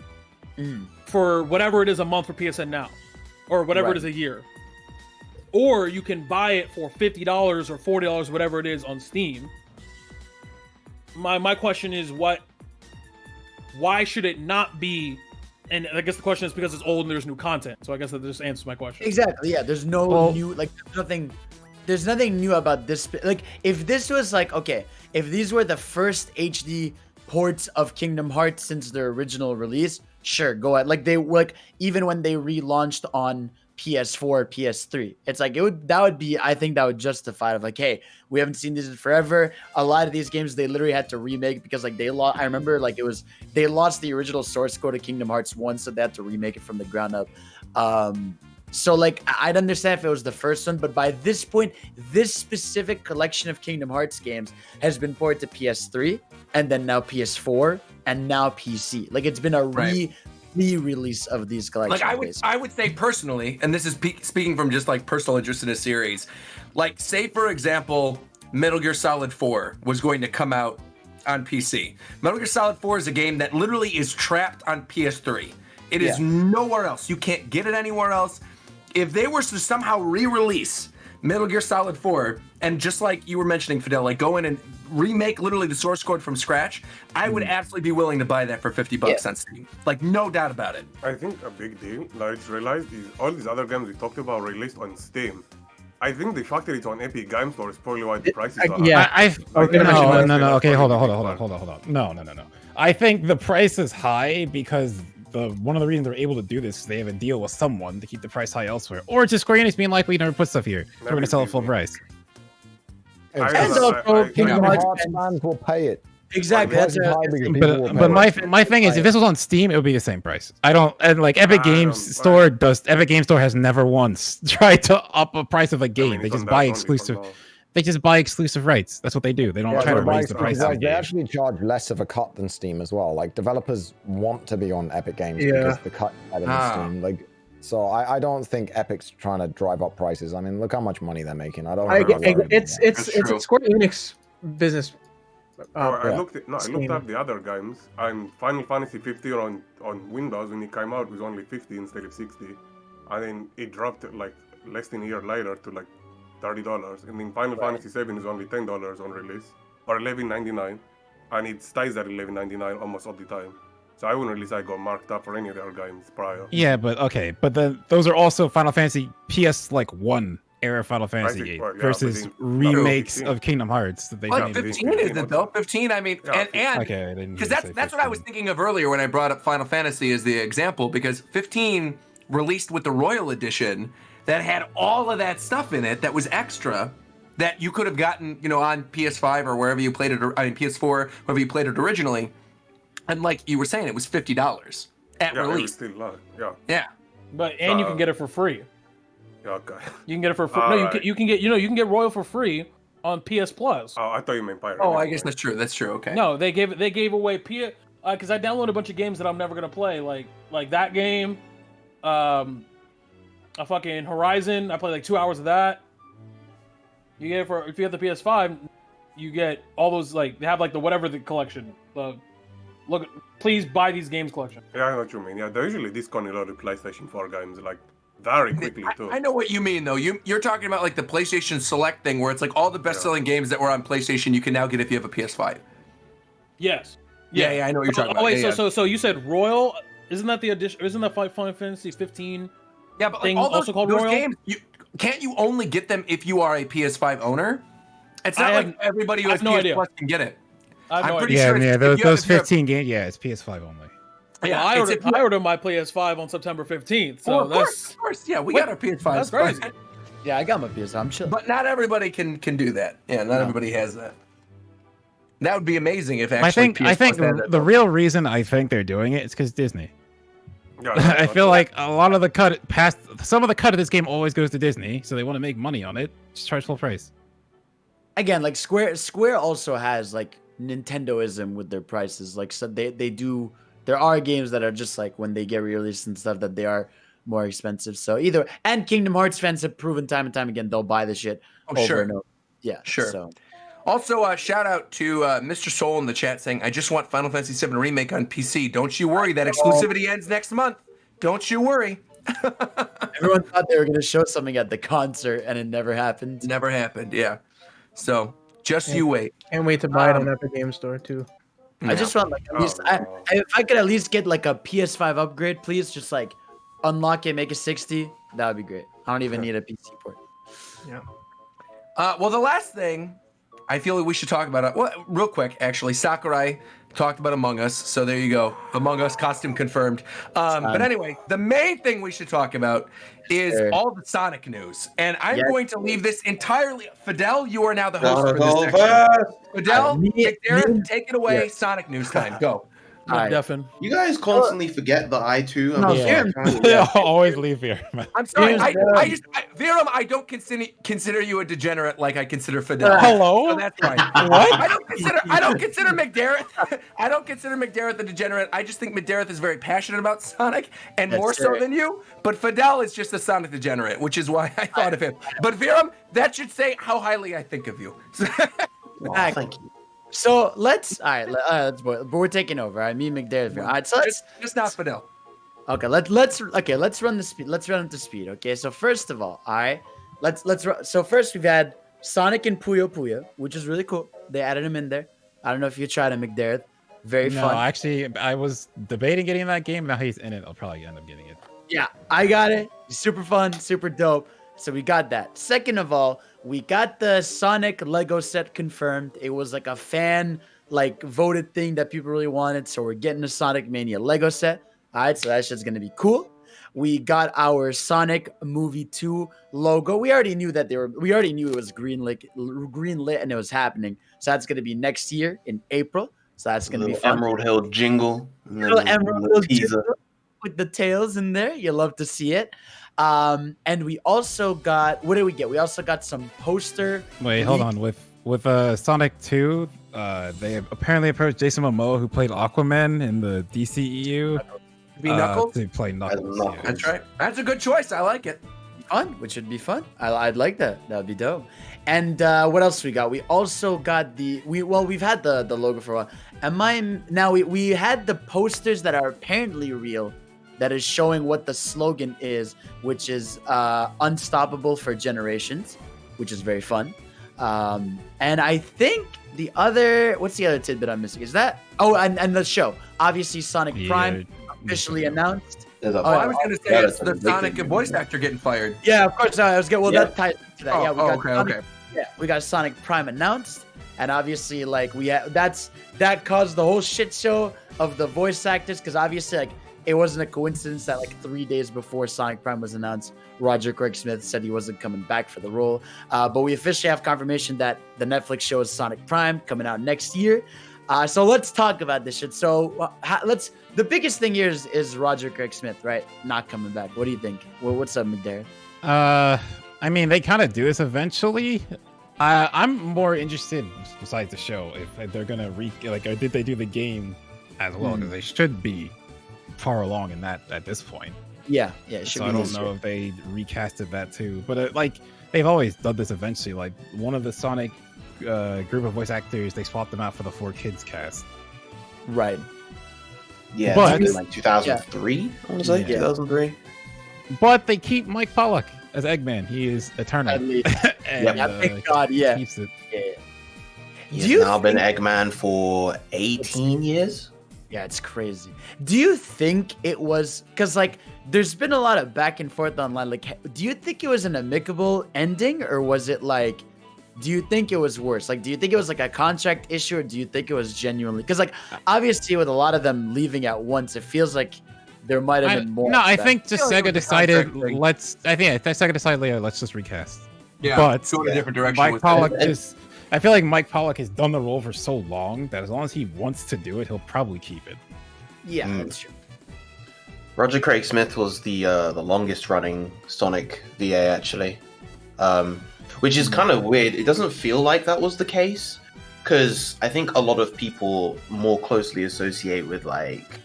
for whatever it is a month for PSN now, or whatever it is a year. Or you can buy it for $50 or $40, whatever it is, on Steam. My question is why should it not be? And I guess the question is because it's old and there's new content. So I guess that just answers my question. Exactly. Yeah. There's no new, like, there's nothing new about this. Like, if this was like, okay, if these were the first HD ports of Kingdom Hearts since their original release, sure, go ahead. Like, they like even when they relaunched on PS4, PS3, it's like I think that would justify of like, hey, we haven't seen this in forever. A lot of these games they literally had to remake because like I remember like they lost the original source code of Kingdom Hearts 1, so they had to remake it from the ground up. So like I'd understand if it was the first one, but by this point, this specific collection of Kingdom Hearts games has been ported to PS3 and then now PS4 and now PC. Like it's been a re-release of these collections. Like I would say personally, and this is speaking from just like personal interest in a series, like say for example, Metal Gear Solid 4 was going to come out on PC. Metal Gear Solid 4 is a game that literally is trapped on PS3. It is nowhere else. You can't get it anywhere else. If they were to somehow re-release Metal Gear Solid 4, and just like you were mentioning, Fidel, like go in and remake literally the source code from scratch, I would absolutely be willing to buy that for $50 on Steam. Like, no doubt about it. I think a big deal that I just realized is all these other games we talked about released on Steam. I think the fact that it's on Epic Games Store is probably why the prices are high. No. Okay, hold on. No. I think the price is high because one of the reasons they're able to do this is they have a deal with someone to keep the price high elsewhere, or just Square Enix being like, we never put stuff here, so we're gonna sell it full price. Kingdom Hearts fans will pay it. Exactly. But my thing is, if this was on Steam, it would be the same price. Epic Games Store has never once tried to up a price of a game. They just buy exclusive. They just buy exclusive rights. That's what they do. They don't try to raise the price of the game. They actually charge less of a cut than Steam as well. Like developers want to be on Epic Games because the cut is better than Steam. Like, so I don't think Epic's trying to drive up prices. I mean, look how much money they're making. It's a Square Enix business. I looked at the other games, and Final Fantasy 15 on Windows when it came out was only 50 instead of 60, and then it dropped like less than a year later to like $30, and then Final Fantasy 7 is only $10 on release, or $11.99, and it stays at $11.99 almost all the time. So I wouldn't really say I got marked up for any of their games prior. Yeah, but then those are also Final Fantasy PS like 1 era Final Fantasy games versus remakes of Kingdom Hearts that they made. 15 is it though? 15, I mean, and because that's what I was thinking of earlier when I brought up Final Fantasy as the example, because 15 released with the Royal Edition that had all of that stuff in it that was extra that you could have gotten, on PS5 or wherever you played it, PS4, wherever you played it originally. And like you were saying, it was $50 at release. It was still low. Yeah. But you can get it for free. Okay. You can get it for free. No, you can get Royal for free on PS Plus. Oh, I thought you meant Pirate. Oh, I guess that's true. That's true. Okay. No, they gave away because I downloaded a bunch of games that I'm never gonna play, like that game, a fucking Horizon. I played like 2 hours of that. You get it for if you have the PS5, you get all those they have like the whatever the collection. Look, please buy these games collection. Yeah, I know what you mean. Yeah, they usually discount a lot of PlayStation 4 games like very quickly too. I know what you mean though. You're talking about like the PlayStation Select thing where it's like all the best-selling games that were on PlayStation you can now get if you have a PS5. Yes. Yeah, I know what you're talking about. Oh wait, Yeah, so you said Royal? Isn't that the addition? Isn't that Final Fantasy 15? yeah, but like, thing all those, also called those Royal? games, can't you only get them if you are a PS5 owner? It's not like everybody who has no PS idea. Plus can get it. I have I'm no pretty idea. sure Yeah, it's- if those you have- 15 games. Yeah, it's PS5 only. Yeah, Well, it's I ordered my PS5 on September 15th. So of course. Yeah, we got our PS5. That's crazy. Yeah, I got my PS. I'm chill. But not everybody can do that. Yeah, not everybody has that. That would be amazing if actually. I think the real reason I think they're doing it is because Disney. I feel like a lot of the some of the cut of this game always goes to Disney, so they want to make money on it. Just charge full price. Again, like Square also has like Nintendoism with their prices. Like, so they do. There are games that are just like when they get released and stuff that they are more expensive. So either, and Kingdom Hearts fans have proven time and time again they'll buy the shit over and over. Yeah, sure. So. Also, shout out to Mr. Soul in the chat saying, "I just want Final Fantasy VII Remake on PC. Don't you worry, that exclusivity ends next month. Don't you worry." Everyone thought they were going to show something at the concert, and it never happened. Never happened. Yeah. So just you wait. Can't wait to buy it on Epic Game Store too. I just want like at least if I could at least get like a PS5 upgrade, please. Just like unlock it, make it 60. That would be great. I don't even need a PC port. Yeah. Well, the last thing I feel like we should talk about, real quick, actually, Sakurai talked about Among Us, so there you go. Among Us costume confirmed. But anyway, the main thing we should talk about is all the Sonic news. And I'm going to leave this entirely. Fidel, you are now the host for this section. Fidel, McDarren, take it away. Sonic news time. Go. You guys constantly forget that I too am always leave here. I'm sorry. Viram, I don't consider you a degenerate like I consider Fidel. Hello? So that's fine. What? I don't consider McDarrett. I don't consider McDarrett the degenerate. I just think McDarrett is very passionate about Sonic and more so than you. But Fidel is just a Sonic degenerate, which is why I thought of him. But Viram, that should say how highly I think of you. Thank you. So let's but we're taking over. All right, me and McDarrett. All right, so let's just not Fidel. Okay, let's run the speed. Let's run into speed. Okay, so first of all right, so first we've had Sonic and Puyo Puyo, which is really cool. They added him in there. I don't know if you tried him, McDarrett. Very fun. No, actually, I was debating getting that game. Now he's in it. I'll probably end up getting it. Yeah, I got it. Super fun, super dope. So we got that. Second of all, we got the Sonic Lego set confirmed. It was like a fan voted thing that people really wanted. So we're getting a Sonic Mania Lego set. All right, so that shit's gonna be cool. We got our Sonic Movie 2 logo. We already knew that we already knew it was green lit and it was happening. So that's gonna be next year in April. So that's gonna be fun. Emerald Hill jingle. Little Emerald Hill jingle with the tails in there. You love to see it. And we also got, what did we get? We also got some poster. Wait, hold on. With Sonic 2, they apparently approached Jason Momoa, who played Aquaman in the DCEU. Knuckles? To play Knuckles. Yeah. That's right. That's a good choice. I like it. Fun, which would be fun. I'd like that. That would be dope. And what else we got? We also got we've had the logo for a while. We had the posters that are apparently real, that is showing what the slogan is, which is unstoppable for generations, which is very fun. And I think what's the other tidbit I'm missing? Is that, and the show. Obviously Sonic Prime officially announced. I was going to say it's the Sonic voice actor getting fired. Yeah, of course. I was getting, that ties into that. Oh, we got okay. Yeah, we got Sonic Prime announced, and obviously that caused the whole shit show of the voice actors, because obviously it wasn't a coincidence that 3 days before Sonic Prime was announced, Roger Craig Smith said he wasn't coming back for the role. But we officially have confirmation that the Netflix show is Sonic Prime coming out next year. So let's talk about this shit. So the biggest thing here is Roger Craig Smith, right? Not coming back. What do you think? What's up, McDarrett? I mean, they kind of do this eventually. I'm more interested, besides the show, if they're gonna did they do the game as well? Because they should be far along in that at this point. Yeah. It so I don't know if they recasted that too, but they've always done this eventually. Like one of the Sonic group of voice actors, they swapped them out for the 4Kids cast. Right. Yeah, but 2003. I want to say 2003. But they keep Mike Pollock as Eggman. He is eternal. Thank God. Yeah. Keeps it. He's now been Eggman for 18 years. Yeah, it's crazy. Do you think it was because like there's been a lot of back and forth online? Like, do you think it was an amicable ending, or was it like? Do you think it was worse? Like, do you think it was like a contract issue, or do you think it was genuinely? Because like obviously with a lot of them leaving at once, it feels like there might have been more. No, I think just like Sega decided Sega decided, yeah, let's just recast. Yeah, but go in a different direction. Mike with Pollock it. just. I feel like Mike Pollock has done the role for so long that as long as he wants to do it, he'll probably keep it. Yeah, that's true. Roger Craig Smith was the longest running Sonic VA actually, which is kind of weird. It doesn't feel like that was the case because I think a lot of people more closely associate with like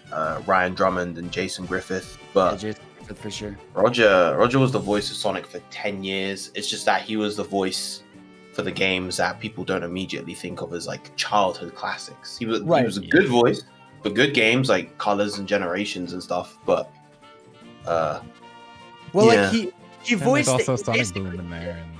Ryan Drummond and Jason Griffith, but Yeah, Jason Griffith for sure. Roger was the voice of Sonic for 10 years. It's just that he was the voice for the games that people don't immediately think of as like childhood classics. He was a good voice for good games like Colors and Generations and stuff, but like he voiced also it, Sonic Boom in there, and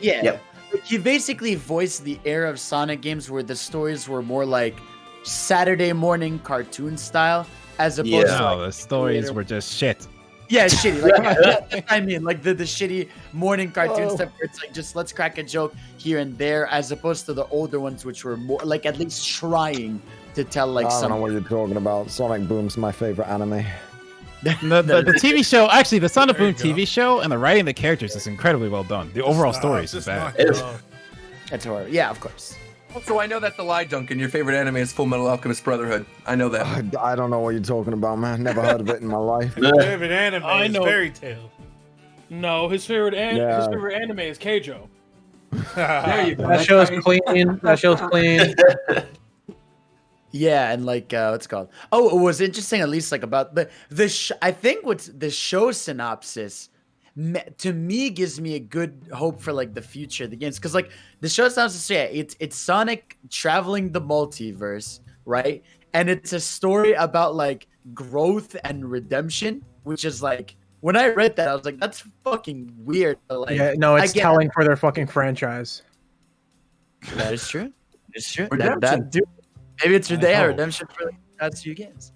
yeah. He basically voiced the era of Sonic games where the stories were more like Saturday morning cartoon style, as opposed to no, the stories were just shit. Yeah, shitty. Like I mean, like the shitty morning cartoon stuff where it's like just let's crack a joke here and there, as opposed to the older ones which were more like at least trying to tell like I don't know what you're talking about. Sonic Boom's my favorite anime. The TV show, actually, the Sonic Boom TV show and the writing of the characters is incredibly well done. The overall story is bad. That's horrible. Yeah, of course. Also, I know that the lie, Duncan. Your favorite anime is Full Metal Alchemist Brotherhood. I know that. I don't know what you're talking about, man. Never heard of it in my life. His favorite anime is Fairy Tail. No, his favorite anime is Keijo. There you go. That show's clean. That show's clean. Yeah, and like what's it called? Oh, it was interesting at least like about I think what's the show synopsis to me gives me a good hope for like the future of the games, because like the show synopsis, yeah, it's Sonic traveling the multiverse, right? And it's a story about like growth and redemption, which is like when I read that I was like, that's fucking weird. But, like, Yeah, no, it's telling for their fucking franchise. That is true. It's true. Redemption. Maybe it's redemption for like past few games.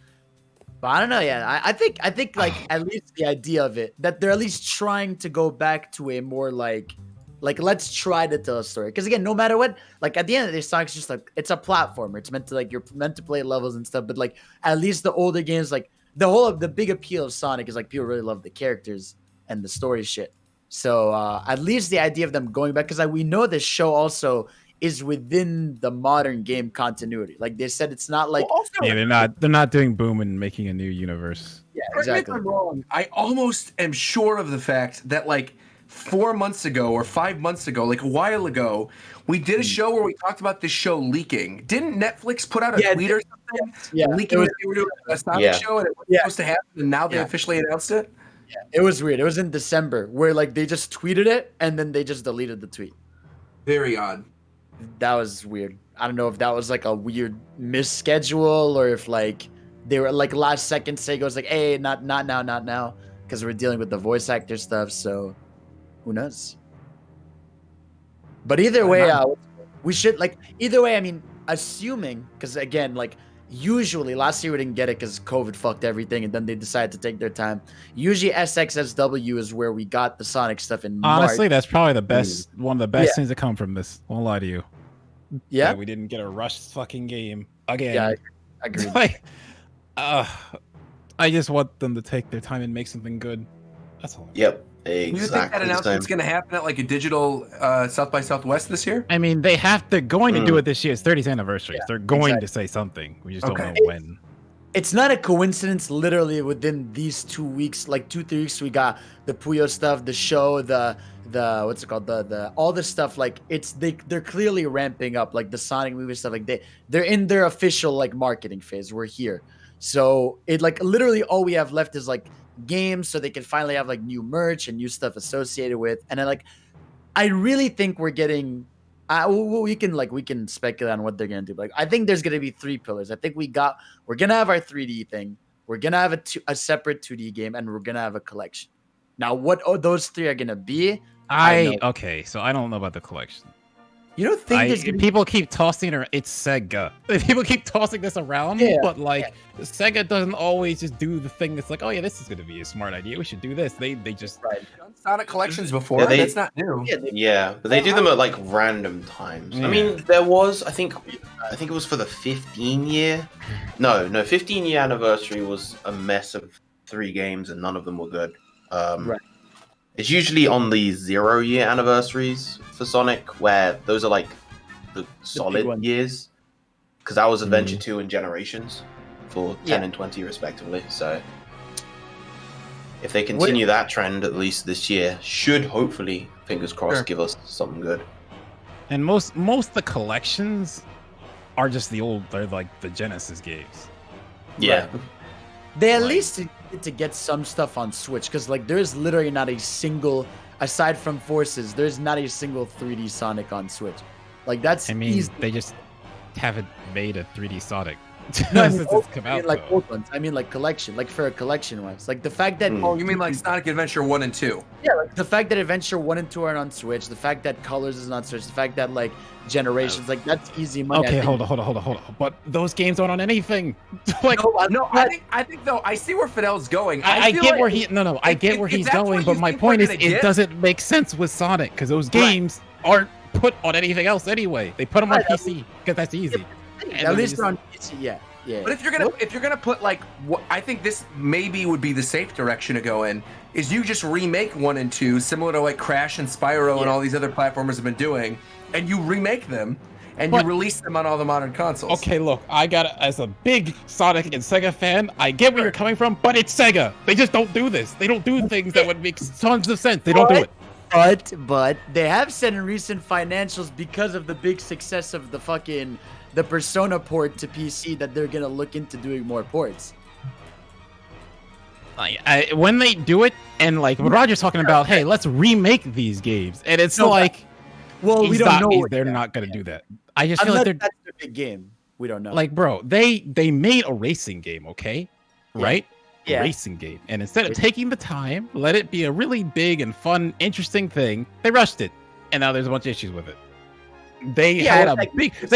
But I don't know. Yeah, I think like at least the idea of it, that they're at least trying to go back to a more like let's try to tell a story. Because again, no matter what, like at the end of the day, Sonic's just like it's a platformer. It's meant to like you're meant to play levels and stuff. But like at least the older games, like the big appeal of Sonic is like people really love the characters and the story shit. So at least the idea of them going back, because we know this show also is within the modern game continuity. Like they said, it's not like yeah, they're not doing Boom and making a new universe. Yeah, Correct me if exactly. I'm wrong. I almost am sure of the fact that like 4 months ago or 5 months ago, like a while ago, we did a show where we talked about this show leaking. Didn't Netflix put out a tweet or something? Yeah, leaking that they were doing a Sonic show and it was supposed to happen, and now they officially announced it. Yeah, it was weird. It was in December where like they just tweeted it and then they just deleted the tweet. Very odd. That was weird. I don't know if that was like a weird misschedule or if like they were like last second Sega was like, hey, not now, because we're dealing with the voice actor stuff. So who knows? But either way, we should like either way. I mean, assuming because again, like usually last year we didn't get it because COVID fucked everything, and then they decided to take their time. Usually SXSW is where we got the Sonic stuff in Honestly, March. that's probably the best, one of the best things that come from this. Won't lie to you. Yeah, that we didn't get a rushed fucking game again. Yeah, I agree. Like, I just want them to take their time and make something good. That's all. Yep. You think that announcement's going to happen at like a digital South by Southwest this year? I mean, they're going to do it this year. It's 30th anniversary. Yeah, they're going to say something. We just don't know when. It's not a coincidence. Literally within these 2 weeks, like 2-3 weeks, we got the Puyo stuff, the show, the what's it called, the all this stuff. Like they're clearly ramping up, like the Sonic movie stuff. Like they're in their official like marketing phase. We're here, so it like literally all we have left is like games, so they can finally have like new merch and new stuff associated with. And then I really think we're getting. We can speculate on what they're gonna do. Like I think there's gonna be 3 pillars. I think we're gonna have our 3D thing. We're gonna have a separate 2D game, and we're gonna have a collection. Now, what those 3 are gonna be? Okay, so I don't know about the collection. You don't think there's gonna be... People keep tossing it. It's Sega. People keep tossing this around, but like Sega doesn't always just do the thing that's like, oh yeah, this is gonna be a smart idea. We should do this. They just done Sonic collections before. That's not new. But they do them at like random times. I mean, there was I think it was for the 15-year. No, 15-year anniversary was a mess of 3 games and none of them were good. It's usually on the 0-year anniversaries for Sonic, where those are like the solid years, because that was Adventure 2 and Generations for 10 and 20 respectively. So if they continue that trend at least this year, should hopefully, fingers crossed, give us something good. And most of the collections are just they're like the Genesis games. Yeah. They at least need to get some stuff on Switch, because like there's literally not a single, aside from Forces, there's not a single 3D Sonic on Switch. Like that's easy. They just haven't made a 3D Sonic. No, old ones. I mean like collection, like for a collection wise. Like the fact that you mean like Sonic Adventure 1 and 2? Yeah, like the fact that Adventure 1 and 2 are on Switch, the fact that Colors is on Switch, the fact that like Generations, like that's easy money. Okay, hold on. But those games aren't on anything. Like I think though I see where Fidel's going. I get where he's going, but my point is it doesn't make sense with Sonic because those games aren't put on anything else anyway. They put them on PC because that's easy. At least they're on PC, yeah. But if you're gonna put like what I think this maybe would be the safe direction to go in is you just remake 1 and 2 similar to like Crash and Spyro and all these other platformers have been doing, and you remake them and you release them on all the modern consoles. Okay, look, I got as a big Sonic and Sega fan, I get where you're coming from, but it's Sega. They just don't do this. They don't do things that would make tons of sense. They don't do it. But they have said in recent financials, because of the big success of the Persona port to PC, that they're gonna look into doing more ports. When they do it, and like when Roger's talking about, hey, let's remake these games, and it's like, well, we don't know. They're not gonna do that. I just feel like that's a big game. We don't know. Like, bro, they made a racing game, okay, right? Yeah. Racing game, and instead of taking the time, let it be a really big and fun, interesting thing, they rushed it, and now there's a bunch of issues with it. They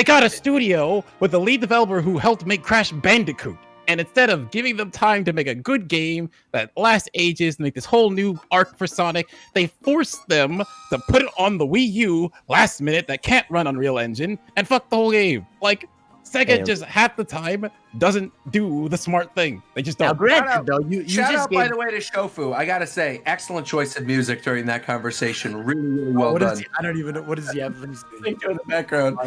got a studio with a lead developer who helped make Crash Bandicoot. And instead of giving them time to make a good game that lasts ages, make this whole new arc for Sonic, they forced them to put it on the Wii U last minute that can't run Unreal Engine and fuck the whole game. Like, Sega just half the time doesn't do the smart thing. They just don't. Now, granted, though, shout out by the way to Shofu. I gotta say, excellent choice of music during that conversation. Really well done. I don't even know what does he have in the background.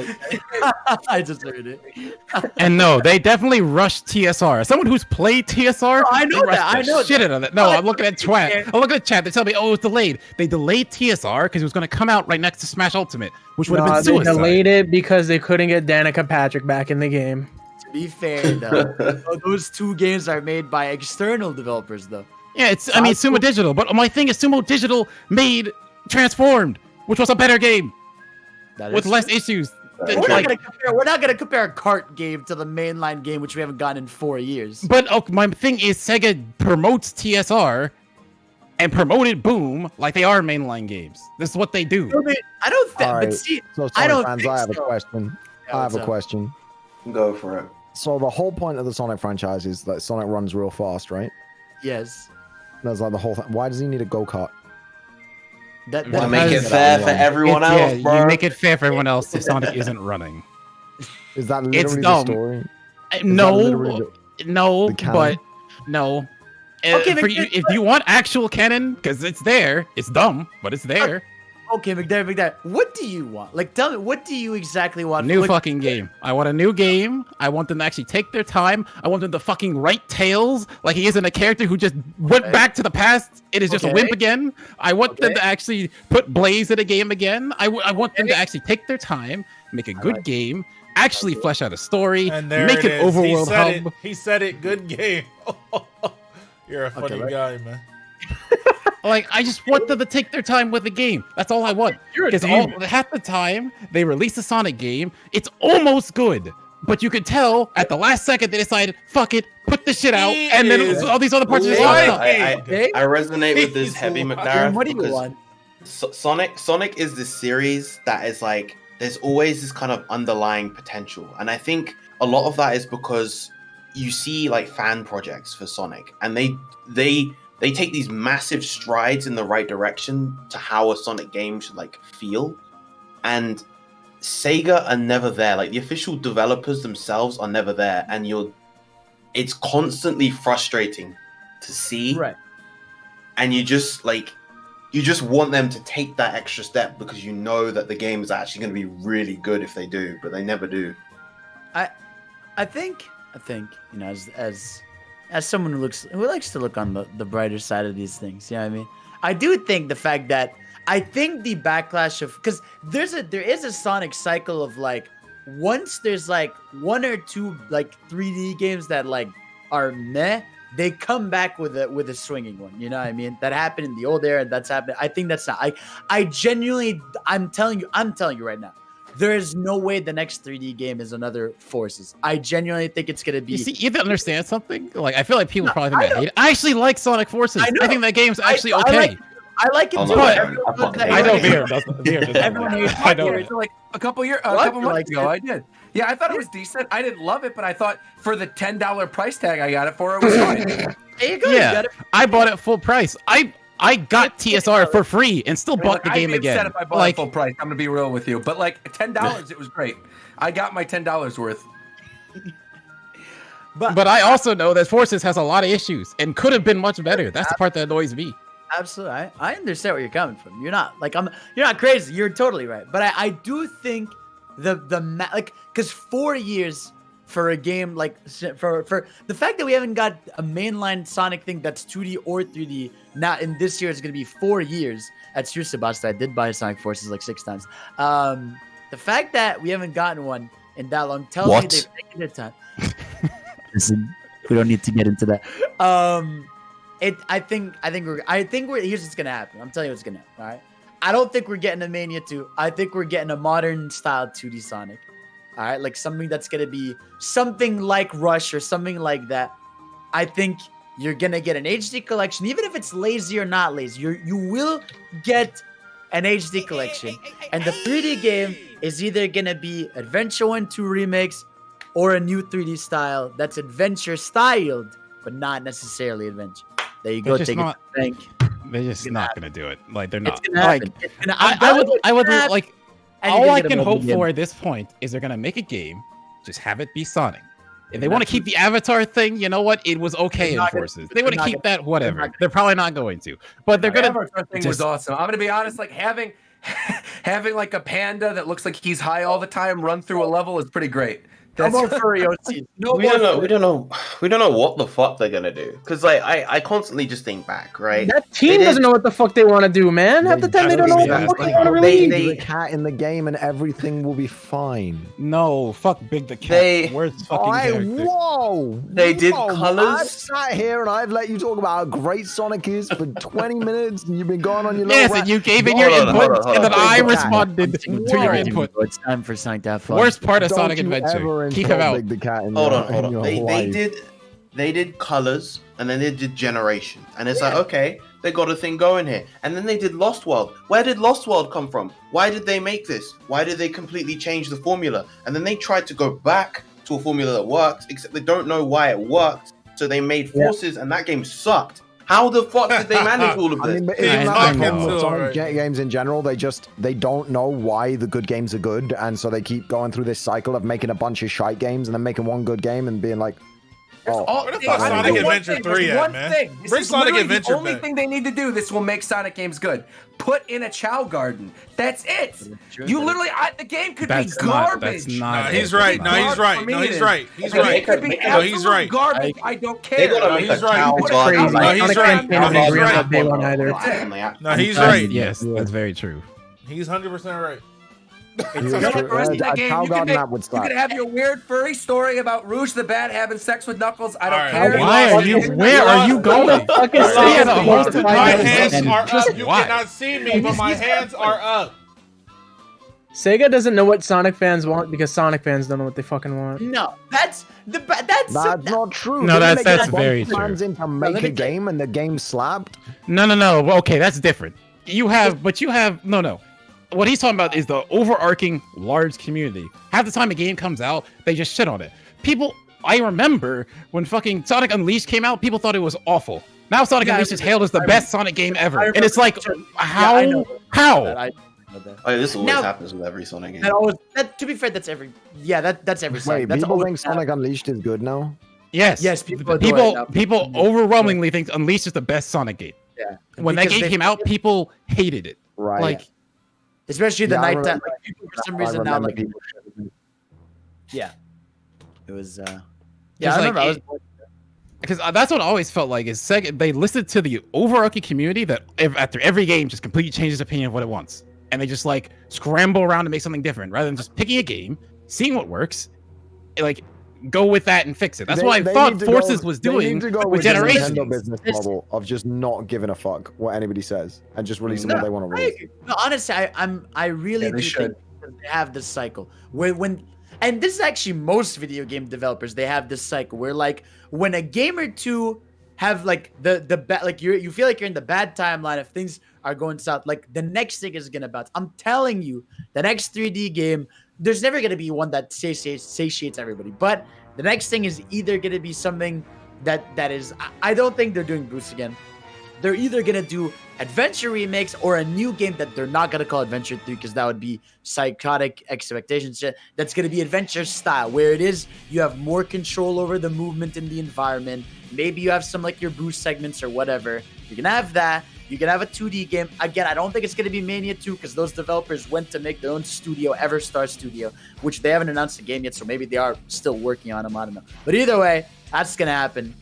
I just heard it. And no, they definitely rushed TSR. As someone who's played TSR, I know that. I know shit out of that. No, I'm looking at chat. I'm looking at chat. They tell me, oh, it's delayed. They delayed TSR because it was going to come out right next to Smash Ultimate, which would have been suicide. They delayed it because they couldn't get Danica Patrick back in the game. To be fair, though, those 2 games are made by external developers, though. Yeah, Sumo Digital. But my thing is, Sumo Digital made Transformed, which was a better game with less issues. We're not gonna compare a kart game to the mainline game, which we haven't gotten in 4 years. But my thing is, Sega promotes TSR and promoted Boom like they are mainline games. This is what they do. I don't think. Right. But see, So, I don't fans, think I have so. a question. Yeah, I have a question. Go for it. So the whole point of the Sonic franchise is that Sonic runs real fast, right? Yes. That's like the whole thing. Why does he need a go-kart? That make it fair for everyone else, bro. You make it fair for everyone else if Sonic isn't running. Is that literally the story? No, but Okay, if you want actual canon, because it's there, it's dumb, but it's there. Okay, McDermott, what do you want? Like, tell me, what do you exactly want? New fucking game. I want a new game. I want them to actually take their time. I want them to fucking write Tails like he isn't a character who just went back to the past. It is just a wimp again. I want them to actually put Blaze in a game again. I want them to actually take their time, make a good game, actually flesh out a story, and there make an overworld hub. He said it. Good game. You're a funny guy, man. Like, I just want them to take their time with the game. That's all I want. Because half the time they release a Sonic game, it's almost good. But you could tell at the last second they decided, fuck it, put the shit out, and then all these other parts are just I resonate with this heavy McLaren. What do you want? Sonic is the series that is like there's always this kind of underlying potential, and I think a lot of that is because you see like fan projects for Sonic, and they take these massive strides in the right direction to how a Sonic game should like feel, and Sega are never there. Like the official developers themselves are never there, and it's constantly frustrating to see. Right. And you just want them to take that extra step because you know that the game is actually going to be really good if they do, but they never do. I think you know, as someone who likes to look on the brighter side of these things, you know what I mean? I do think the fact that I think the backlash of, because there is a Sonic cycle of like, once there's like one or two like 3D games that like are meh, they come back with a swinging one. You know what I mean? That happened in the old era, and that's happened. I think that's not. I genuinely, I'm telling you right now, there is no way the next 3D game is another Forces. I genuinely think it's gonna be. You see, you have to understand something. Like, I feel like people probably think I hate it. I actually like Sonic Forces. I think that game's actually okay. I like it too. I know Veer doesn't. Everyone hates I know. Like a couple months ago, I did. Yeah, I thought it was decent. I didn't love it, but I thought for the $10 price tag I got it for, it was fine. There you go. Yeah, I bought it full price. I got TSR for free and still bought the game I'd be again. upset if I bought it full price. I'm gonna be real with you, but like $10, it was great. I got my $10 worth. But I also know that Forces has a lot of issues and could have been much better. That's the part that annoys me. Absolutely, I understand where you're coming from. You're not crazy. You're totally right. But I do think because 4 years for a game like for the fact that we haven't got a mainline Sonic thing that's 2D or 3D now in this year is going to be 4 years. That's true, Sebastian. I did buy Sonic Forces like 6 times. The fact that we haven't gotten one in that long tells me they've taken their time. Listen, we don't need to get into that. I think we're here's what's gonna happen. I'm telling you what's gonna happen. All right. I don't think we're getting a Mania 2. I think we're getting a modern style 2D Sonic. All right, like something that's gonna be something like Rush or something like that. I think you're gonna get an HD collection, even if it's lazy or not lazy. You will get an HD collection, and the 3D game is either gonna be Adventure 1, 2 remakes, or a new 3D style that's adventure styled, but not necessarily adventure. There you go. Take it to the bank. They're just not gonna do it. Like they're not. Like I would like. All I can hope for at this point is they're gonna make a game, just have it be Sonic. If they want to keep the Avatar thing, you know what? It was okay in Forces. They want to keep that, whatever. They're probably not going to, but they're gonna. Avatar thing was awesome. I'm gonna be honest. Like having like a panda that looks like he's high all the time run through a level is pretty great. That's more furry OC. We don't know what the fuck they're gonna do. Cause like I constantly just think back, right? That team doesn't know what the fuck they want to do, man. Half the time they don't know what the fuck they want to release. They the cat in the game and everything will be fine. No, fuck Big the Cat. Where's fucking character? Whoa! They did I've colors. sat here and I've let you talk about how great Sonic is for 20 minutes, and you've been going on your little Yes, and you gave in your input, and then I responded to your input. It's time for Sonic to have fun. Worst part of Sonic Adventure. Keep him out. Hold on. They did colors, and then they did generation, and it's like, okay, they got a thing going here. And then they did Lost World. Where did Lost World come from? Why did they make this? Why did they completely change the formula? And then they tried to go back to a formula that works, except they don't know why it worked. So they made Forces, and that game sucked. How the fuck did they manage all of this? I mean, isn't that the problem with Sonic games in general? They don't know why the good games are good, and so they keep going through this cycle of making a bunch of shite games and then making one good game and being like, Where the fuck Sonic Adventure 3 at, man? Bring Sonic Adventure back. The only thing they need to do, this will make Sonic games good. Put in a Chow Garden. That's it. You literally, the game could be garbage. He's right. No, he's right. It could be absolute garbage. I don't care. They gotta make he's a right. Chow Garden. No, he's right. No, he's right. Yes, that's very true. He's 100% right. You could have your weird furry story about Rouge the Bat having sex with Knuckles. I don't care. Where are you going? My hands are up. You cannot see me, but my hands are up. Sega doesn't know what Sonic fans want because Sonic fans don't know what they fucking want. No, that's not true. No, that's very true. Plans in to make a game and the game slapped. No. Well, okay, that's different. No. what he's talking about is the overarching large community. Half the time a game comes out, they just shit on it. People, I remember when fucking Sonic Unleashed came out, people thought it was awful. Now Sonic Unleashed is hailed as the best Sonic game ever, and it's like, how? This always happens with every Sonic game. To be fair, that's every Sonic. Wait, That's people think Sonic Unleashed is good now? Yes, people overwhelmingly think Unleashed is the best Sonic game. Yeah. When that game came out, people hated it. Right. Like, especially the Yeah, I nighttime. remember- Like, people for some reason now, like, people- yeah, it was. Just I remember. like because that's what I always felt like is they listened to the overarching community that after every game just completely changes opinion of what it wants, and they just like scramble around to make something different rather than just picking a game, seeing what works, and, like go with that and fix it. That's what I thought Forces was doing with Generations. Nintendo business model of just not giving a fuck what anybody says and just releasing what they want to release. No, honestly, I really do think they have this cycle and this is actually most video game developers. They have this cycle where like when a game or two have like the bad, like you feel like you're in the bad timeline if things are going south, like the next thing is gonna bounce. I'm telling you, the next 3D game, there's never gonna be one that satiates everybody, but the next thing is either gonna be something that is. I don't think they're doing boosts again. They're either gonna do adventure remakes or a new game that they're not gonna call Adventure 3 because that would be psychotic expectations. That's gonna be adventure style, where it is you have more control over the movement in the environment. Maybe you have some like your boost segments or whatever. You're gonna have that. You can have a 2D game. Again, I don't think it's gonna be Mania 2 because those developers went to make their own studio, Everstar Studio, which they haven't announced the game yet, so maybe they are still working on them. I don't know. But either way, that's gonna happen.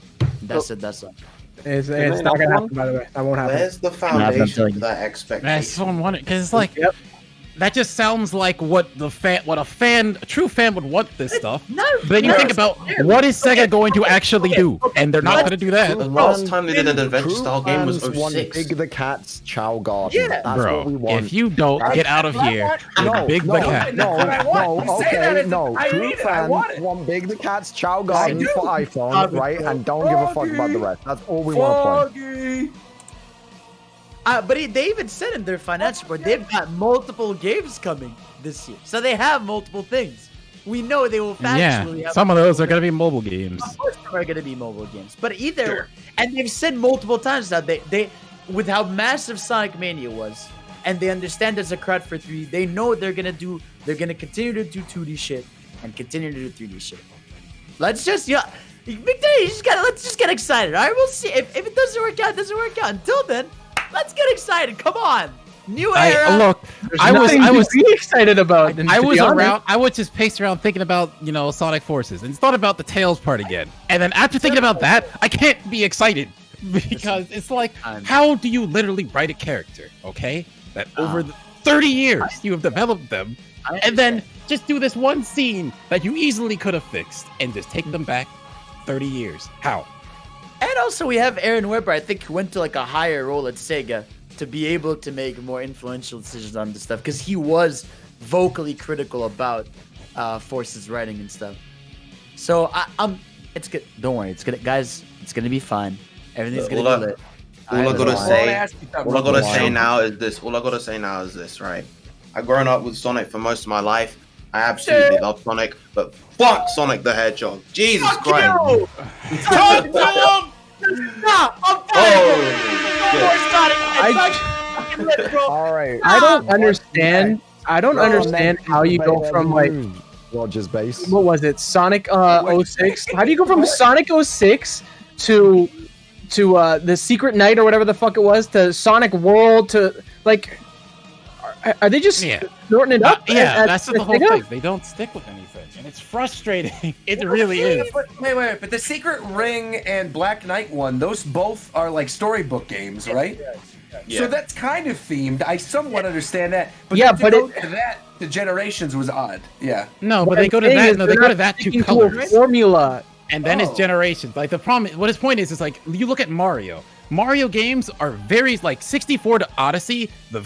That's it. That's all. It's not gonna happen, by the way. That won't happen. Where's the foundation for that expectation? That's someone wanted because it's like that just sounds like what a true fan would want this stuff. But then you think about what is Sega going to actually do, and they're not going to do that. The last time they did an adventure style game was 06. Big the Cat's Chow Garden. Yeah. That's Bro, what we want. if you don't get out of here, Big the Cat. True fans want Big the Cat's Chow Garden for iPhone, right? And don't give a fuck about the rest. That's all we want to play. But they even said in their financial report they've got multiple games coming this year, so they have multiple things. We know they will factually have. Some of those are going to be mobile games. Of course, they are going to be mobile games, but and they've said multiple times that they with how massive Sonic Mania was, and they understand there's a crowd for 3D. They know they're going to continue to do 2D shit and continue to do 3D shit. Let's just let's just get excited. All right, we'll see if it doesn't work out. It doesn't work out. Until then. Let's get excited! Come on, new era. I was really excited about. I was around. I would just pace around thinking about Sonic Forces and thought about the Tails part again. And then after thinking about that, I can't be excited because it's like, how do you literally write a character? Okay, that over 30 years you have developed them, and then just do this one scene that you easily could have fixed and just take them back 30 years. How? And also we have Aaron Webber, I think, who went to like a higher role at Sega to be able to make more influential decisions on this stuff because he was vocally critical about Force's writing and stuff. So it's good. Don't worry, it's gonna, guys. It's gonna be fine. Everything's gonna be lit. All I gotta say now is this. Right? I've grown up with Sonic for most of my life. I absolutely love Sonic, but fuck Sonic the Hedgehog. Jesus Christ. Talk to him! All right. I don't understand. I don't understand how you go from like Roger's base. What was it? Sonic 06. How do you go from Sonic 06 to the Secret Night or whatever the fuck it was to Sonic World to like? Are they just snorting it up? That's the whole thing. They don't stick with anything, and it's frustrating. It really is. Wait, but the Secret Ring and Black Knight one, those both are like storybook games, right? Yeah. So that's kind of themed. I somewhat understand that. But the Generations was odd. Yeah. No, but they go to that. No, they go to that two colors. Formula. And then it's Generations. Like the problem, what his point is like you look at Mario. Mario games are very like 64 to Odyssey. The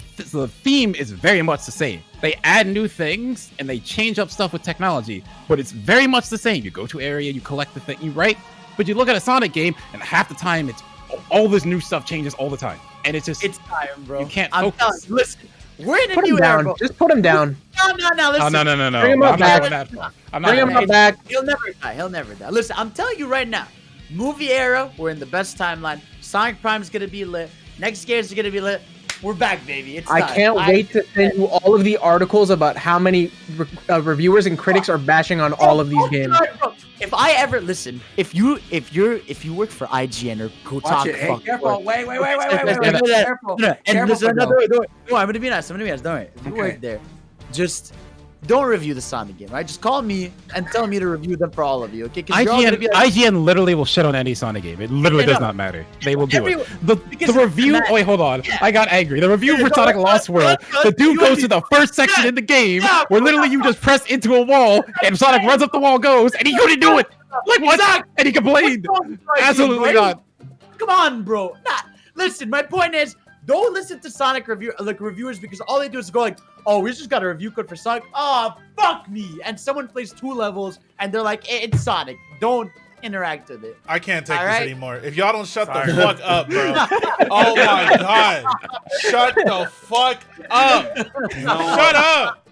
theme is very much the same. They add new things and they change up stuff with technology, but it's very much the same. You go to area, you collect the thing, you right. But you look at a Sonic game, and half the time it's all this new stuff changes all the time, and it's tiring, bro. You can't I'm focus. listen, We're in a Put him new era, down. bro. Just put him down. No, listen. No. Bring him I'm up not back. doing that. I'm not Bring him doing up that. back. He'll never die. He'll never die. Listen, I'm telling you right now. Movie era, we're in the best timeline. Sonic Prime's gonna be lit. Next games are gonna be lit. We're back, baby. It's I time. can't wait to send you all of the articles about how many reviewers and critics are bashing on all of these games. Bro, if I ever listen, if you work for IGN or Kotaku, Watch it. Hey, careful. Wait. Careful. And Careful, listen, bro. no, I'm gonna be nice. Don't worry. If you work there, just don't review the Sonic game, right? Just call me and tell me to review them for all of you, okay? 'Cause you're all gonna be like, IGN literally will shit on any Sonic game. It literally does not matter. They will do it. The review. Matt- Wait, hold on. I got angry. The review for no, Sonic no, Lost no, World. no, The dude you goes and to the first section in the game Yeah, where bro, literally you just press into a wall and Sonic runs up the wall, goes, and he couldn't do it. Like what? Exactly. And he complained. What's wrong with IGN, Absolutely bro? not. Come on, bro. Nah, listen, my point is, don't listen to Sonic reviewers because all they do is go like, oh, we just got a review code for Sonic. Oh, fuck me. And someone plays 2 levels and they're like, it's Sonic. Don't interact with it. I can't take All this right. anymore. If y'all don't shut the fuck up, bro. Oh my god. Shut the fuck up. Shut up.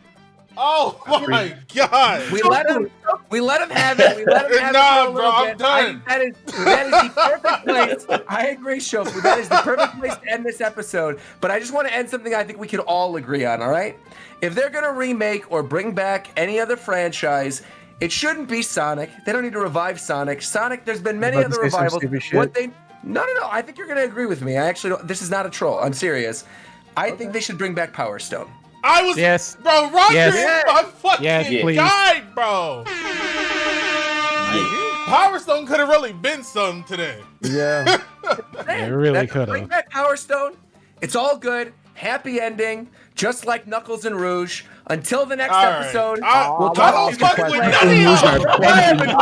Oh my god. We let him have it. We let him have Nah, it for a bro, little I'm bit. done. That is the perfect place. I agree, Shofu. That is the perfect place to end this episode. But I just want to end something I think we could all agree on, all right? If they're going to remake or bring back any other franchise, it shouldn't be Sonic. They don't need to revive Sonic. Sonic, there's been many about to other say some revivals. stupid shit. No. I think you're going to agree with me. I actually don't. This is not a troll. I'm serious. I think they should bring back Power Stone. I was, Yes. bro, Roger Yes. is my fucking Yes, please. guy, bro. Power Stone could have really been something today. Yeah. It really could Bring have. back Power Stone. It's all good. Happy ending. Just like Knuckles and Rouge. Until the next All right. episode. I talk don't to you fuck guys with later. none of y'all.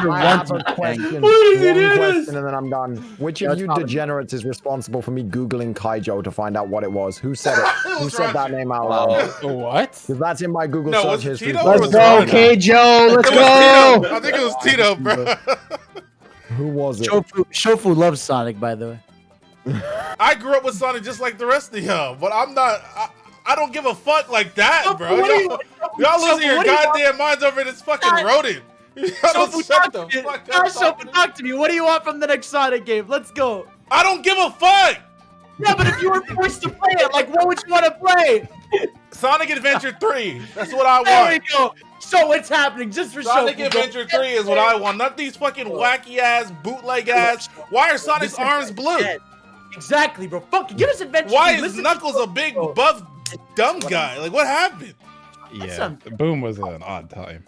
I have a question. One question and then I'm done. Which Yeah, of it's you fine. degenerates is responsible for me Googling Kaijo to find out what it was? Who said it? Who was said that Roger. name out loud? What? Because that's in my Google No, search was it history. Tito or for was Let's it go, Roger? Kaijo. K. Joe. Let's It was go. Tito. I think it was Tito, bro. Who was it? Shofu loves Sonic, by the way. I grew up with Sonic just like the rest of y'all, but I'm not. I don't give a fuck like that, bro. What do you- Y'all losing your what do you want? goddamn minds over this fucking rodent. Y'all don't Shofu, shut talk the to me. fuck Nah, up. Shofu, talk to me. What do you want from the next Sonic game? Let's go. I don't give a fuck. Yeah, but if you were forced to play it, like, what would you want to play? Sonic Adventure 3. That's what I There we want. go. So what's happening just for Sonic Shofu? Adventure 3 is what I want. Not these fucking wacky ass, bootleg ass. Why are Sonic's This arms is blue? dead. Exactly, bro. Fuck, give us Adventure. Why Two. is Listen Knuckles to a big, buff, dumb guy? Like, what happened? Yeah. something. Boom was an odd time.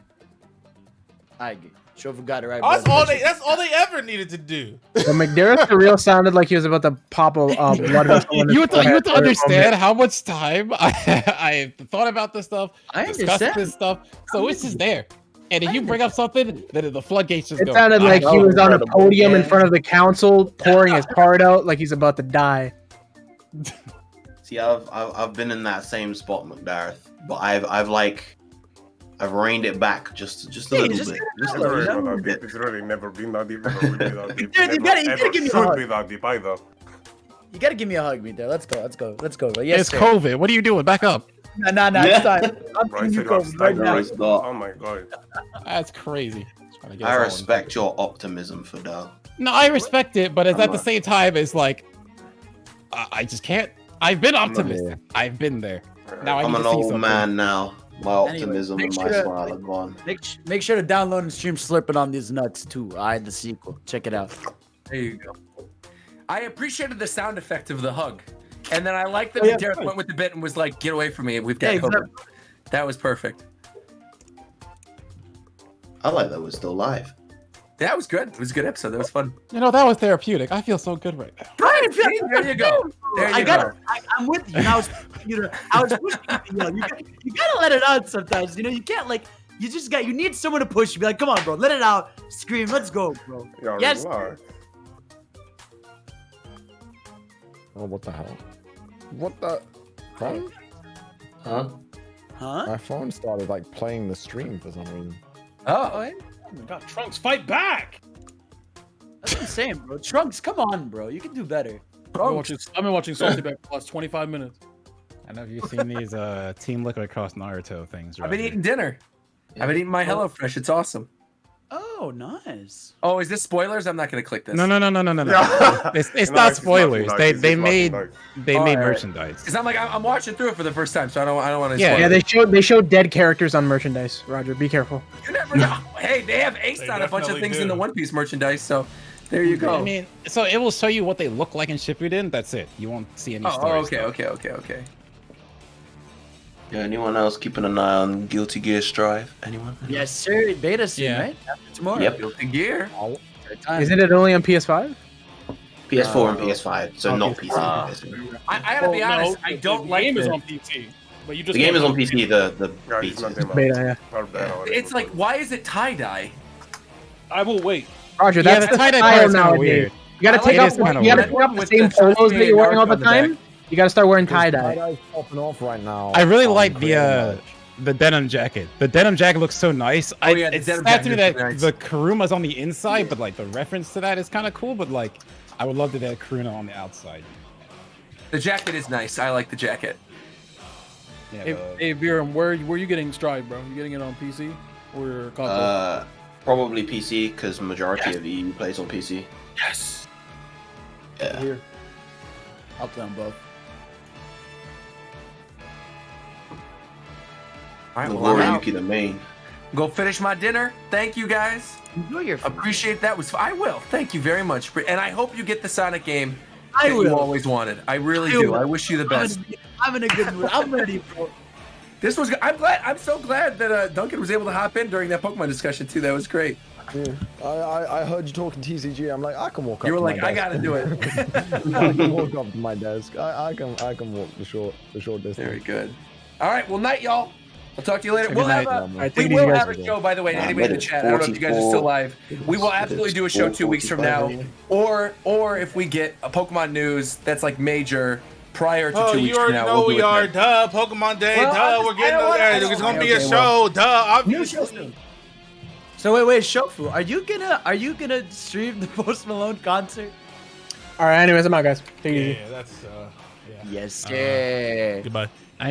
I agree. Shofu got it right. That's bro. That's all they ever needed to do. The McDarris for real sounded like he was about to pop a blood vessel in his You have to forehead. understand how much time I thought about this stuff, I discussed understand. this stuff, so it's just there. And if you bring up something, then the floodgates just It go. sounded like he was on a incredible, podium in man. front of the council, pouring his heart out like he's about to die. See, I've been in that same spot, McDareth, but I've reined it back just a Hey, little just bit. get it Just out, a It's little really not that bit. deep. It's really never been that deep. Never will be that deep. Dude, you gotta Never give me a should hug. be that deep either. You gotta give me a hug, me there. Let's go. Bro. Yes, It's sir. COVID. What are you doing? Back up. Nah. It's time. I'm Bro, I giving you said COVID right now. It's not. Oh my god. That's crazy. Trying to get I us all respect your optimism, Fidel. No, I respect it, but it's I'm at the not. same time, it's like I just can't. I've been not optimistic. there. I've been there. Now I I'm need an to see old something. man now. My Anyway, optimism make and my sure to- smile are gone. Make sure to download and stream Slurping on these nuts too. The sequel. Check it out. There you go. I appreciated the sound effect of the hug. And then I like that Oh, yeah, Derek fine. went with the bit and was like, get away from me. We've got Yeah, COVID. exactly. That was perfect. I like that we're still live. That was good. It was a good episode. That was fun. You know, that was therapeutic. I feel so good right now. Right, See? There you go. There you go. I'm with you. And I was pushing you to yell. You gotta let it out sometimes. You know, you can't you need someone to push you. Be like, come on, bro, let it out. Scream, let's go, bro. Yeah, Yes. relax. Oh, what the hell? What the? Phone? Huh? Huh? My phone started like playing the stream for some reason. Oh, Oh my god, Trunks, fight back! That's what I'm saying, bro. Trunks, come on, bro. You can do better. I've been watching Salty Back for the last 25 minutes. I don't know if you've seen these Team Liquid Cross Naruto things. I've been Roger. eating dinner. I've been eating my HelloFresh. It's awesome. Oh, nice. Oh, is this spoilers? I'm not gonna click this. No. It's No, not it's spoilers. merchandise. They It's made merchandise. merchandise. Because I'm like I'm watching through it for the first time, so I don't want to. Yeah, They showed dead characters on merchandise. Roger, be careful. You never know. Hey, they have aced They on a bunch of definitely things do. in the One Piece merchandise, so there you go. I mean, so it will show you what they look like in Shippuden. That's it. You won't see any story stuff. Okay. Yeah, anyone else keeping an eye on Guilty Gear Strive? Anyone? Yes, sir. Beta soon, Yeah. right? After tomorrow. Yep. Guilty Gear. Isn't it only on PS5? PS4 and PS5, so not PC. I gotta be honest. I don't the like game is it. on PC, but you just The game is can't- on PC. The Yeah, it's not beta. them. Beta, It's like, why is it tie dye? I will wait. Roger, Yeah, that's the the tie-dye style part is kind of nowadays. weird. You gotta I take like off. it. It is kinda You gotta weird. take off the With same the Sasuke polos that you're wearing all the and Naruto on the time. You gotta start wearing tie dye. Tie-dye's popping off right now. I really on like Korean merch. the denim jacket. The denim jacket looks so nice. Yeah, the It's denim sad to me jacket that is nice. the Karuma's on the inside, but like the reference to that is kind of cool. But like, I would love to have Karuna on the outside. The jacket is nice. I like the jacket. Yeah, Hey, Viren, where you getting Stride, bro? You getting it on PC or console? Probably PC because majority of EU plays on PC. Yes. Yeah. I'll play on both. All right, well, I'm out. Noriyuki the main. Go finish my dinner. Thank you guys. Enjoy your food. Appreciate that. I will. Thank you very much. And I hope you get the Sonic game I that will. you always wanted. I really do. I wish you the best. I'm in a good mood. I'm ready, bro. This was. I'm glad. I'm so glad that Duncan was able to hop in during that Pokemon discussion too. That was great. Yeah. I heard you talking TCG. I'm like, I can walk up. You were to like, my I desk. gotta do it. I can walk up to my desk. I can walk the short distance. Very good. All right. Well, night, y'all. I'll talk to you later. Good We'll night. have Alright, we take it will easy, have guys. a show, by the way, to Yeah, anybody in the it's chat. I don't know if you guys are still 44. live. We will absolutely do a show 2 weeks from now, 4:45. or if we get a Pokemon news that's like major prior to Oh, 2 you weeks from already now. know we'll do we it are. then. Duh, Pokemon Day. Well, Duh, we're getting there. There's gonna be a okay, show. Duh, New obviously. show soon. So wait, Shofu, are you gonna stream the Post Malone concert? All right. Anyways, I'm out, guys. Take it easy. Yeah, that's Yes, sir. goodbye.